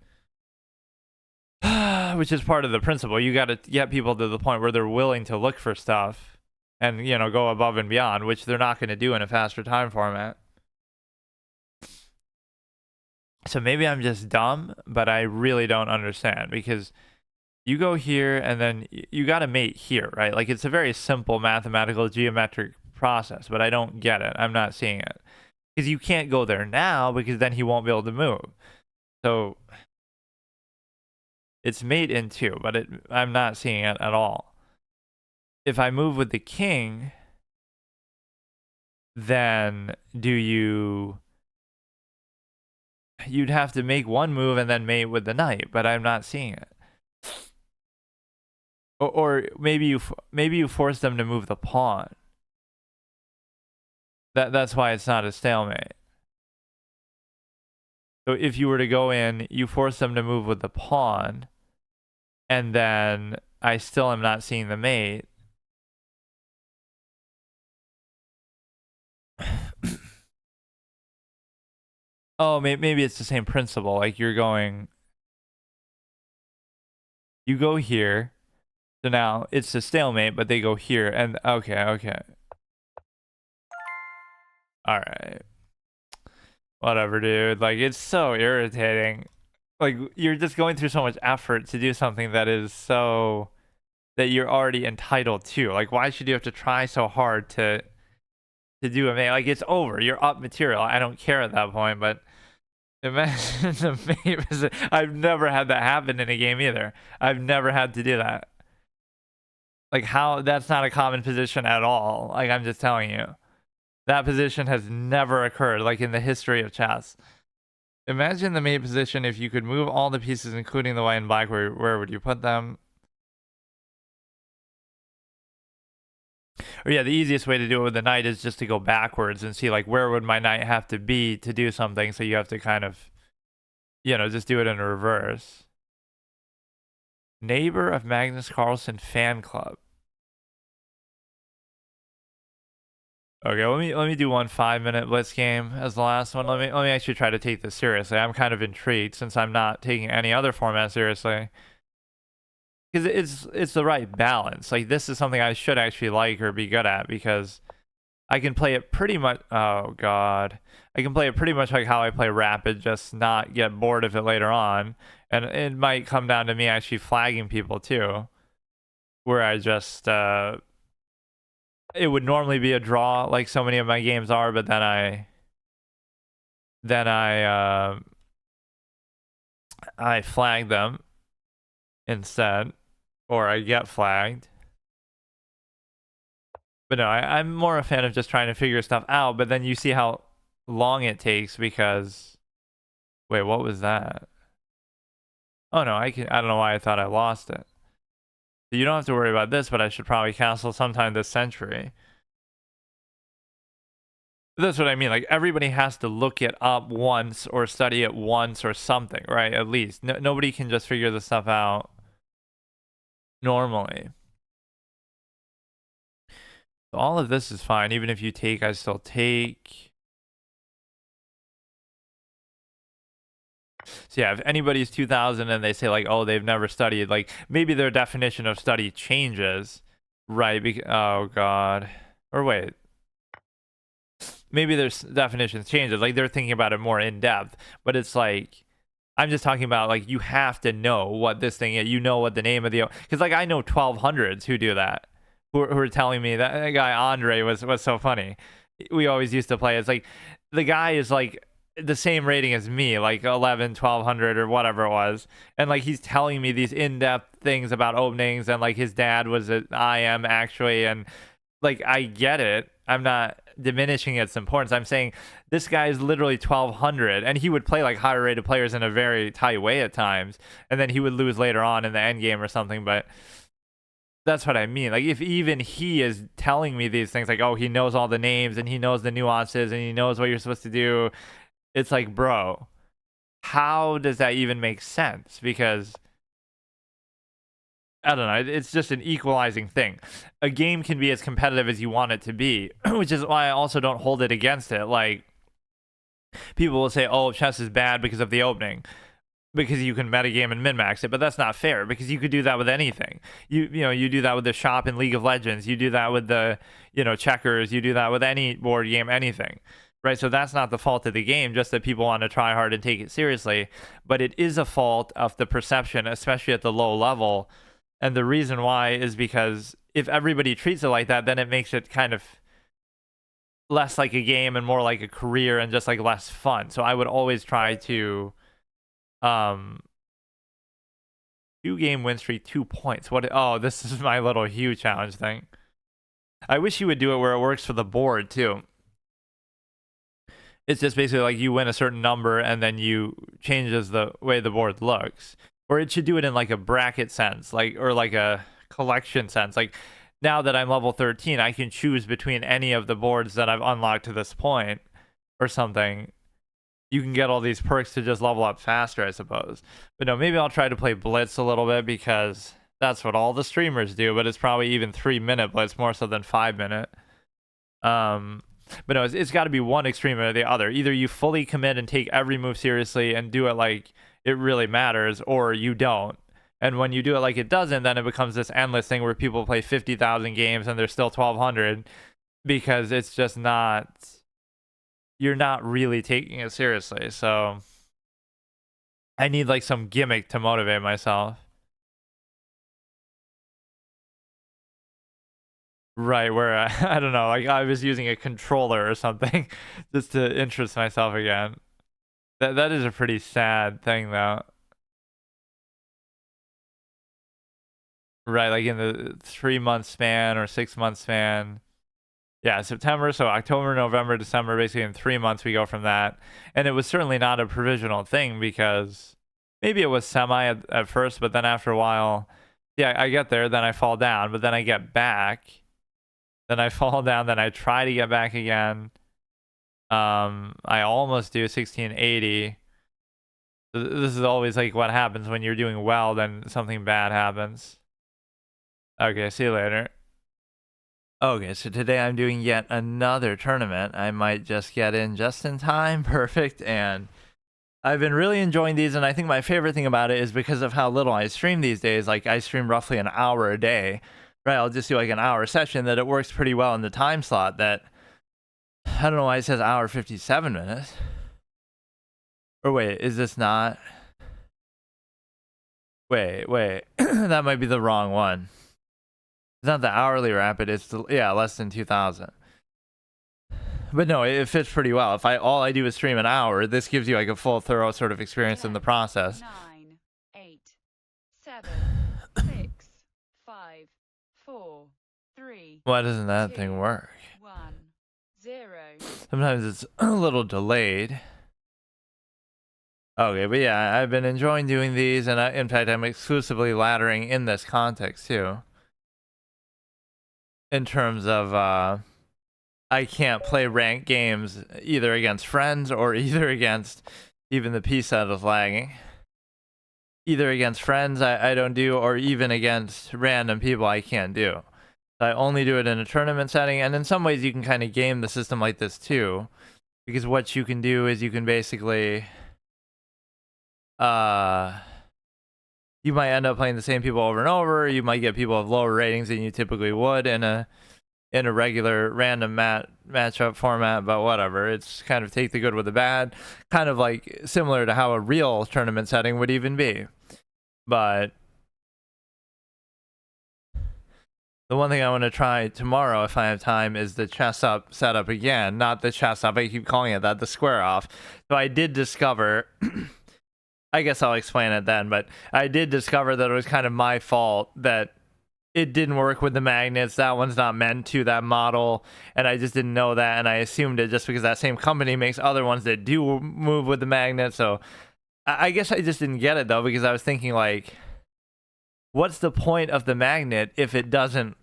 which is part of the principle. You got to get people to the point where they're willing to look for stuff and, you know, go above and beyond, which they're not going to do in a faster time format. So maybe I'm just dumb, but I really don't understand, because you go here and then you got to mate here, right? Like it's a very simple mathematical geometric process, but I don't get it. I'm not seeing it, because you can't go there now, because then he won't be able to move. So it's mate in two, but I'm not seeing it at all. If I move with the king, then you'd have to make one move and then mate with the knight, but I'm not seeing it. Or maybe you force them to move the pawn. That's why it's not a stalemate. So if you were to go in, you force them to move with the pawn, and then I still am not seeing the mate. Oh, maybe it's the same principle. Like you go here. So now it's a stalemate, but they go here, and okay. All right. Whatever, dude. Like, it's so irritating. Like, you're just going through so much effort to do something that is so, that you're already entitled to. Like, why should you have to try so hard to do a mate? Like, it's over. You're up material. I don't care at that point, but imagine the mate. I've never had that happen in a game either. I've never had to do that. Like, how, that's not a common position at all. Like, I'm just telling you. That position has never occurred, like, in the history of chess. Imagine the mate position if you could move all the pieces, including the white and black. Where would you put them? Or yeah, the easiest way to do it with the knight is just to go backwards and see, like, where would my knight have to be to do something. So you have to kind of, you know, just do it in reverse. Neighbor of Magnus Carlsen fan club. Okay, let me do one 5-minute blitz game as the last one. Let me actually try to take this seriously. I'm kind of intrigued, since I'm not taking any other format seriously, because it's the right balance. Like, this is something I should actually like or be good at, because I can play it pretty much. Oh god, I can play it pretty much like how I play Rapid, just not get bored of it later on. And it might come down to me actually flagging people too, where I just it would normally be a draw, like so many of my games are, but then I flag them instead, or I get flagged. But no, I'm more a fan of just trying to figure stuff out, but then you see how long it takes, because wait, what was that? Oh no, I don't know why I thought I lost it. So you don't have to worry about this, but I should probably castle sometime this century. That's what I mean. Like, everybody has to look it up once or study it once or something, right? At least. Nobody can just figure this stuff out normally. So all of this is fine. Even if you take, I still take. So yeah, if anybody's 2000 and they say, like, oh, they've never studied, like, maybe their definition of study changes, right? Oh god. Or wait, maybe their definitions changes, like they're thinking about it more in depth. But it's like, I'm just talking about, like, you have to know what this thing is. You know what the name of the, because like I know 1200s who do that, who are telling me that. That guy Andre was so funny. We always used to play. It's like the guy is like the same rating as me, like 1200 or whatever it was, and like he's telling me these in-depth things about openings, and like his dad was at IM actually, and like I get it. I'm not diminishing its importance. I'm saying this guy is literally 1200, and he would play like higher rated players in a very tight way at times, and then he would lose later on in the end game or something. But that's what I mean. Like, if even he is telling me these things, like, oh, he knows all the names and he knows the nuances and he knows what you're supposed to do, it's like, bro, how does that even make sense? Because I don't know, it's just an equalizing thing. A game can be as competitive as you want it to be, which is why I also don't hold it against it. Like, people will say, oh, chess is bad because of the opening, because you can metagame and min-max it, but that's not fair, because you could do that with anything. You know, you do that with the shop in League of Legends, you do that with the, you know, checkers, you do that with any board game, anything. Right, so that's not the fault of the game, just that people want to try hard and take it seriously. But it is a fault of the perception, especially at the low level. And the reason why is because if everybody treats it like that, then it makes it kind of less like a game and more like a career and just like less fun. So I would always try to 2-game win streak, 2 points. What? Oh, this is my little Hue challenge thing. I wish you would do it where it works for the board too. It's just basically like you win a certain number and then you changes the way the board looks. Or it should do it in like a bracket sense, like, or like a collection sense. Like, now that I'm level 13, I can choose between any of the boards that I've unlocked to this point or something. You can get all these perks to just level up faster, I suppose. But no, maybe I'll try to play Blitz a little bit, because that's what all the streamers do, but it's probably even 3-minute Blitz more so than 5-minute. But no, it's got to be one extreme or the other. Either you fully commit and take every move seriously and do it like it really matters, or you don't. And when you do it like it doesn't, then it becomes this endless thing where people play 50,000 games and they're still 1,200, because it's just not, you're not really taking it seriously. So I need like some gimmick to motivate myself. Right, where I don't know, like I was using a controller or something just to interest myself again. That is a pretty sad thing, though. Right, like in the 3-month span or 6-month span. Yeah, September, so October, November, December, basically in 3 months we go from that. And it was certainly not a provisional thing, because maybe it was semi at first, but then after a while, yeah, I get there, then I fall down, but then I get back. Then I fall down, then I try to get back again. I almost do 1680. This is always like what happens when you're doing well, then something bad happens. Okay, see you later. Okay, so today I'm doing yet another tournament. I might just get in just in time. Perfect. And I've been really enjoying these, and I think my favorite thing about it is because of how little I stream these days. Like, I stream roughly an hour a day. Right, I'll just do like an hour session, that it works pretty well in the time slot. That, I don't know why it says hour 57 minutes. Or wait, is this not? Wait, that might be the wrong one. It's not the hourly rapid, it's the, yeah, less than 2,000. But no, it fits pretty well. If all I do is stream an hour, this gives you like a full, thorough sort of experience 10, in the process. 9, 8, 7, 6, 5, 4, 3. Why doesn't that 2, thing work? 1, 0. Sometimes it's a little delayed. Okay, but yeah, I've been enjoying doing these, and in fact, I'm exclusively laddering in this context too. In terms of, I can't play ranked games either against friends or either against, even the P set is lagging. Either against friends I don't do, or even against random people I can't do. I only do it in a tournament setting, and in some ways you can kind of game the system like this too. Because what you can do is you can basically, you might end up playing the same people over and over. You might get people with lower ratings than you typically would in a regular random matchup format, but whatever. It's kind of take the good with the bad, kind of like similar to how a real tournament setting would even be. But the one thing I want to try tomorrow, if I have time, is the chess up setup again. Not the chess up, I keep calling it that, the square off. So I did discover, I guess I'll explain it then, but I did discover that it was kind of my fault that it didn't work with the magnets. That one's not meant to, that model. And I just didn't know that. And I assumed it just because that same company makes other ones that do move with the magnet. So I guess I just didn't get it though, because I was thinking like, what's the point of the magnet if it doesn't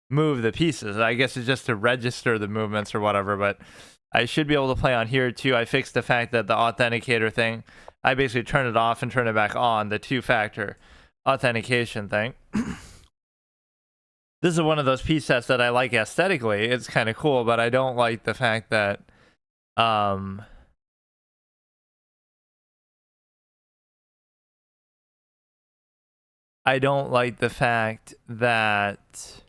move the pieces? I guess it's just to register the movements or whatever, but I should be able to play on here too. I fixed the fact that the authenticator thing, I basically turned it off and turned it back on, the 2-factor authentication thing. This is one of those piece sets that I like aesthetically. It's kind of cool, but I don't like the fact that I don't like the fact that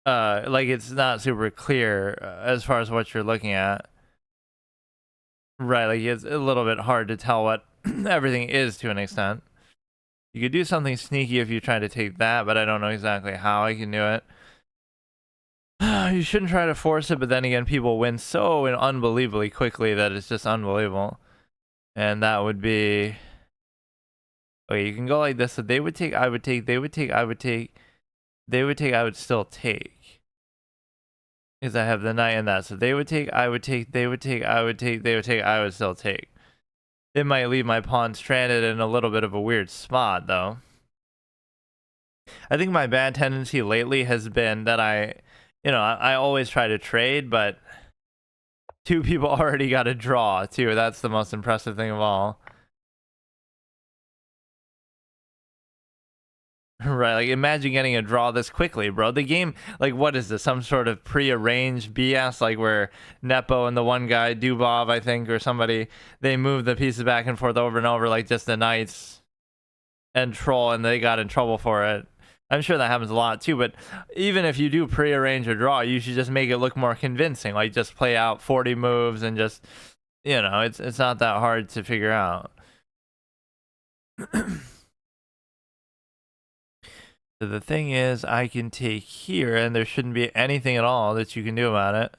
like it's not super clear as far as what you're looking at. Right, like it's a little bit hard to tell what everything is to an extent. You could do something sneaky if you try to take that, but I don't know exactly how I can do it. You shouldn't try to force it, but then again, people win so unbelievably quickly that it's just unbelievable. And that would be... Okay, you can go like this. So they would take, I would take, they would take, I would take, they would take, I would still take. Because I have the knight and that. So they would take, I would take, they would take, I would take, they would take, I would still take. It might leave my pawn stranded in a little bit of a weird spot, though. I think my bad tendency lately has been that I always try to trade, but two people already got a draw, too. That's the most impressive thing of all. Right, like imagine getting a draw this quickly, bro. The game, like, what is this? Some sort of pre-arranged BS, like where Nepo and the one guy, Dubov, I think, or somebody, they move the pieces back and forth over and over, like just the knights and troll, and they got in trouble for it. I'm sure that happens a lot too, but even if you do pre-arrange a draw, you should just make it look more convincing. Like just play out 40 moves and just, it's not that hard to figure out. So the thing is, I can take here, and there shouldn't be anything at all that you can do about it.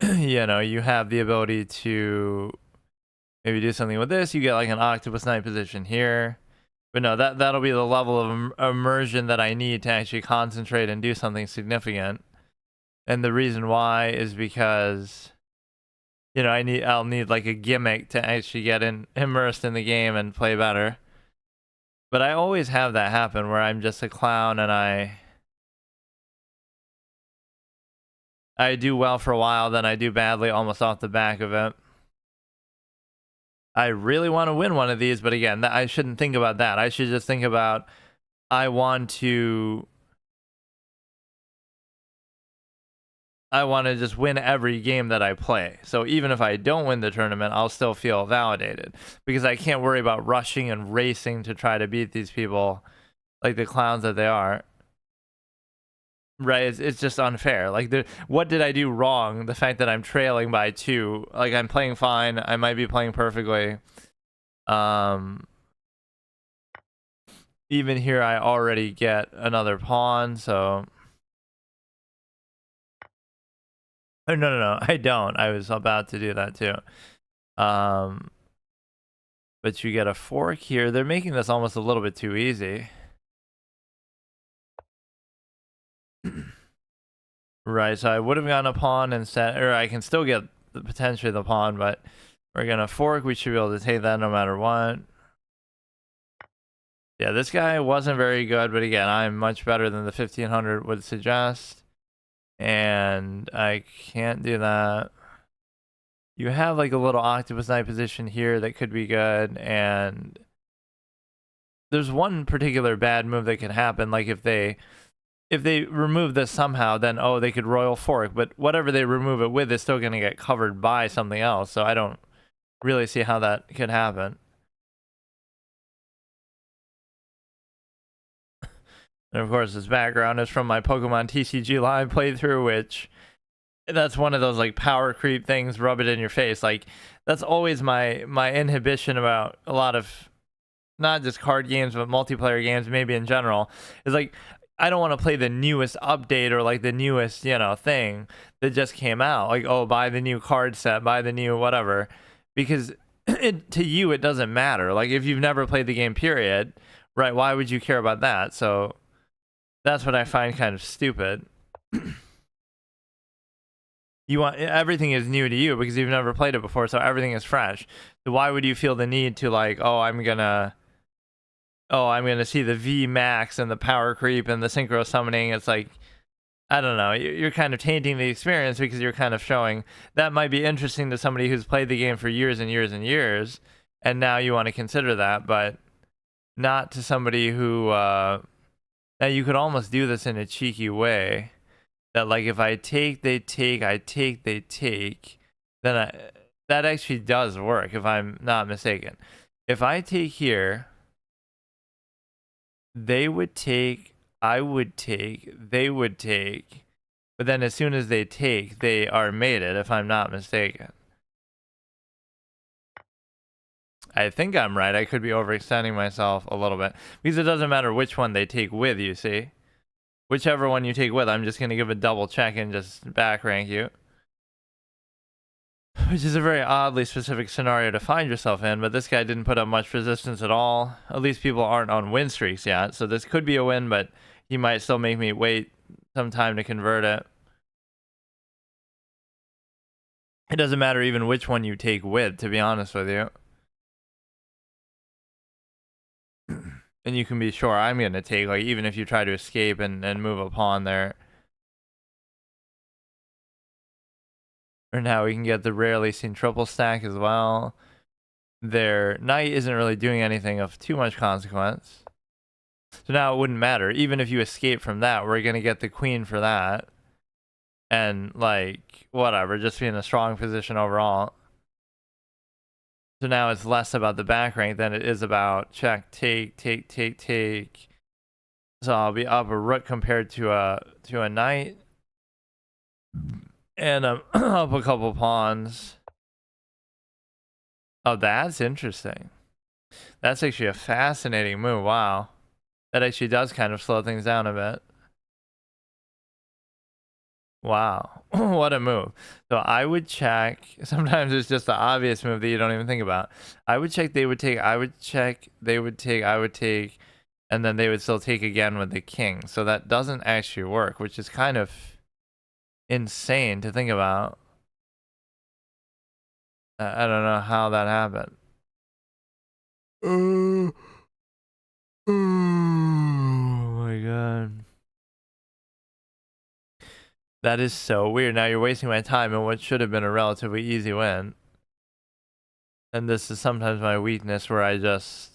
You have the ability to maybe do something with this. You get like an octopus knight position here. But no, that'll be the level of immersion that I need to actually concentrate and do something significant. And the reason why is because... I'll need like a gimmick to actually get immersed in the game and play better. But I always have that happen where I'm just a clown and I do well for a while, then I do badly almost off the back of it. I really want to win one of these, but again, I shouldn't think about that. I should just think about I want to just win every game that I play. So even if I don't win the tournament, I'll still feel validated because I can't worry about rushing and racing to try to beat these people like the clowns that they are. Right? It's just unfair. Like, what did I do wrong? The fact that I'm trailing by 2, like I'm playing fine. I might be playing perfectly. Even here, I already get another pawn, so... Oh, no, I don't. I was about to do that too. But you get a fork here. They're making this almost a little bit too easy. Right, so I would have gotten a pawn instead, or I can still get potentially the pawn, but we're gonna fork. We should be able to take that no matter what. Yeah, this guy wasn't very good, but again, I'm much better than the 1500 would suggest. And I can't do that. You have like a little octopus knight position here that could be good, and there's one particular bad move that could happen. Like if they remove this somehow, then they could royal fork, but whatever they remove it with is still going to get covered by something else, so I don't really see how that could happen. And of course, this background is from my Pokemon TCG Live playthrough, which that's one of those like power creep things, rub it in your face. Like that's always my inhibition about a lot of not just card games, but multiplayer games, maybe in general, is like I don't want to play the newest update or like the newest, thing that just came out. Like, buy the new card set, buy the new whatever, because to you it doesn't matter. Like if you've never played the game, period, right? Why would you care about that? So that's what I find kind of stupid. You want everything is new to you because you've never played it before, so everything is fresh. So why would you feel the need to like, I'm gonna see the V max and the power creep and the synchro summoning? It's like, I don't know. You're kind of tainting the experience because you're kind of showing that might be interesting to somebody who's played the game for years and years and years, and now you want to consider that, but not to somebody who. Now you could almost do this in a cheeky way. That like if I take, they take, I take, they take, then that actually does work if I'm not mistaken. If I take here, they would take, I would take, they would take, but then as soon as they take, they are mated if I'm not mistaken. I think I'm right. I could be overextending myself a little bit because it doesn't matter which one they take with, you see. Whichever one you take with, I'm just going to give a double check and just back rank you. Which is a very oddly specific scenario to find yourself in, but this guy didn't put up much resistance at all. At least people aren't on win streaks yet, so this could be a win, but he might still make me wait some time to convert it. It doesn't matter even which one you take with, to be honest with you. And you can be sure I'm going to take, like, even if you try to escape and move a pawn there. Or now we can get the rarely seen triple stack as well. Their knight isn't really doing anything of too much consequence. So now it wouldn't matter. Even if you escape from that, we're going to get the queen for that. And, like, whatever, just be in a strong position overall. So now it's less about the back rank than it is about check, take, take, take, take. So I'll be up a rook compared to a knight, and I'm up a couple pawns. Oh, that's interesting. That's actually a fascinating move. Wow, that actually does kind of slow things down a bit. Wow, what a move. So I would check. Sometimes it's just the obvious move that you don't even think about. I would check, they would take, I would check, they would take, I would take, and then they would still take again with the king. So that doesn't actually work, which is kind of insane to think about. I don't know how that happened. Oh my god. That is so weird. Now you're wasting my time in what should have been a relatively easy win. And this is sometimes my weakness where I just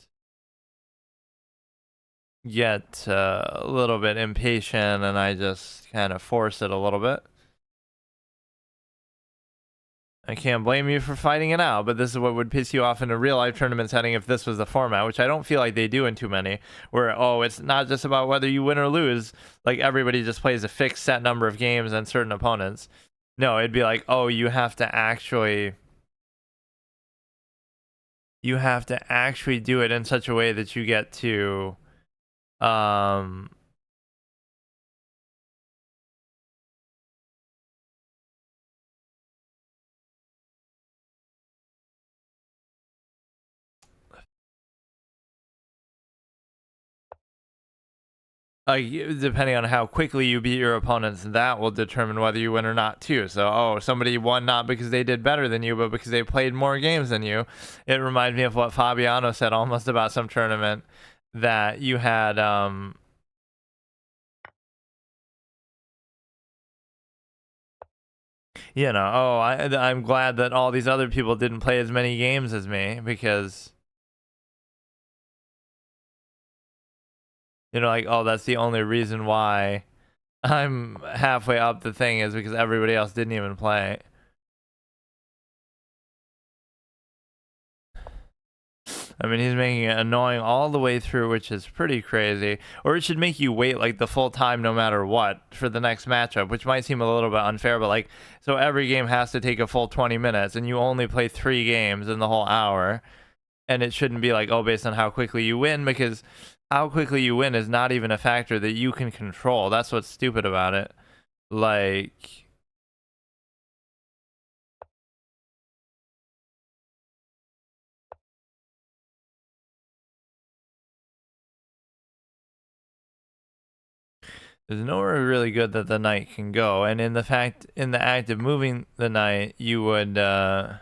get a little bit impatient and I just kind of force it a little bit. I can't blame you for fighting it out, but this is what would piss you off in a real life tournament setting if this was the format, which I don't feel like they do in too many, where, it's not just about whether you win or lose, like everybody just plays a fixed set number of games and certain opponents. No, it'd be like, you have to actually do it in such a way that you get to depending on how quickly you beat your opponents, that will determine whether you win or not too. So, somebody won not because they did better than you, but because they played more games than you. It reminds me of what Fabiano said almost about some tournament that you had I'm glad that all these other people didn't play as many games as me because that's the only reason why I'm halfway up the thing is because everybody else didn't even play. I mean, he's making it annoying all the way through, which is pretty crazy. Or it should make you wait like the full time no matter what for the next matchup, which might seem a little bit unfair, but so every game has to take a full 20 minutes and you only play 3 games in the whole hour. And it shouldn't be like, based on how quickly you win, because how quickly you win is not even a factor that you can control. That's what's stupid about it. Like, There's nowhere really good that the knight can go, and in the act of moving the knight, you would now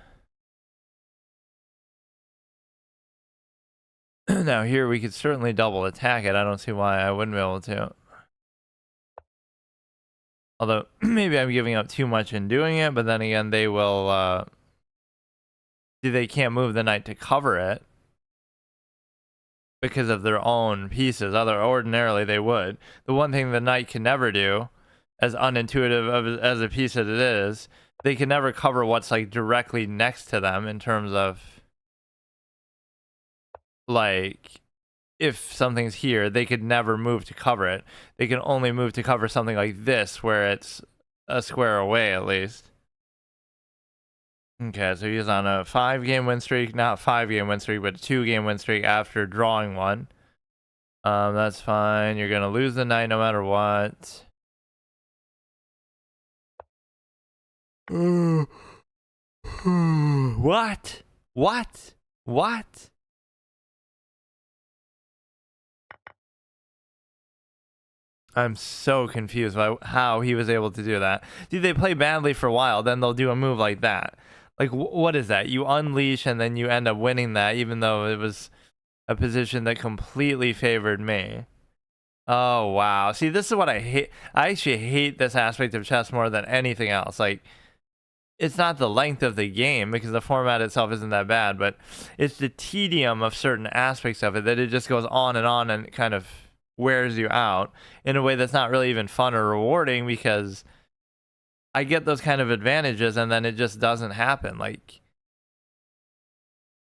here we could certainly double attack it. I don't see why I wouldn't be able to. Although maybe I'm giving up too much in doing it, but then again, they will see, they can't move the knight to cover it because of their own pieces. Ordinarily they would. The one thing the knight can never do, as unintuitive as a piece as it is, they can never cover what's like directly next to them in terms of like, if something's here, they could never move to cover it. They can only move to cover something like this, where it's a square away at least. Okay, so he's on a 5-game win streak, not 5-game win streak, but a 2-game win streak after drawing one. That's fine. You're gonna lose the knight no matter what. What? What? What? I'm so confused by how he was able to do that. Dude, they play badly for a while, then they'll do a move like that. Like, what is that? You unleash and then you end up winning that, even though it was a position that completely favored me. Oh, wow. See, this is what I hate. I actually hate this aspect of chess more than anything else. Like, it's not the length of the game, because the format itself isn't that bad, but it's the tedium of certain aspects of it, that it just goes on and kind of wears you out in a way that's not really even fun or rewarding, because I get those kind of advantages and then it just doesn't happen. Like,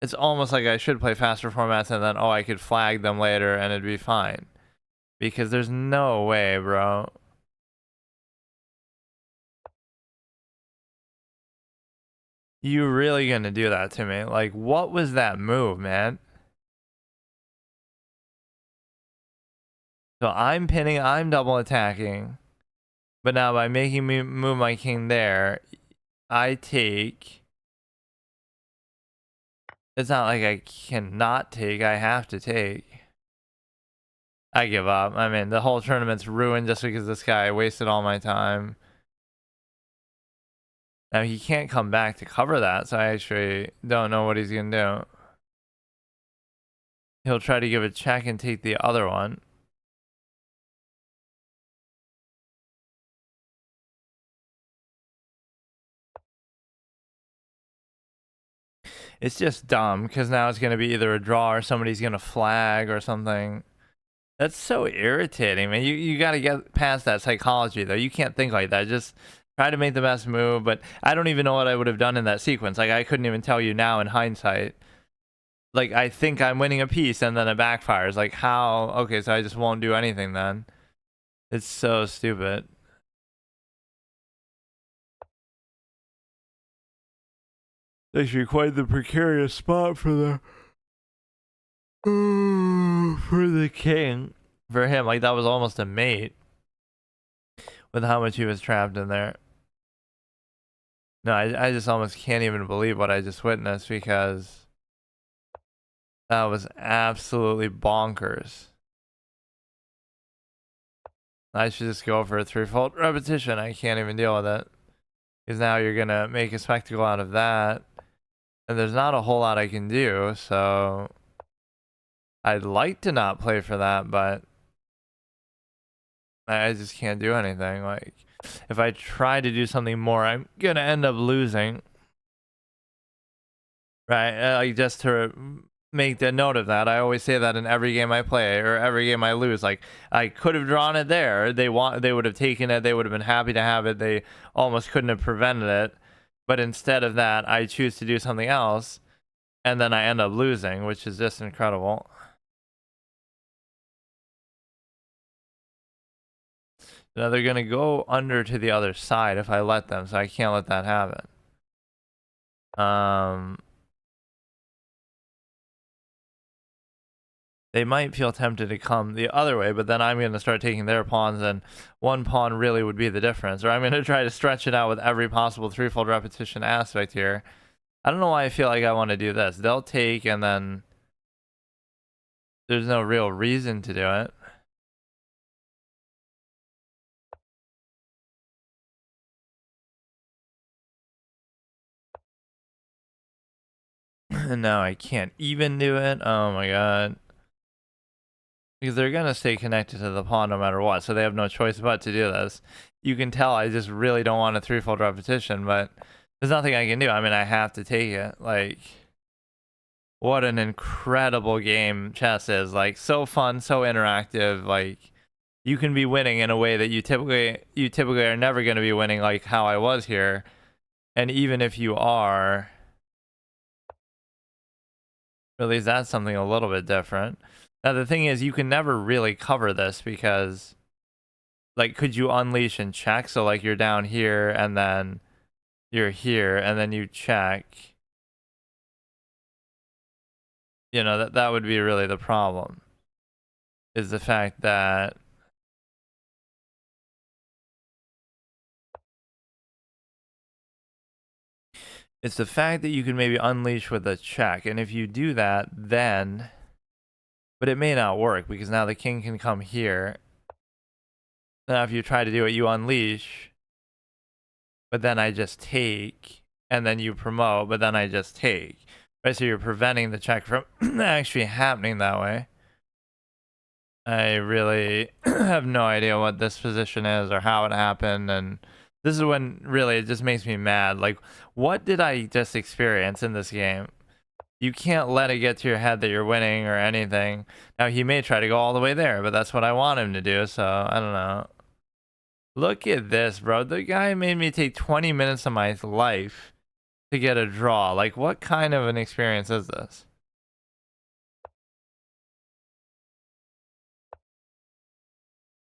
it's almost like I should play faster formats and then, oh, I could flag them later and it'd be fine, because there's no way, bro. You really gonna do that to me? Like, what was that move, man? So I'm pinning, I'm double attacking, but now by making me move my king there, I take. It's not like I cannot take, I have to take. I give up. I mean, the whole tournament's ruined just because this guy wasted all my time. Now he can't come back to cover that, so I actually don't know what he's gonna do. He'll try to give a check and take the other one. It's just dumb, because now it's going to be either a draw or somebody's going to flag or something. That's so irritating, man. You got to get past that psychology, though. You can't think like that. Just try to make the best move, but I don't even know what I would have done in that sequence. Like, I couldn't even tell you now in hindsight. Like, I think I'm winning a piece, and then it backfires. Like, how? Okay, so I just won't do anything then. It's so stupid. Actually, quite the precarious spot for the king. For him, like, that was almost a mate with how much he was trapped in there. No, I just almost can't even believe what I just witnessed, because that was absolutely bonkers. I should just go for a 3-fold repetition. I can't even deal with it, because now you're gonna make a spectacle out of that, and there's not a whole lot I can do. So I'd like to not play for that, but I just can't do anything. Like, if I try to do something more, I'm gonna end up losing. Right? Like, just to make the note of that, I always say that in every game I play or every game I lose. Like, I could have drawn it there. They would have taken it. They would have been happy to have it. They almost couldn't have prevented it. But instead of that, I choose to do something else, and then I end up losing, which is just incredible. Now they're gonna go under to the other side if I let them, so I can't let that happen. They might feel tempted to come the other way, but then I'm going to start taking their pawns, and one pawn really would be the difference. Or I'm going to try to stretch it out with every possible 3-fold repetition aspect here. I don't know why I feel like I want to do this. They'll take, and then there's no real reason to do it. And now I can't even do it. Oh my god. Because they're going to stay connected to the pawn no matter what, so they have no choice but to do this. You can tell I just really don't want a threefold repetition, but there's nothing I can do. I mean, I have to take it. Like, what an incredible game chess is. Like, so fun, so interactive. Like, you can be winning in a way that you typically are never going to be winning, like how I was here. And even if you are, at least that's something a little bit different. Now, the thing is, you can never really cover this because, like, could you unleash and check? So, like, you're down here, and then you're here, and then you check. You know, that would be really the problem. Is the fact that it's the fact that you can maybe unleash with a check. And if you do that, then... But it may not work, because now the king can come here. Now if you try to do it, you unleash. But then I just take. And then you promote, but then I just take. Right, so you're preventing the check from actually happening that way. I really have no idea what this position is or how it happened, and this is when really it just makes me mad. Like, what did I just experience in this game? You can't let it get to your head that you're winning or anything. Now, he may try to go all the way there, but that's what I want him to do, so I don't know. Look at this, bro. The guy made me take 20 minutes of my life to get a draw. Like, what kind of an experience is this?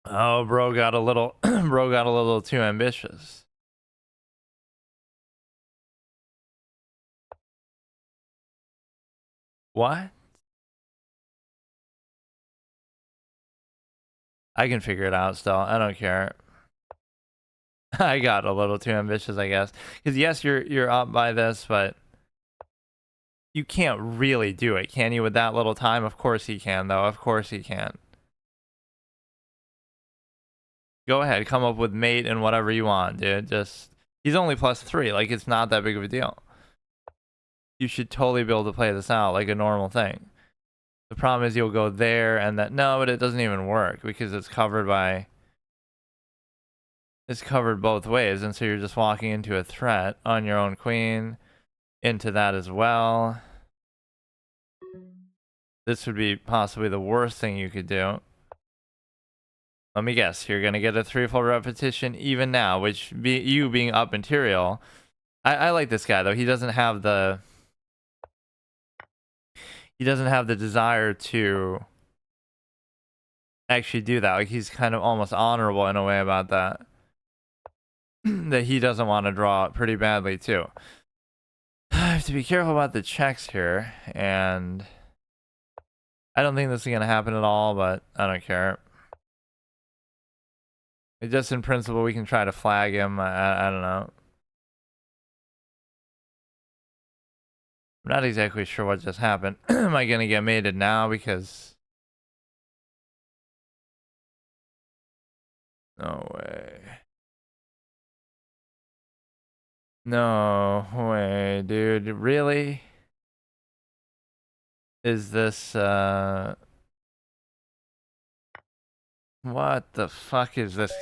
Oh, bro got a little too ambitious. What? I can figure it out still. I don't care. I got a little too ambitious, I guess. Because yes, you're up by this, but you can't really do it, can you, with that little time? Of course he can, though. Of course he can. Go ahead, come up with mate and whatever you want, dude. Just, he's only +3. Like, it's not that big of a deal. You should totally be able to play this out like a normal thing. The problem is you'll go there and that. No, but it doesn't even work because it's covered by... It's covered both ways, and so you're just walking into a threat on your own queen, into that as well. This would be possibly the worst thing you could do. Let me guess, you're going to get a threefold repetition even now, which you being up material. I like this guy, though. He doesn't have the... He doesn't have the desire to actually do that. Like, he's kind of almost honorable in a way about that. That he doesn't want to draw pretty badly, too. I have to be careful about the checks here, and... I don't think this is going to happen at all, but I don't care. Just in principle, we can try to flag him. I don't know. I'm not exactly sure what just happened. Am I going to get mated now? Because... No way. No way, dude. Really? Is this, What the fuck is this?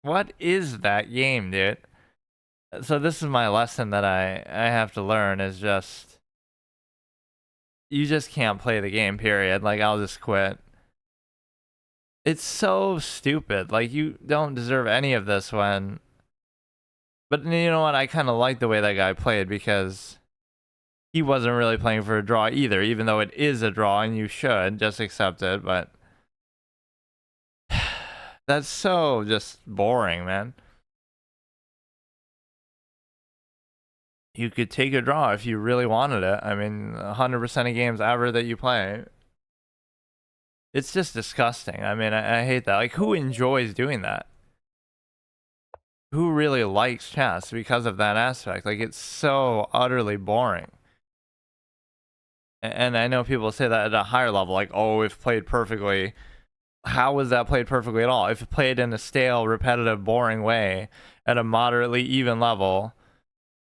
What is that game, dude? So this is my lesson that I have to learn is just... You just can't play the game, period. Like, I'll just quit. It's so stupid. Like, you don't deserve any of this when... But you know what? I kind of like the way that guy played because he wasn't really playing for a draw either, even though it is a draw and you should just accept it, but... That's so just boring, man. You could take a draw if you really wanted it. I mean, 100% of games ever that you play. It's just disgusting. I mean, I hate that. Like, who enjoys doing that? Who really likes chess because of that aspect? Like, it's so utterly boring. And I know people say that at a higher level, like, oh, if played perfectly... How was that played perfectly at all? If it played in a stale, repetitive, boring way at a moderately even level,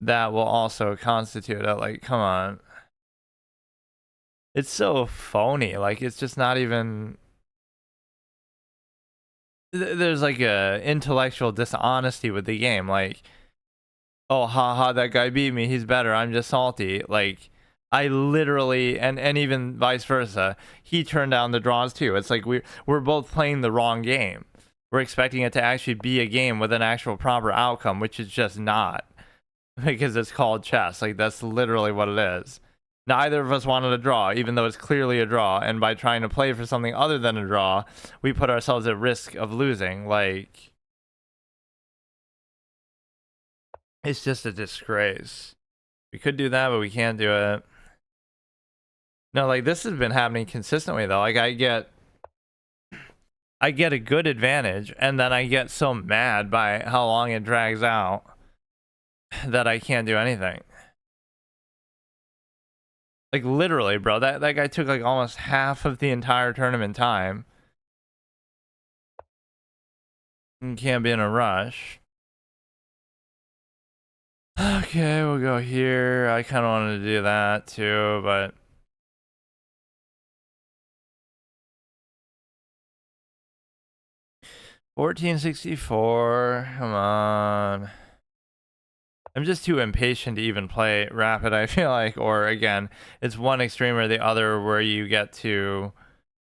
that will also constitute it. Like, come on. It's so phony. Like, it's just not even. There's like a intellectual dishonesty with the game. Like, oh, haha, that guy beat me. He's better. I'm just salty. Like, I literally, and even vice versa, he turned down the draws too. It's like we're both playing the wrong game. We're expecting it to actually be a game with an actual proper outcome, which is just not, because it's called chess. Like, that's literally what it is. Neither of us wanted a draw, even though it's clearly a draw. And by trying to play for something other than a draw, we put ourselves at risk of losing. Like, it's just a disgrace. We could do that, but we can't do it. No, like, this has been happening consistently though. Like, I get a good advantage, and then I get so mad by how long it drags out that I can't do anything. Like, literally, bro, that guy took like almost half of the entire tournament time. And can't be in a rush. Okay, we'll go here. I kind of wanted to do that too, but 1464. Come on. I'm just too impatient to even play Rapid, I feel like. Or again, it's one extreme or the other where you get to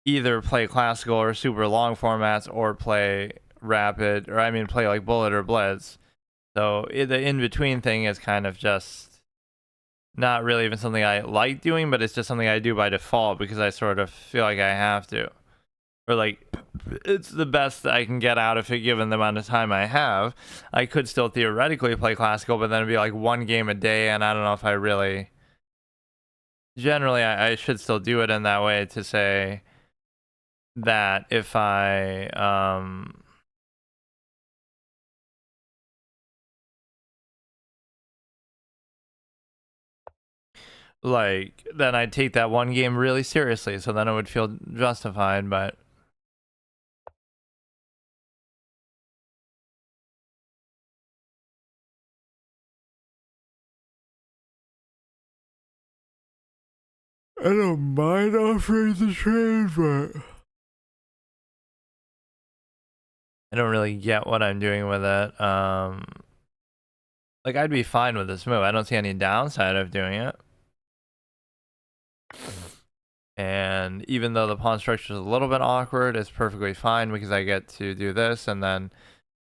either play classical or super long formats or play Rapid, or I mean play like Bullet or Blitz. So the in-between thing is kind of just not really even something I like doing, but it's just something I do by default because I sort of feel like I have to. Or like, it's the best I can get out of it given the amount of time I have. I could still theoretically play classical, but then it'd be like one game a day, and I don't know if I really. Generally, I should still do it in that way to say that if I like, then I'd take that one game really seriously, so then it would feel justified, but. I don't mind offering the trade, but I don't really get what I'm doing with it. Like, I'd be fine with this move. I don't see any downside of doing it. And even though the pawn structure is a little bit awkward, it's perfectly fine because I get to do this, and then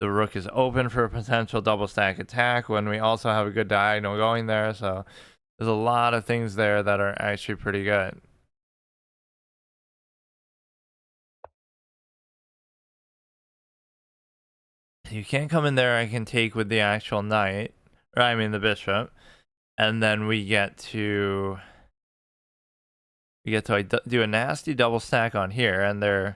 the rook is open for a potential double stack attack when we also have a good diagonal going there. So there's a lot of things there that are actually pretty good. You can't come in there. I can take with the actual knight, or I mean the bishop, and then we get to do a nasty double stack on here, and the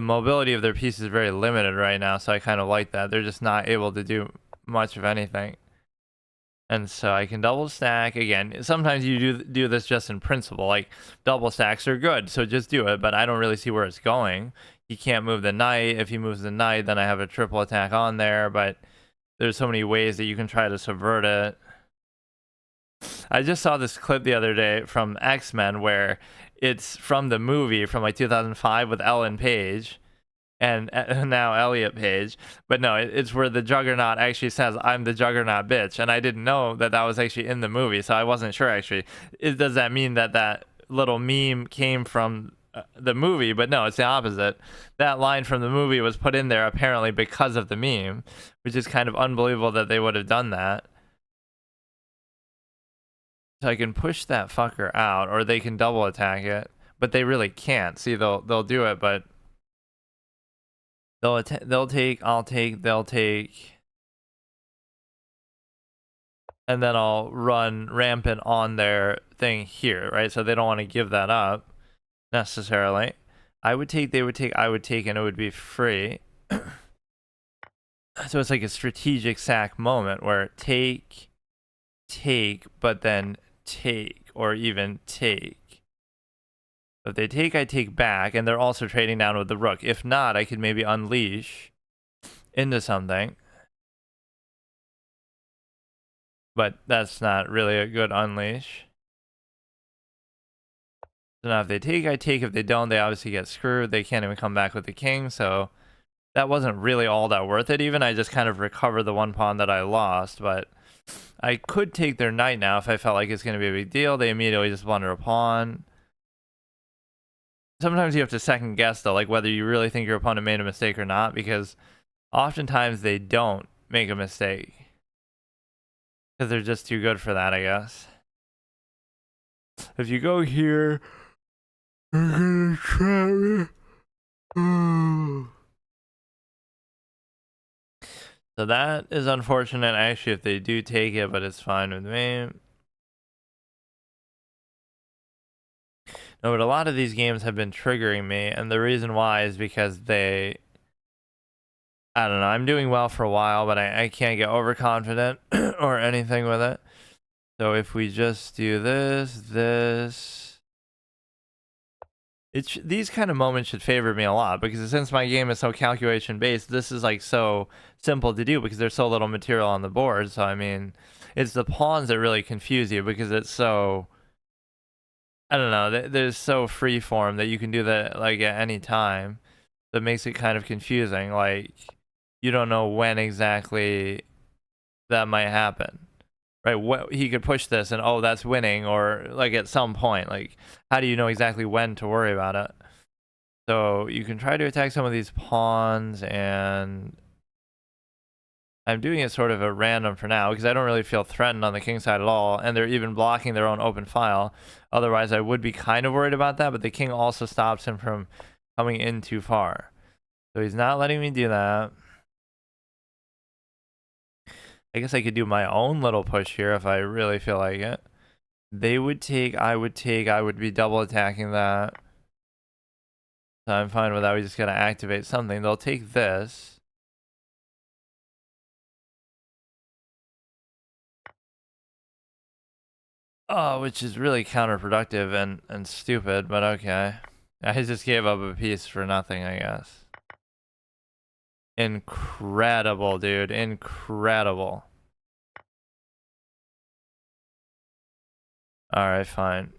mobility of their piece is very limited right now, so I kind of like that. They're just not able to do much of anything. And so I can double stack again. Sometimes you do this just in principle, like double stacks are good, so just do it, but I don't really see where it's going. He can't move the knight. If he moves the knight, then I have a triple attack on there, but there's so many ways that you can try to subvert it. I just saw this clip the other day from X-Men where it's from the movie from like 2005 with Ellen Page and now Elliot Page. But no, it's where the Juggernaut actually says, "I'm the Juggernaut, bitch." And I didn't know that that was actually in the movie, so I wasn't sure actually. Does that mean that that little meme came from the movie? But no, it's the opposite. That line from the movie was put in there apparently because of the meme, which is kind of unbelievable that they would have done that. So I can push that fucker out, or they can double attack it, but they really can't. See, they'll do it, but they'll take, I'll take, they'll take, and then I'll run rampant on their thing here, right? So they don't want to give that up necessarily. I would take, they would take, I would take, and it would be free. So it's like a strategic sack moment where take, but then take, or even take. If they take, I take back, and they're also trading down with the rook. If not, I could maybe unleash into something. But that's not really a good unleash. So now if they take, I take. If they don't, they obviously get screwed. They can't even come back with the king. So that wasn't really all that worth it even. I just kind of recovered the one pawn that I lost. But I could take their knight now if I felt like it's going to be a big deal. They immediately just blunder a pawn. Sometimes you have to second guess, though, like whether you really think your opponent made a mistake or not, because oftentimes they don't make a mistake. Because they're just too good for that, I guess. If you go here, they're gonna trap me. So that is unfortunate, actually, if they do take it, but it's fine with me. No, but a lot of these games have been triggering me, and the reason why is because they... I don't know, I'm doing well for a while, but I can't get overconfident or anything with it. So if we just do this... These kind of moments should favor me a lot, because since my game is so calculation based, this is like so simple to do because there's so little material on the board. So I mean, it's the pawns that really confuse you because it's so, I don't know, there's so free form that you can do that like at any time. That makes it kind of confusing. Like you don't know when exactly that might happen. Right, what he could push this and oh, that's winning, or like at some point, like how do you know exactly when to worry about it? So you can try to attack some of these pawns, and I'm doing it sort of at random for now because I don't really feel threatened on the king side at all, and they're even blocking their own open file. Otherwise, I would be kind of worried about that, but the king also stops him from coming in too far. So he's not letting me do that. I guess I could do my own little push here if I really feel like it. They would take, I would take, I would be double attacking that. So I'm fine with that. We just gotta activate something. They'll take this. Oh, which is really counterproductive and stupid, but okay. I just gave up a piece for nothing, I guess. Incredible, dude. Incredible. Alright, fine.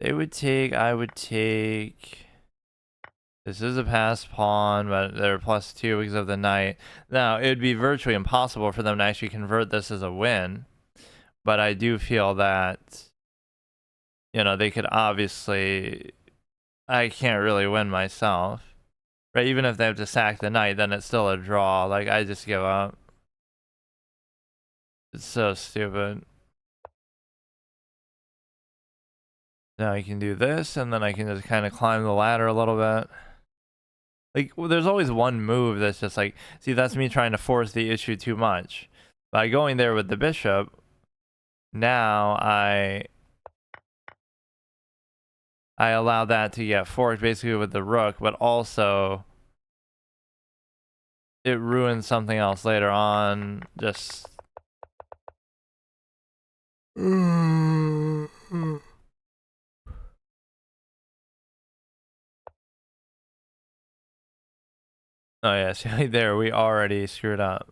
They would take, I would take... This is a pass pawn, but they're +2 because of the knight. Now, it would be virtually impossible for them to actually convert this as a win. But I do feel that, you know, they could obviously... I can't really win myself. Right, even if they have to sack the knight, then it's still a draw. Like, I just give up. It's so stupid. Now I can do this, and then I can just kind of climb the ladder a little bit. Like, well, there's always one move that's just like, see, that's me trying to force the issue too much. By going there with the bishop, now I allow that to get forked basically with the rook, but also it ruins something else later on. Just... Oh yeah, see there, we already screwed up.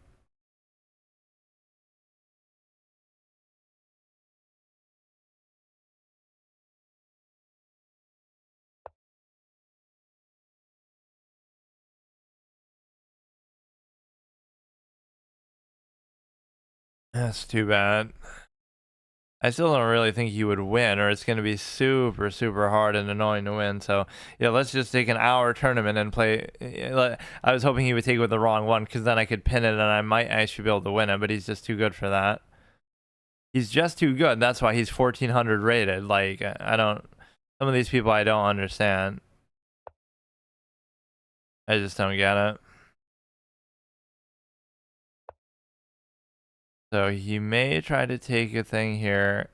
That's too bad. I still don't really think he would win, or it's going to be super, super hard and annoying to win. So, yeah, let's just take an hour tournament and play. I was hoping he would take it with the wrong one, because then I could pin it and I might actually be able to win it, but he's just too good for that. He's just too good. That's why he's 1400 rated. Like, I don't... Some of these people I don't understand. I just don't get it. So he may try to take a thing here.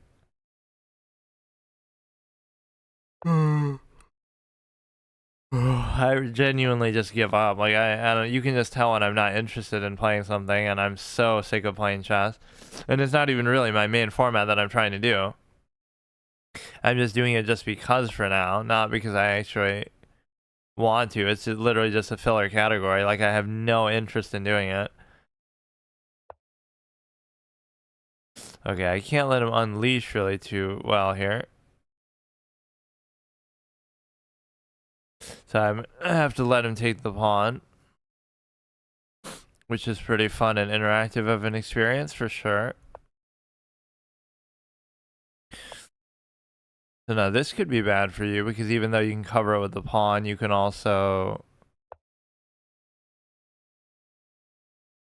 I genuinely just give up. Like I don't. You can just tell when I'm not interested in playing something, and I'm so sick of playing chess. And it's not even really my main format that I'm trying to do. I'm just doing it just because for now, not because I actually want to. It's literally just a filler category. Like I have no interest in doing it. Okay, I can't let him unleash really too well here. So I have to let him take the pawn, which is pretty fun and interactive of an experience for sure. So now this could be bad for you because even though you can cover it with the pawn, you can also...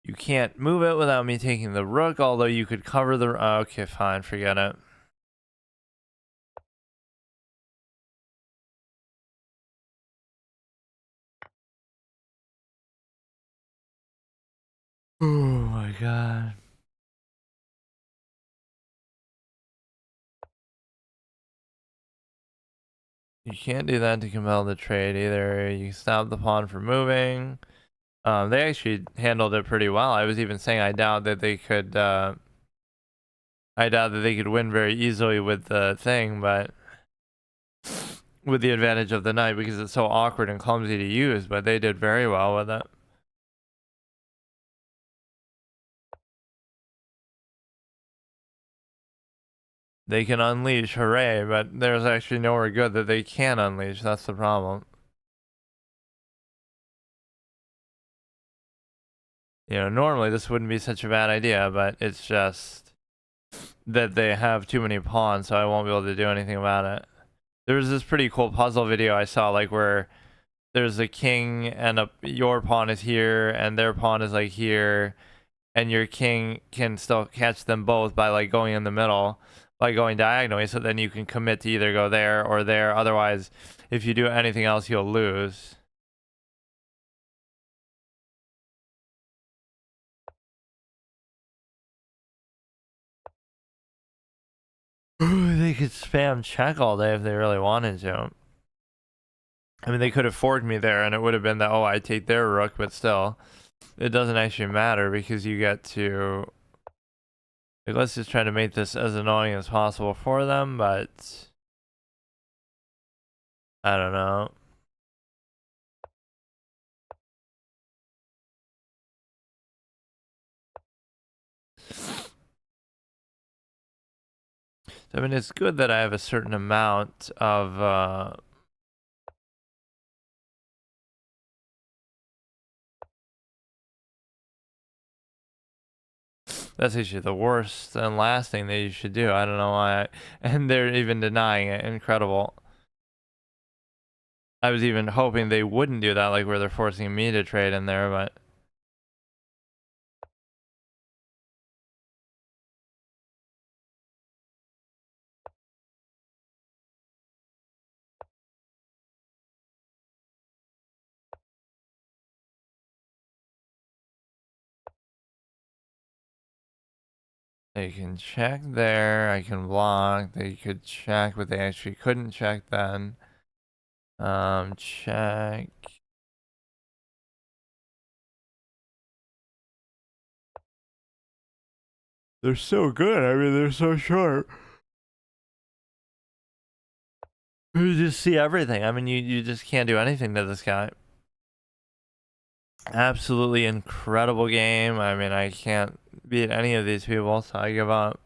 You can't move it without me taking the rook, although you could cover the... okay, fine, forget it. Oh my god. You can't do that to compel the trade either. You stop the pawn from moving. They actually handled it pretty well. I was even saying I doubt that they could win very easily with the thing, but with the advantage of the knight because it's so awkward and clumsy to use, but they did very well with it. They can unleash, hooray, but there's actually nowhere good that they can unleash. That's the problem. You know, normally this wouldn't be such a bad idea, but it's just that they have too many pawns, so I won't be able to do anything about it. There was this pretty cool puzzle video I saw, like where there's a king and your pawn is here and their pawn is like here, and your king can still catch them both by like going in the middle, by going diagonally, so then you can commit to either go there or there. Otherwise, if you do anything else, you'll lose. They could spam check all day if they really wanted to. I mean, they could have forked me there and it would have been that, oh, I take their rook, but still, it doesn't actually matter because you get to... Like, let's just try to make this as annoying as possible for them, but... I don't know. I mean, it's good that I have a certain amount of... That's actually the worst and last thing that you should do. I don't know why. And they're even denying it. Incredible. I was even hoping they wouldn't do that, like where they're forcing me to trade in there, but... They can check there, I can block, they could check, but they actually couldn't check then. Check. They're so good, I mean, they're so sharp. You just see everything. I mean, you just can't do anything to this guy. Absolutely incredible game. I mean, I can't beat any of these people, so I give up.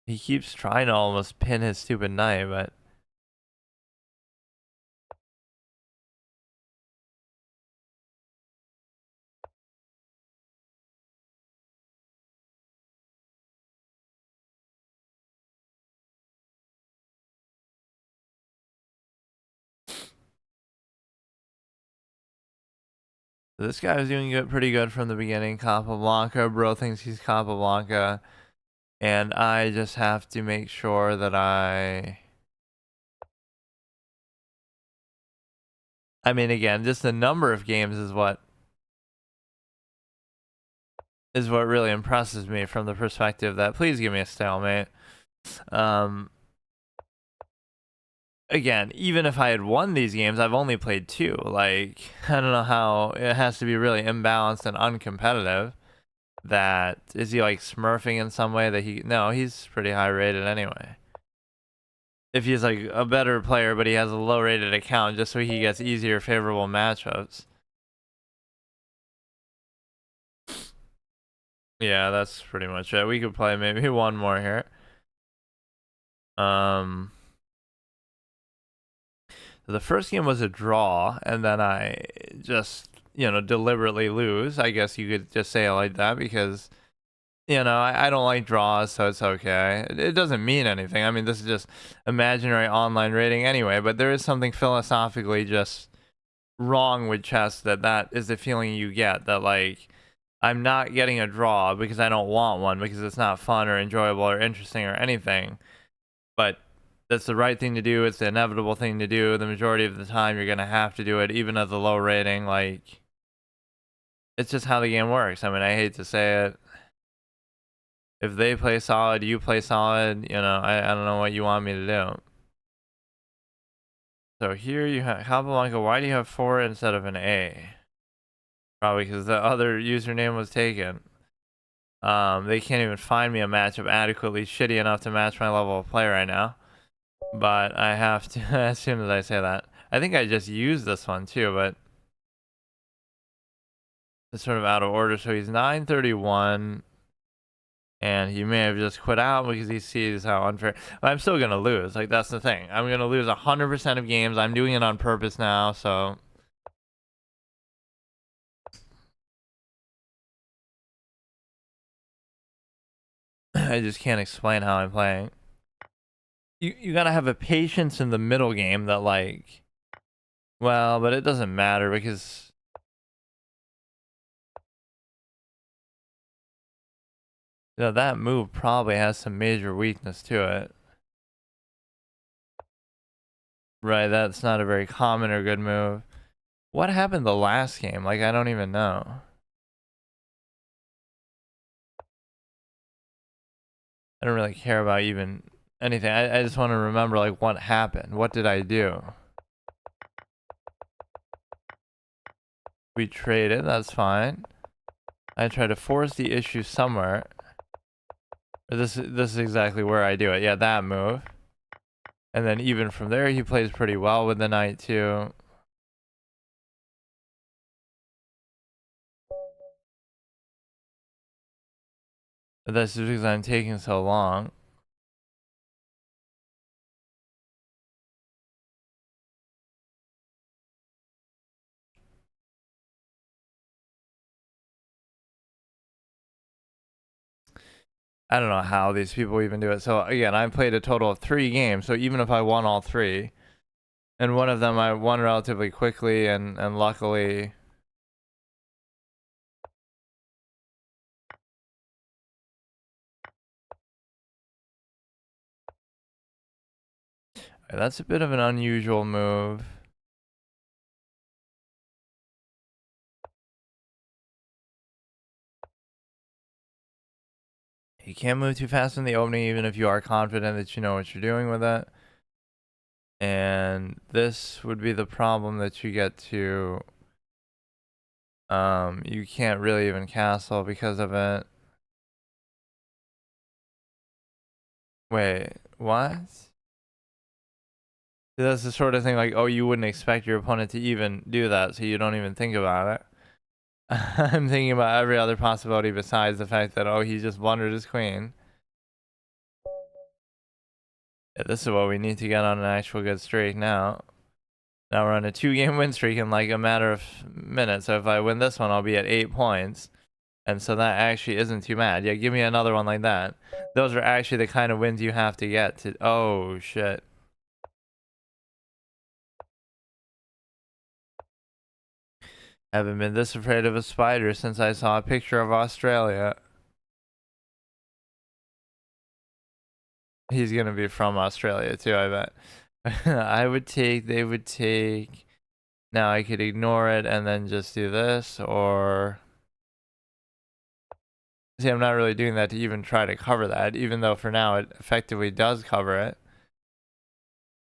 He keeps trying to almost pin his stupid knight, but... This guy was doing good, pretty good from the beginning. Capablanca, bro thinks he's Capablanca. And I just have to make sure that I mean, again, just the number of games is what really impresses me from the perspective that please give me a stalemate. Again, even if I had won these games, I've only played 2. Like, I don't know how it has to be really imbalanced and uncompetitive. That is he like smurfing in some way that no, he's pretty high rated anyway. If he's like a better player, but he has a low rated account just so he gets easier favorable matchups. Yeah, that's pretty much it. We could play maybe one more here. The first game was a draw, and then I just, deliberately lose. I guess you could just say it like that because, I don't like draws, so it's okay. It doesn't mean anything. I mean, this is just imaginary online rating anyway, but there is something philosophically just wrong with chess that is the feeling you get that, like, I'm not getting a draw because I don't want one because it's not fun or enjoyable or interesting or anything. But that's the right thing to do. It's the inevitable thing to do. The majority of the time, you're gonna have to do it, even at the low rating. Like, it's just how the game works. I mean, I hate to say it. If they play solid, you play solid. I don't know what you want me to do. So here you have Capablanca. Why do you have 4 instead of an A? Probably because the other username was taken. They can't even find me a matchup adequately shitty enough to match my level of play right now. But I have to, as soon as I say that. I think I just used this one too, but it's sort of out of order. So he's 931, and he may have just quit out because he sees how unfair. But I'm still going to lose. Like, that's the thing. I'm going to lose 100% of games. I'm doing it on purpose now, so. I just can't explain how I'm playing. You gotta have a patience in the middle game that, like, well, but it doesn't matter because that move probably has some major weakness to it. Right, that's not a very common or good move. What happened the last game? Like, I don't even know. I don't really care about even anything. I just want to remember, like, what happened. What did I do? We traded, that's fine. I try to force the issue somewhere. This is exactly where I do it. Yeah, that move. And then even from there, he plays pretty well with the knight too. But that's just because I'm taking so long. I don't know how these people even do it. So again, I played a total of 3 games. So even if I won all 3, and one of them I won relatively quickly and luckily. That's a bit of an unusual move. You can't move too fast in the opening even if you are confident that you know what you're doing with it. And this would be the problem that you get to. You can't really even castle because of it. Wait, what? That's the sort of thing like, oh, you wouldn't expect your opponent to even do that, so you don't even think about it. I'm thinking about every other possibility besides the fact that, oh, he just blundered his queen. Yeah, this is what we need to get on an actual good streak now. Now we're on a 2-game win streak in like a matter of minutes. So if I win this one, I'll be at 8 points. And so that actually isn't too bad. Yeah, give me another one like that. Those are actually the kind of wins you have to get to. Oh, shit. Haven't been this afraid of a spider since I saw a picture of Australia. He's gonna be from Australia too, I bet. They would take. Now I could ignore it and then just do this, or. See, I'm not really doing that to even try to cover that, even though for now it effectively does cover it.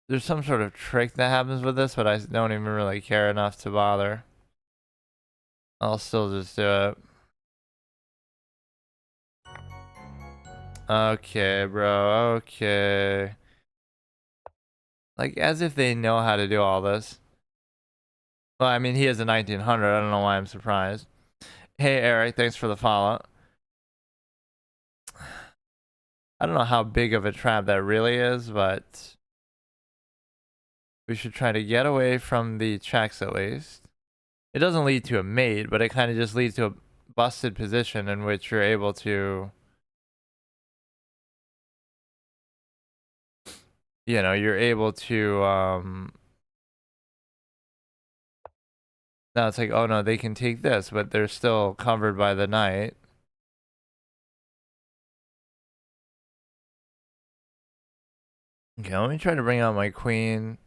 There's some sort of trick that happens with this, but I don't even really care enough to bother. I'll still just do it. Okay, bro, okay. Like, as if they know how to do all this. Well, I mean, he has a 1900. I don't know why I'm surprised. Hey, Eric, thanks for the follow. I don't know how big of a trap that really is, but we should try to get away from the checks at least. It doesn't lead to a mate, but it kind of just leads to a busted position in which you're able to, you know, you're able to, now it's like, oh no, they can take this, but they're still covered by the knight. Okay, let me try to bring out my queen.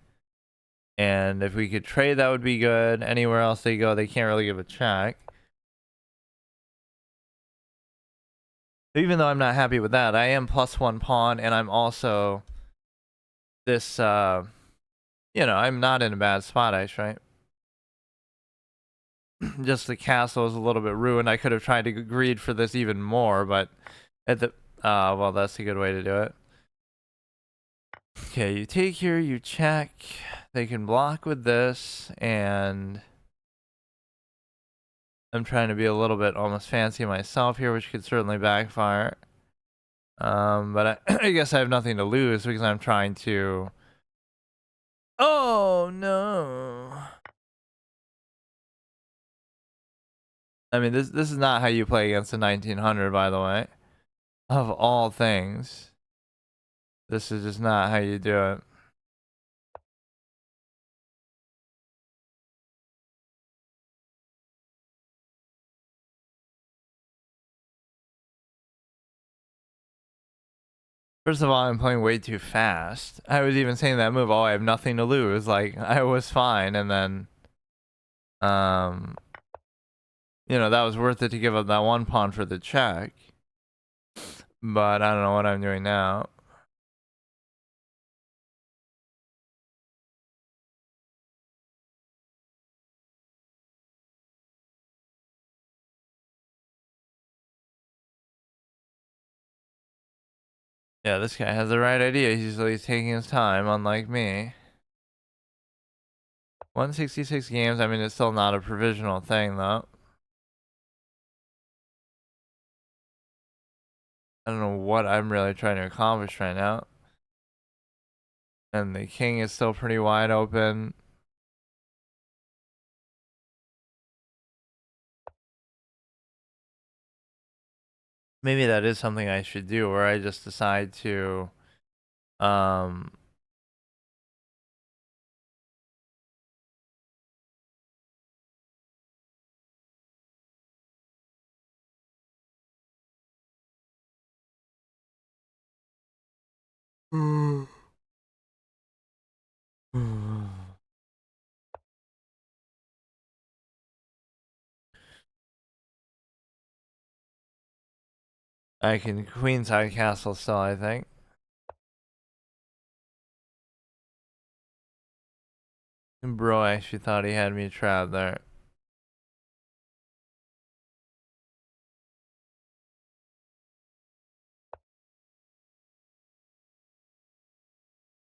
And if we could trade, that would be good. Anywhere else they go, they can't really give a check. Even though I'm not happy with that, I am +1 pawn, and I'm also this, you know, I'm not in a bad spot, actually. Just the castle is a little bit ruined. I could have tried to greed for this even more, but at the, well, that's a good way to do it. Okay, you take here, you check. They can block with this, and I'm trying to be a little bit almost fancy myself here, which could certainly backfire. But I guess I have nothing to lose because I'm trying to. Oh no! I mean, this is not how you play against the 1900, by the way. Of all things, this is just not how you do it. First of all, I'm playing way too fast. I was even saying that move, oh, I have nothing to lose. Like, I was fine, and then, you know, that was worth it to give up that one pawn for the check. But I don't know what I'm doing now. Yeah, this guy has the right idea. He's taking his time, unlike me. 166 games. I mean, it's still not a provisional thing, though. I don't know what I'm really trying to accomplish right now. And the king is still pretty wide open. Maybe that is something I should do, where I just decide to, I can queenside castle still, I think. Bro actually thought he had me trapped there.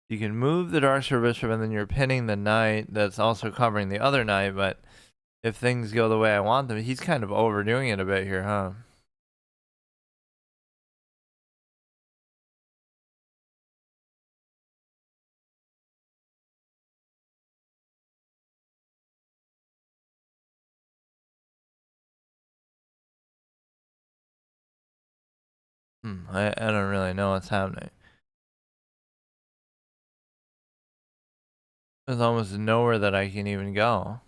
You can move the Darkshire Bishop and then you're pinning the knight that's also covering the other knight, but if things go the way I want them, he's kind of overdoing it a bit here, huh? I don't really know what's happening. There's almost nowhere that I can even go.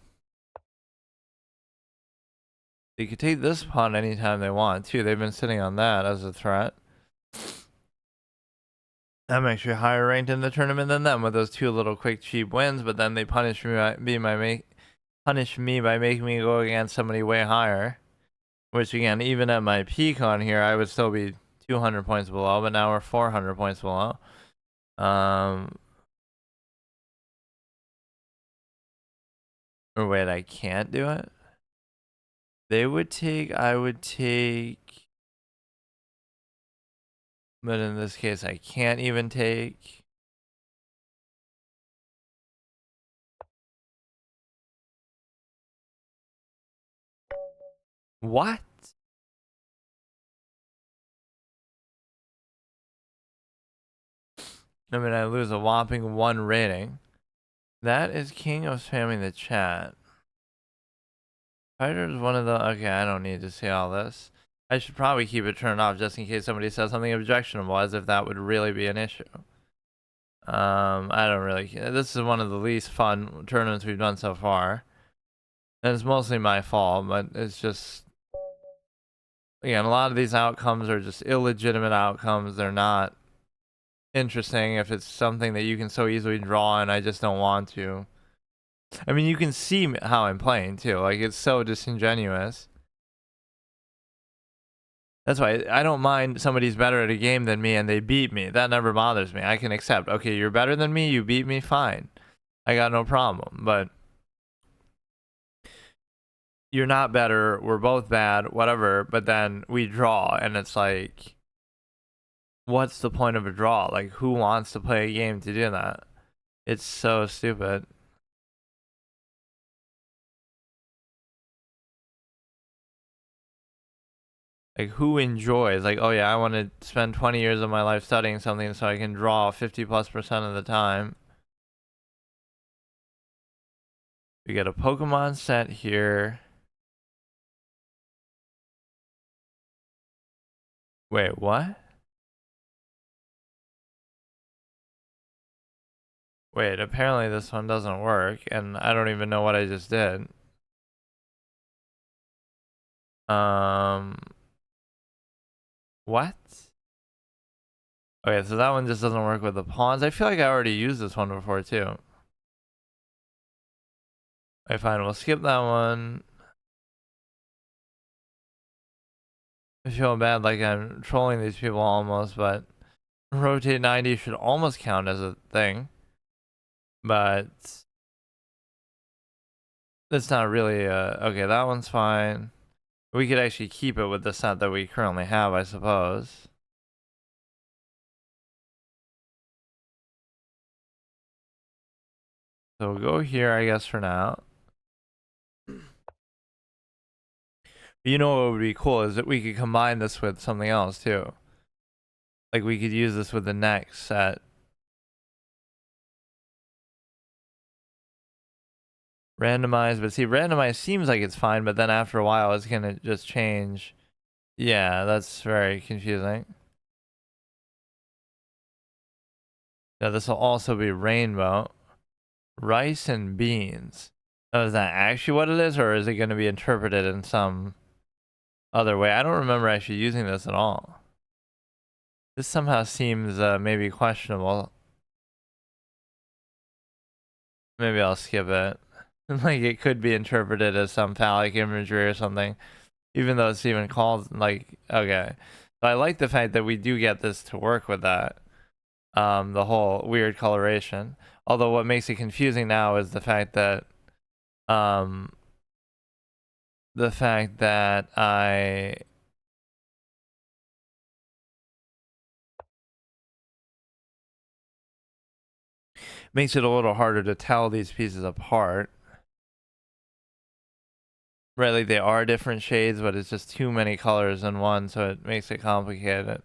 They could take this pawn anytime they want, too. They've been sitting on that as a threat. I'm actually higher ranked in the tournament than them with those two little quick cheap wins, but then they punish me by making me go against somebody way higher. Which again, even at my peak on here, I would still be 200 points below, but now we're 400 points below. Or wait, I can't do it? They would take, I would take. But in this case, I can't even take. What? I mean, I lose a whopping 1 rating. That is king of spamming the chat. Fighter is one of the... Okay, I don't need to see all this. I should probably keep it turned off just in case somebody says something objectionable, as if that would really be an issue. I don't really care. This is one of the least fun tournaments we've done so far. And it's mostly my fault, but it's just... Again, a lot of these outcomes are just illegitimate outcomes. They're not interesting if it's something that you can so easily draw and I just don't want to. I mean, you can see how I'm playing too. Like, it's so disingenuous. That's why I don't mind somebody's better at a game than me and they beat me. That never bothers me. I can accept. Okay, you're better than me. You beat me. Fine. I got no problem. But you're not better. We're both bad. Whatever. But then we draw and it's like, what's the point of a draw? Like, who wants to play a game to do that? It's so stupid. Like, who enjoys, like, oh yeah, I want to spend 20 years of my life studying something so I can draw 50+% of the time. We get a Pokemon set here. Wait, what? Wait, apparently this one doesn't work, and I don't even know what I just did. What? Okay, so that one just doesn't work with the pawns. I feel like I already used this one before, too. Okay, fine, we'll skip that one. I feel bad, like I'm trolling these people almost, but rotate 90 should almost count as a thing. But that's not really, okay, that one's fine. We could actually keep it with the set that we currently have, I suppose. So we'll go here, I guess, for now. You know what would be cool is that we could combine this with something else, too. Like, we could use this with the next set. Randomize, but see, randomize seems like it's fine, but then after a while, it's gonna just change. Yeah, that's very confusing. Now, this will also be rainbow. Rice and beans. Oh, is that actually what it is, or is it going to be interpreted in some other way? I don't remember actually using this at all. This somehow seems maybe questionable. Maybe I'll skip it. Like, it could be interpreted as some phallic imagery or something, even though it's even called, like, okay. But I like the fact that we do get this to work with that. The whole weird coloration. Although what makes it confusing now is the fact that I makes it a little harder to tell these pieces apart. Right, like they are different shades, but it's just too many colors in one, so it makes it complicated.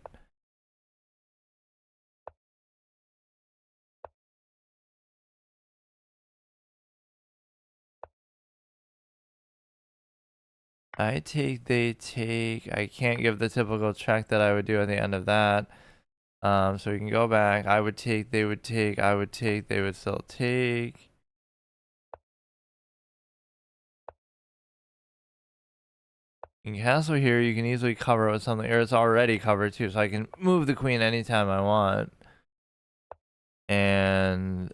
I take, they take. I can't give the typical check that I would do at the end of that. So we can go back. I would take, they would take, I would take, they would still take. In castle here, you can easily cover it with something, or it's already covered too, so I can move the queen anytime I want. And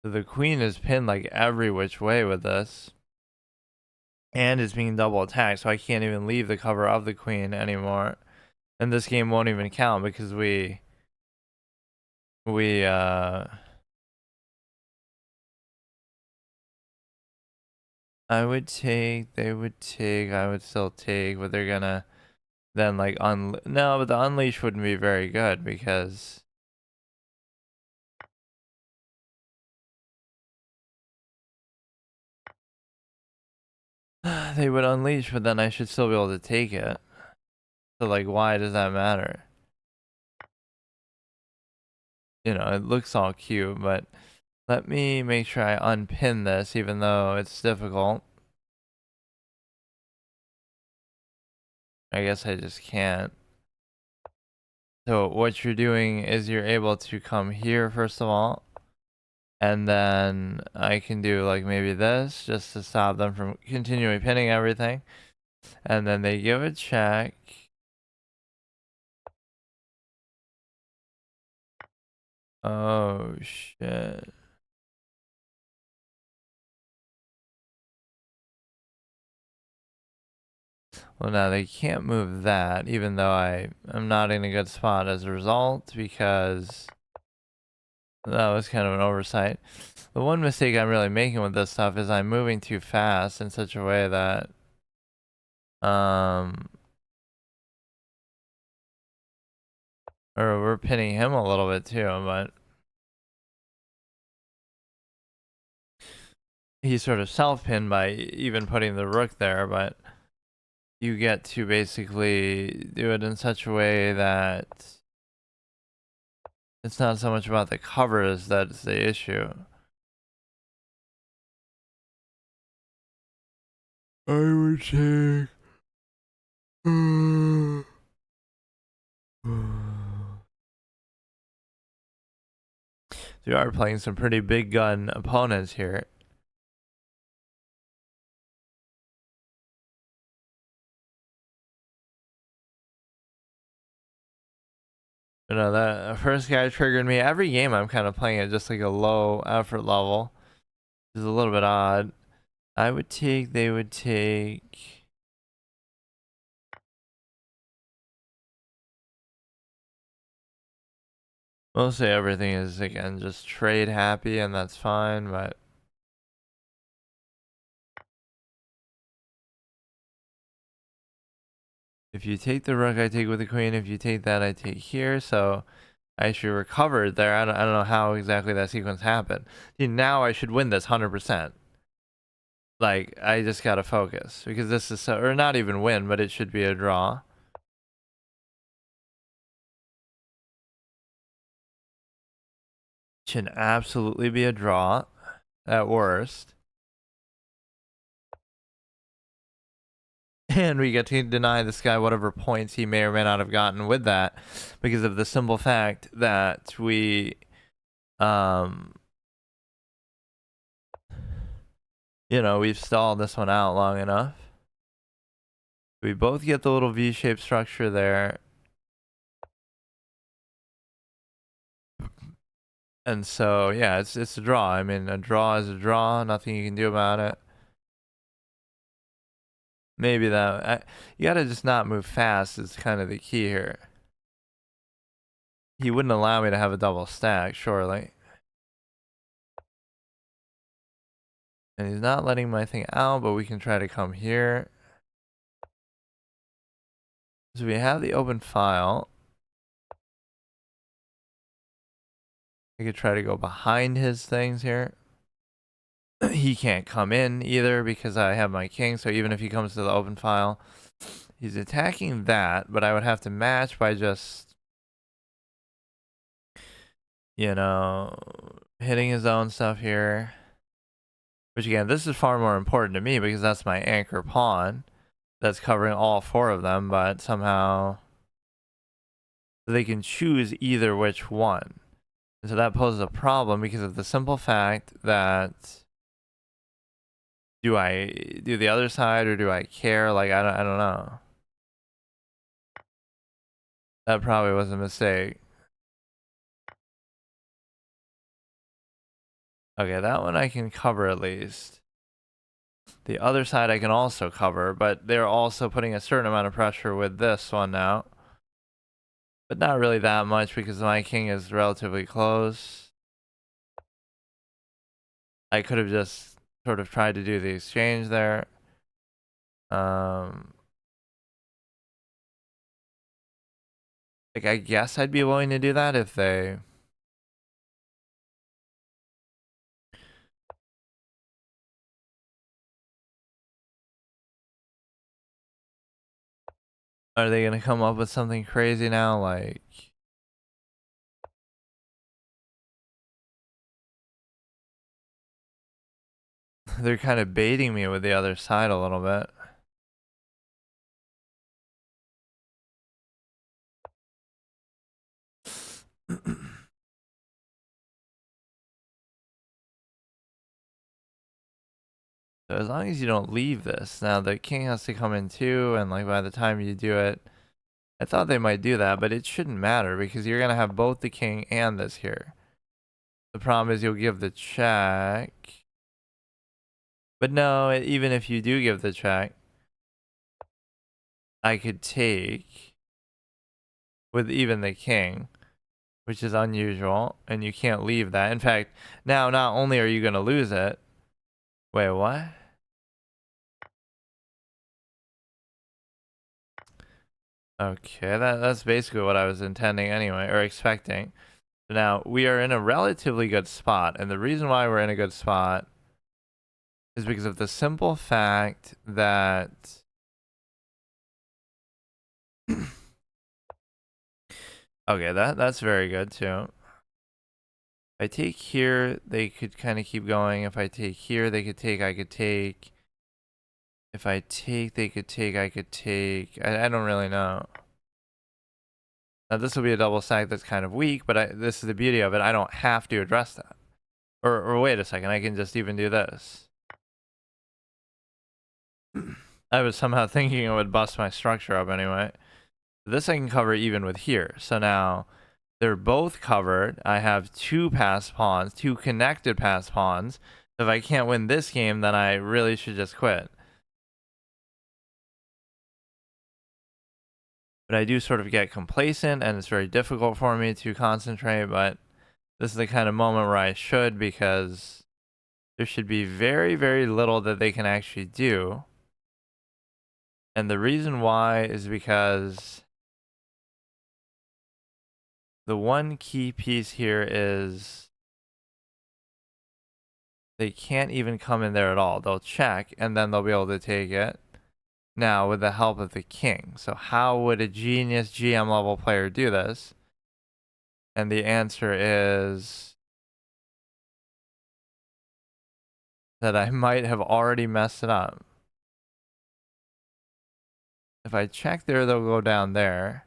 the queen is pinned like every which way with this. And is being double attacked, so I can't even leave the cover of the queen anymore. And this game won't even count because I would take, they would take, I would still take, but they're gonna then like no, but the unleash wouldn't be very good because they would unleash, but then I should still be able to take it. So like, why does that matter? You know, it looks all cute, but let me make sure I unpin this, even though it's difficult. I guess I just can't. So what you're doing is you're able to come here first of all, and then I can do like maybe this just to stop them from continually pinning everything. And then they give a check. Oh shit. Well, now they can't move that, even though I'm not in a good spot as a result, because that was kind of an oversight. The one mistake I'm really making with this stuff is I'm moving too fast in such a way that, or we're pinning him a little bit too, but he's sort of self-pinned by even putting the rook there, but you get to basically do it in such a way that it's not so much about the covers that's the issue. I would say you are playing some pretty big gun opponents here. You know, that first guy triggered me. Every game I'm kind of playing at just like a low effort level. Which is a little bit odd. I would take, they would take. Mostly everything is, again, just trade happy, and that's fine, but if you take the rook, I take with the queen. If you take that, I take here. So I should recover there. I don't know how exactly that sequence happened. See, now I should win this 100%. Like, I just gotta focus, because this is so, or not even win, but it should be a draw. Should absolutely be a draw at worst. And we get to deny this guy whatever points he may or may not have gotten with that, because of the simple fact that we, you know, we've stalled this one out long enough. We both get the little V-shaped structure there. And so, yeah, it's a draw. I mean, a draw is a draw. Nothing you can do about it. Maybe that, you gotta just not move fast is kind of the key here. He wouldn't allow me to have a double stack, surely. And he's not letting my thing out, but we can try to come here. So we have the open file. I could try to go behind his things here. He can't come in either because I have my king. So even if he comes to the open file, he's attacking that, but I would have to match by just, you know, hitting his own stuff here. Which again, this is far more important to me because that's my anchor pawn that's covering all four of them, but somehow they can choose either which one. And so that poses a problem because of the simple fact that, do I do the other side or do I care? Like, I don't know. That probably was a mistake. Okay, that one I can cover at least. The other side I can also cover, but they're also putting a certain amount of pressure with this one now. But not really that much because my king is relatively close. I could have just sort of tried to do the exchange there. Like, I guess I'd be willing to do that if they... Are they gonna come up with something crazy now? Like, they're kind of baiting me with the other side a little bit. So as long as you don't leave this, now the king has to come in too, and like by the time you do it, I thought they might do that, but it shouldn't matter because you're gonna have both the king and this here. The problem is you'll give the check. But no, even if you do give the check, I could take with even the king, which is unusual, and you can't leave that. In fact, now not only are you gonna lose it. Wait, what? Okay, that's basically what I was intending anyway, or expecting. Now, we are in a relatively good spot, and the reason why we're in a good spot is because of the simple fact that okay, that's very good too. If I take here, they could kind of keep going. If I take here, they could take, I could take. If I take, they could take, I could take. I don't really know. Now this will be a double stack that's kind of weak, but this is the beauty of it. I don't have to address that. Or wait a second, I can just even do this. I was somehow thinking it would bust my structure up anyway. This I can cover even with here. So now they're both covered. I have two passed pawns, two connected passed pawns. If I can't win this game, then I really should just quit. But I do sort of get complacent, and it's very difficult for me to concentrate, but this is the kind of moment where I should, because there should be very, very little that they can actually do. And the reason why is because the one key piece here is they can't even come in there at all. They'll check, and then they'll be able to take it. Now, with the help of the king. So how would a genius GM level player do this? And the answer is that I might have already messed it up. If I check there, they'll go down there.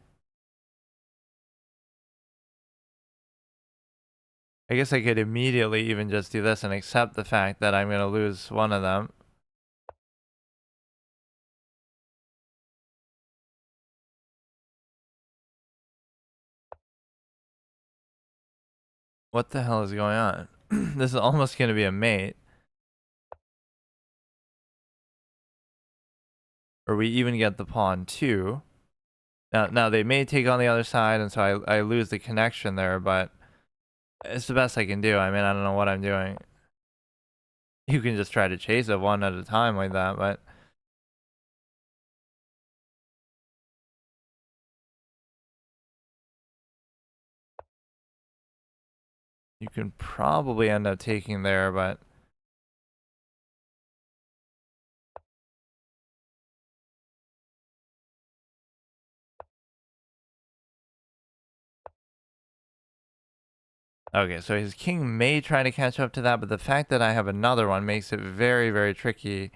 I guess I could immediately even just do this and accept the fact that I'm going to lose one of them. What the hell is going on? This is almost going to be a mate. Or we even get the pawn too. Now they may take on the other side, and so I lose the connection there, but it's the best I can do. I mean, I don't know what I'm doing. You can just try to chase it one at a time like that, but you can probably end up taking there, but okay, so his king may try to catch up to that, but the fact that I have another one makes it very, very tricky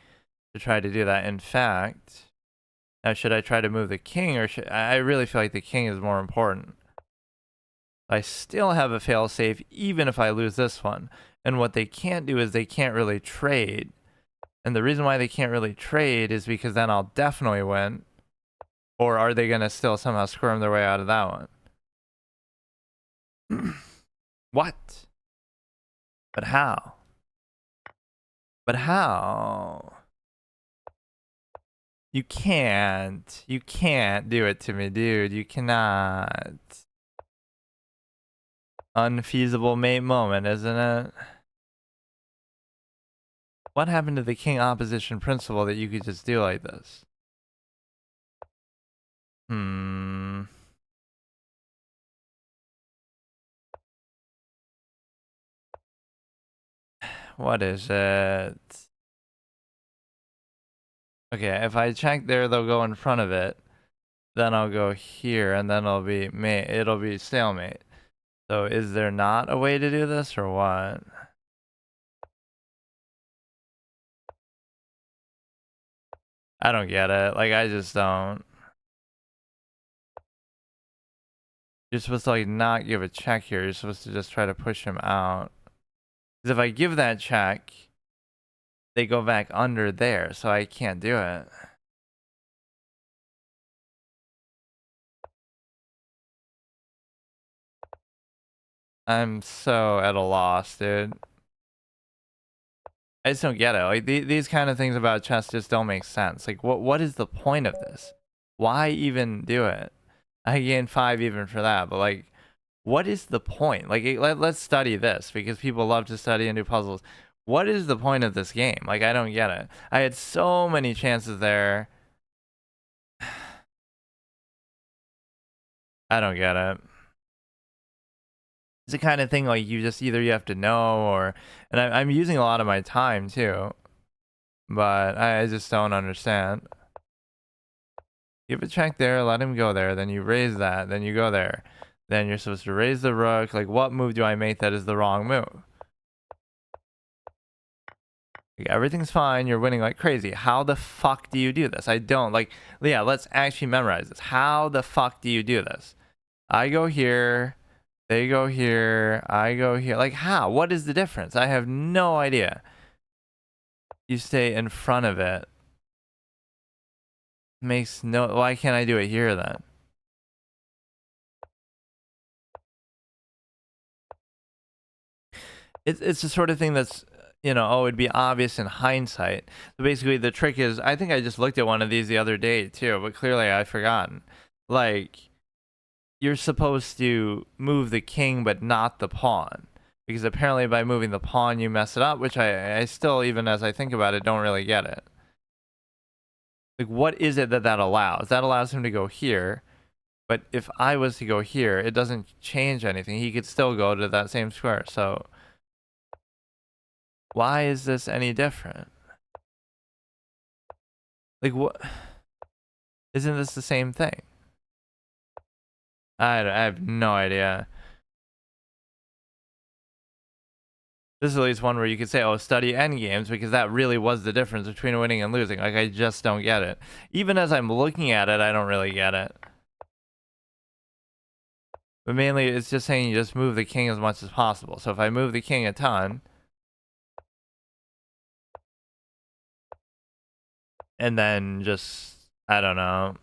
to try to do that. In fact, now should I try to move the king, or should I really feel like the king is more important? I still have a failsafe even if I lose this one. And what they can't do is they can't really trade. And the reason why they can't really trade is because then I'll definitely win. Or are they going to still somehow squirm their way out of that one? What? But how? But how? You can't. You can't do it to me, dude. You cannot. Unfeasible mate moment, isn't it? What happened to the king opposition principle that you could just do like this? What is it? Okay, if I check there, they'll go in front of it. then I'll go here, and then it'll be stalemate. So is there not a way to do this or what? I don't get it. Like, I just don't. You're supposed to like not give a check here. You're supposed to just try to push him out. Because if I give that check, they go back under there, so I can't do it. I'm so at a loss, dude. I just don't get it. Like these kind of things about chess just don't make sense. Like what is the point of this? Why even do it? I gained 5 even for that, but like what is the point? Like let's study this because people love to study and do puzzles. What is the point of this game? Like I don't get it. I had so many chances there. I don't get it. It's the kind of thing like you just either you have to know or, and I'm using a lot of my time too, but I just don't understand. Give a check there, let him go there, then you raise that, then you go there. Then you're supposed to raise the rook. Like what move do I make that is the wrong move? Like, everything's fine, you're winning like crazy. How the fuck do you do this? I don't like, yeah, let's actually memorize this. How the fuck do you do this? I go here. They go here, I go here. Like how? What is the difference? I have no idea. You stay in front of it. Makes no, why can't I do it here then? It's the sort of thing that's, you know, oh, it'd be obvious in hindsight. So basically the trick is, I think I just looked at one of these the other day too, but clearly I've forgotten. Like, you're supposed to move the king but not the pawn, because apparently by moving the pawn you mess it up, which I still, even as I think about it, don't really get it. Like what is it that allows? That allows him to go here, but if I was to go here, it doesn't change anything. He could still go to that same square. So why is this any different? Like what? Isn't this the same thing? I have no idea. This is at least one where you could say, oh, study endgames, because that really was the difference between winning and losing. Like, I just don't get it. Even as I'm looking at it, I don't really get it. But mainly, it's just saying you just move the king as much as possible. So if I move the king a ton, and then just, I don't know.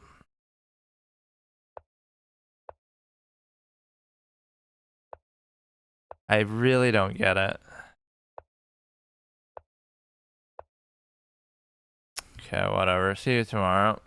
I really don't get it. Okay, whatever. See you tomorrow.